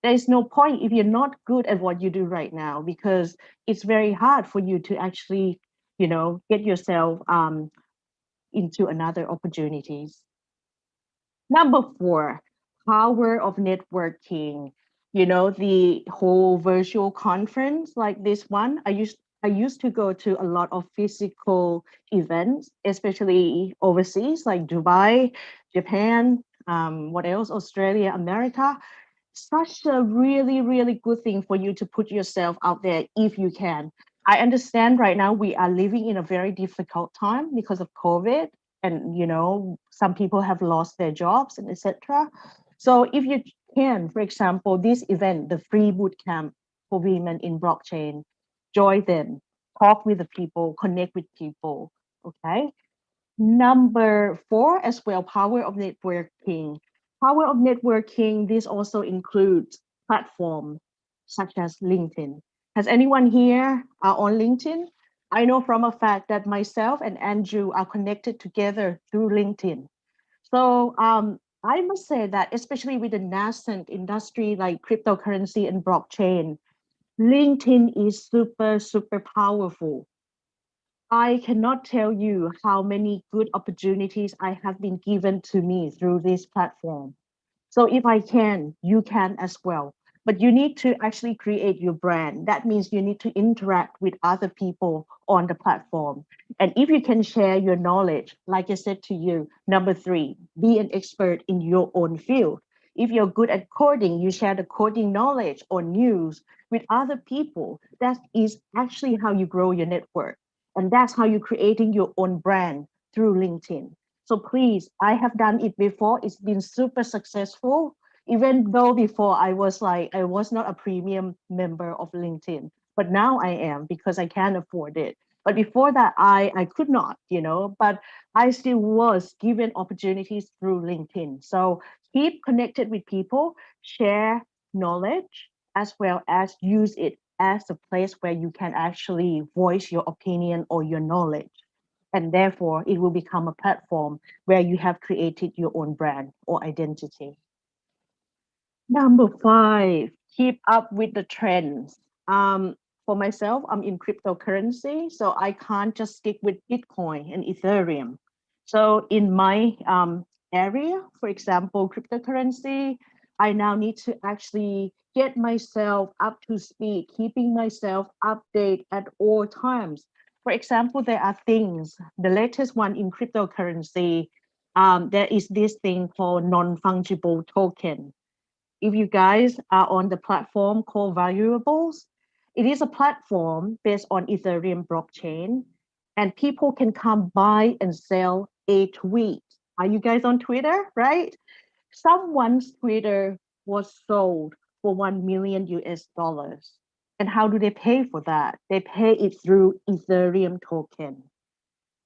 There's no point if you're not good at what you do right now, because it's very hard for you to actually, get yourself into another opportunities. Number 4, power of networking. The whole virtual conference like this one. I used to go to a lot of physical events, especially overseas, like Dubai, Japan, what else? Australia, America. Such a really, really good thing for you to put yourself out there if you can. I understand right now we are living in a very difficult time because of COVID, and some people have lost their jobs and etc. So if you can, for example, this event, the free bootcamp for women in blockchain, join them, talk with the people, connect with people. Okay. Number 4 as well, power of networking. Power of networking, this also includes platforms such as LinkedIn. Has anyone here on LinkedIn? I know from a fact that myself and Andrew are connected together through LinkedIn. So I must say that, especially with the nascent industry like cryptocurrency and blockchain, LinkedIn is super, super powerful. I cannot tell you how many good opportunities I have been given to me through this platform. So if I can, you can as well. But you need to actually create your brand. That means you need to interact with other people on the platform. And if you can share your knowledge, like I said to you, number 3, be an expert in your own field. If you're good at coding, you share the coding knowledge or news with other people. That is actually how you grow your network. And that's how you're creating your own brand through LinkedIn. So please, I have done it before. It's been super successful, even though before I was not a premium member of LinkedIn, but now I am because I can afford it. But before that, I could not, but I still was given opportunities through LinkedIn. So keep connected with people, share knowledge, as well as use it as a place where you can actually voice your opinion or your knowledge. And therefore, it will become a platform where you have created your own brand or identity. Number 5, keep up with the trends. For myself, I'm in cryptocurrency, so I can't just stick with Bitcoin and Ethereum. So in my area, for example, cryptocurrency, I now need to actually get myself up to speed, keeping myself updated at all times. For example, there are things, the latest one in cryptocurrency, there is this thing called non-fungible token. If you guys are on the platform called Valuables, it is a platform based on Ethereum blockchain, and people can come buy and sell a tweet. Are you guys on Twitter, right? Someone's Twitter was sold for 1 million US dollars. And how do they pay for that? They pay it through Ethereum token.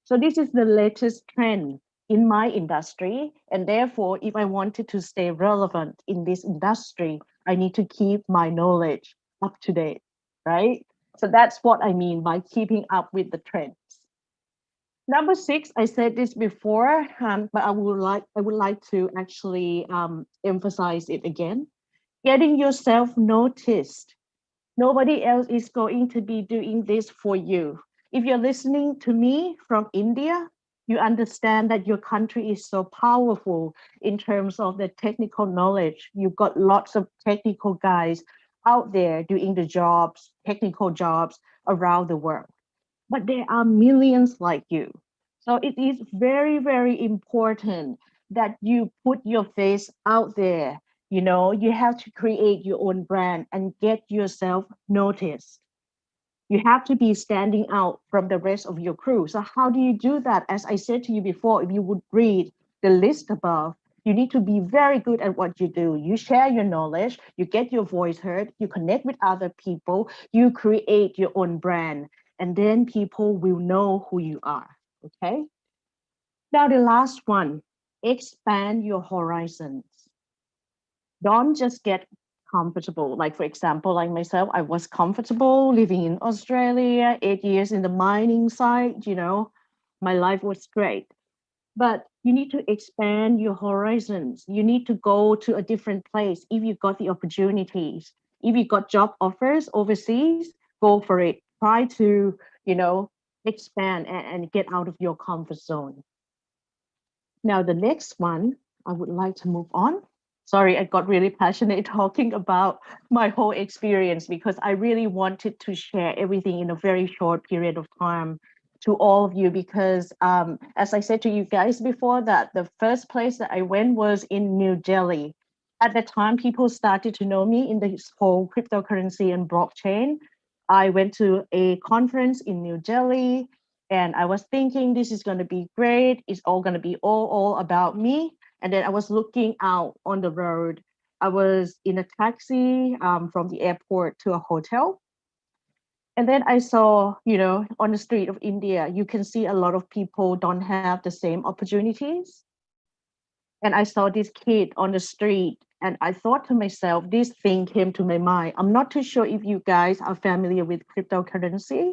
So this is the latest trend in my industry. And therefore, if I wanted to stay relevant in this industry, I need to keep my knowledge up to date, right? So that's what I mean by keeping up with the trends. Number 6, I said this before, but I would like to actually emphasize it again. Getting yourself noticed. Nobody else is going to be doing this for you. if you're listening to me from India, you understand that your country is so powerful in terms of the technical knowledge. You've got lots of technical guys out there doing the jobs, technical jobs around the world. But there are millions like you. So it is very, very important that you put your face out there. You know, you have to create your own brand and get yourself noticed. You have to be standing out from the rest of your crew. So how do you do that? As I said to you before, if you would read the list above, you need to be very good at what you do. You share your knowledge, you get your voice heard, you connect with other people, you create your own brand, and then people will know who you are, okay? Now the last one, expand your horizons. Don't just get comfortable. Like for example, like myself, I was comfortable living in Australia, 8 years in the mining site, you know, my life was great. But you need to expand your horizons. You need to go to a different place if you got the opportunities. If you got job offers overseas, go for it. Try to, you know, expand and get out of your comfort zone. Now, the next one, I would like to move on. Sorry, I got really passionate talking about my whole experience because I really wanted to share everything in a very short period of time to all of you because as I said to you guys before that the first place that I went was in New Delhi. At the time, people started to know me in this whole cryptocurrency and blockchain. I went to a conference in New Delhi and I was thinking this is going to be great. It's all going to be all about me. And then I was looking out on the road. I was in a taxi from the airport to a hotel. And then I saw, you know, on the street of India, you can see a lot of people don't have the same opportunities. And I saw this kid on the street and I thought to myself, this thing came to my mind. I'm not too sure if you guys are familiar with cryptocurrency,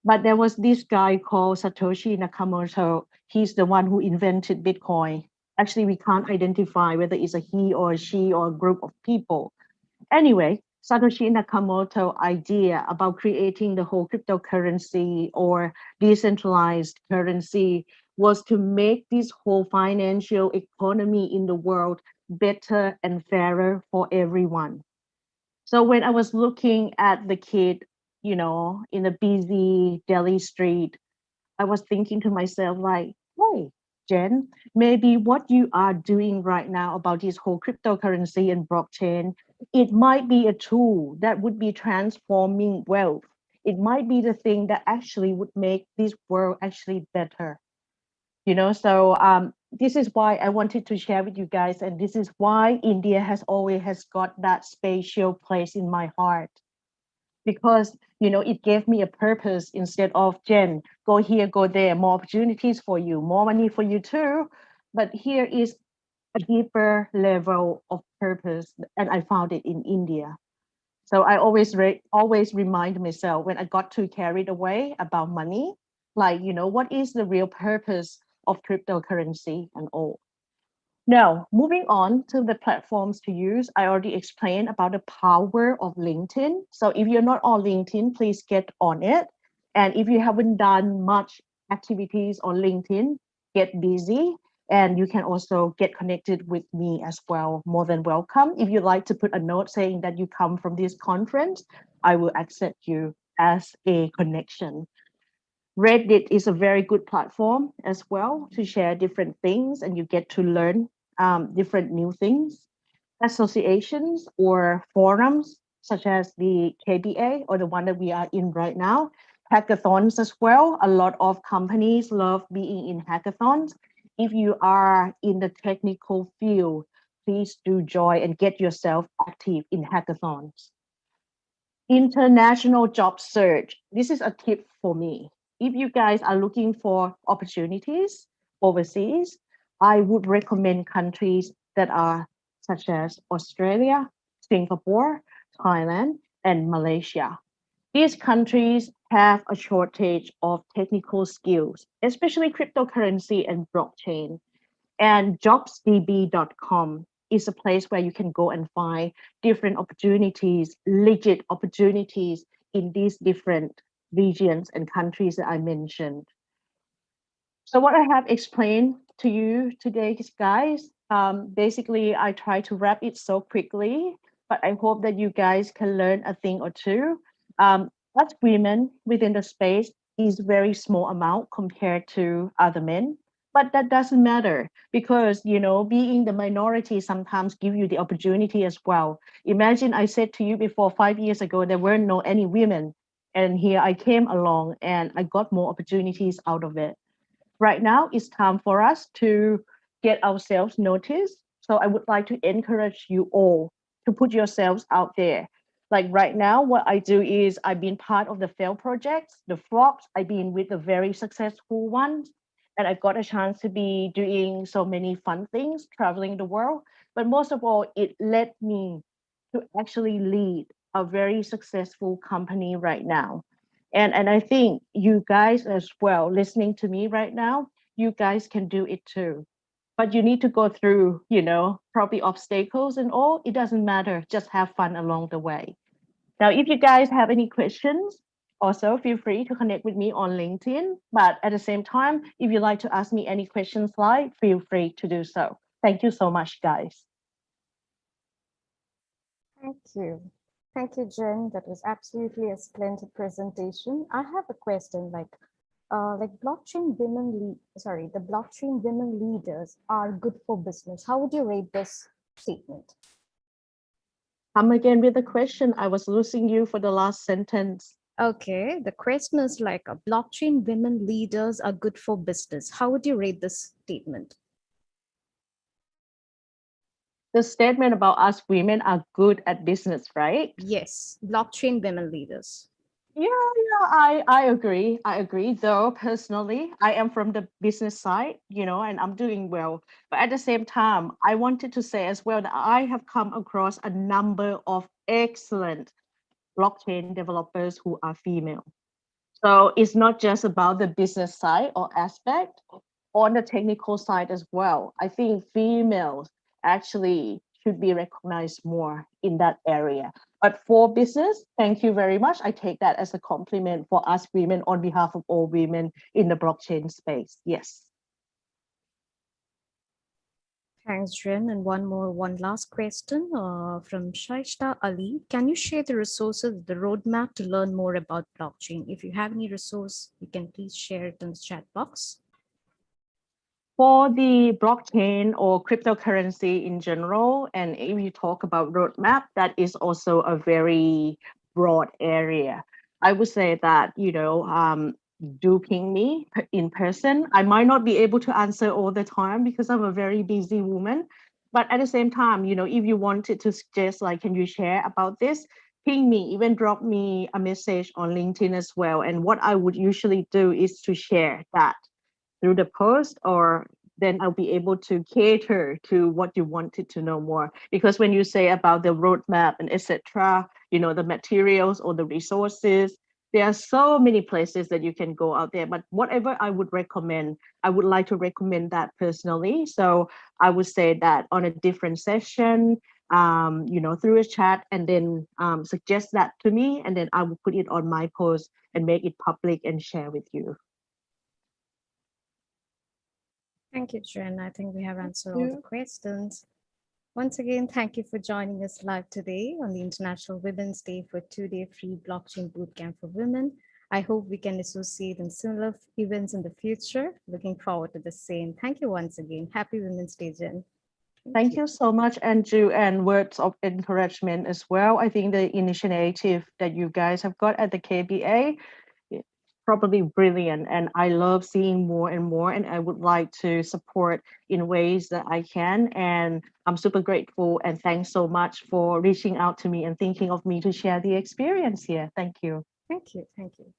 but there was this guy called Satoshi Nakamoto. He's the one who invented Bitcoin. Actually, we can't identify whether it's a he or a she or a group of people. Anyway, Satoshi Nakamoto idea about creating the whole cryptocurrency or decentralized currency was to make this whole financial economy in the world better and fairer for everyone. So when I was looking at the kid, you know, in a busy Delhi street, I was thinking to myself, like, hey, Jen, maybe what you are doing right now about this whole cryptocurrency and blockchain, it might be a tool that would be transforming wealth. It might be the thing that actually would make this world actually better. You know, so this is why I wanted to share with you guys, and this is why India has always has got that special place in my heart because you know it gave me a purpose instead of Jen, go here, go there, more opportunities for you, more money for you too. But here is a deeper level of purpose, and I found it in India. So I always remind myself when I got too carried away about money, like you know, what is the real purpose of cryptocurrency and all. Now, moving on to the platforms to use, I already explained about the power of LinkedIn. So if you're not on LinkedIn, please get on it. And if you haven't done much activities on LinkedIn, get busy. And you can also get connected with me as well. More than welcome. If you'd like to put a note saying that you come from this conference, I will accept you as a connection. Reddit is a very good platform as well to share different things and you get to learn different new things. Associations or forums such as the KBA or the one that we are in right now, hackathons as well. A lot of companies love being in hackathons. If you are in the technical field, please do join and get yourself active in hackathons. International job search. This is a tip for me. If you guys are looking for opportunities overseas, I would recommend countries that are such as Australia, Singapore, Thailand, and Malaysia. These countries have a shortage of technical skills, especially cryptocurrency and blockchain. And jobsdb.com is a place where you can go and find different opportunities, legit opportunities in these different regions and countries that I mentioned. So what I have explained to you today, guys, basically I try to wrap it so quickly, but I hope that you guys can learn a thing or two. Us women within the space is very small amount compared to other men, but that doesn't matter because, you know, being the minority sometimes give you the opportunity as well. Imagine I said to you before 5 years ago, there weren't no any women, and here I came along and I got more opportunities out of it. Right now it's time for us to get ourselves noticed. So I would like to encourage you all to put yourselves out there. Like right now, what I do is I've been part of the failed projects, the flops. I've been with the very successful ones, and I got a chance to be doing so many fun things, traveling the world. But most of all, it led me to actually lead a very successful company right now. And I think you guys as well, listening to me right now, you guys can do it too. But you need to go through, you know, probably obstacles and all. It doesn't matter. Just have fun along the way. Now, if you guys have any questions, also feel free to connect with me on LinkedIn. But at the same time, if you'd like to ask me any questions live, feel free to do so. Thank you so much, guys. Thank you. Thank you, Jen. That was absolutely a splendid presentation. I have a question like blockchain women the blockchain women leaders are good for business. How would you rate this statement? Come again with the question. I was losing you for the last sentence. Okay, the question is like blockchain women leaders are good for business. How would you rate this statement? The statement about us women are good at business, right? Yes, blockchain women leaders. Yeah, I agree. I agree. Though personally, I am from the business side, you know, and I'm doing well. But at the same time, I wanted to say as well that I have come across a number of excellent blockchain developers who are female. So it's not just about the business side or aspect, on the technical side as well. I think females actually should be recognized more in that area. But for business, thank you very much. I take that as a compliment for us women on behalf of all women in the blockchain space. Yes. Thanks, Jen. And one last question from Shaishta Ali. Can you share the resources, the roadmap to learn more about blockchain? If you have any resource, you can please share it in the chat box. For the blockchain or cryptocurrency in general, and if you talk about roadmap, that is also a very broad area. I would say that, you know, do ping me in person. I might not be able to answer all the time because I'm a very busy woman. But at the same time, you know, if you wanted to suggest, like, can you share about this? Ping me, even drop me a message on LinkedIn as well. And what I would usually do is to share that through the post, or then I'll be able to cater to what you wanted to know more. Because when you say about the roadmap and etc., you know, the materials or the resources, there are so many places that you can go out there. But whatever I would recommend, I would like to recommend that personally. So I would say that on a different session, you know, through a chat, and then suggest that to me, and then I will put it on my post and make it public and share with you. Thank you, Jen. I think we have answered all the questions. Once again, thank you for joining us live today on the International Women's Day for 2-day free blockchain bootcamp for women. I hope we can associate in similar events in the future. Looking forward to the same. Thank you once again. Happy Women's Day, Jen. Thank you so much, Andrew, and words of encouragement as well. I think the initiative that you guys have got at the KBA is probably brilliant, and I love seeing more and more, and I would like to support in ways that I can. And I'm super grateful, and thanks so much for reaching out to me and thinking of me to share the experience here. Thank you. Thank you. Thank you.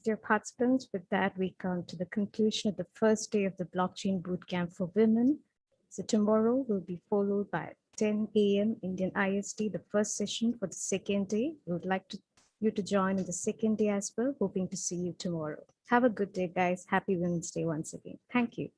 Dear participants, with that, we come to the conclusion of the first day of the Blockchain Bootcamp for Women. So tomorrow will be followed by 10 a.m. Indian IST, the first session for the second day. We would like you to join in the second day as well. Hoping to see you tomorrow. Have a good day, guys. Happy Women's Day once again. Thank you.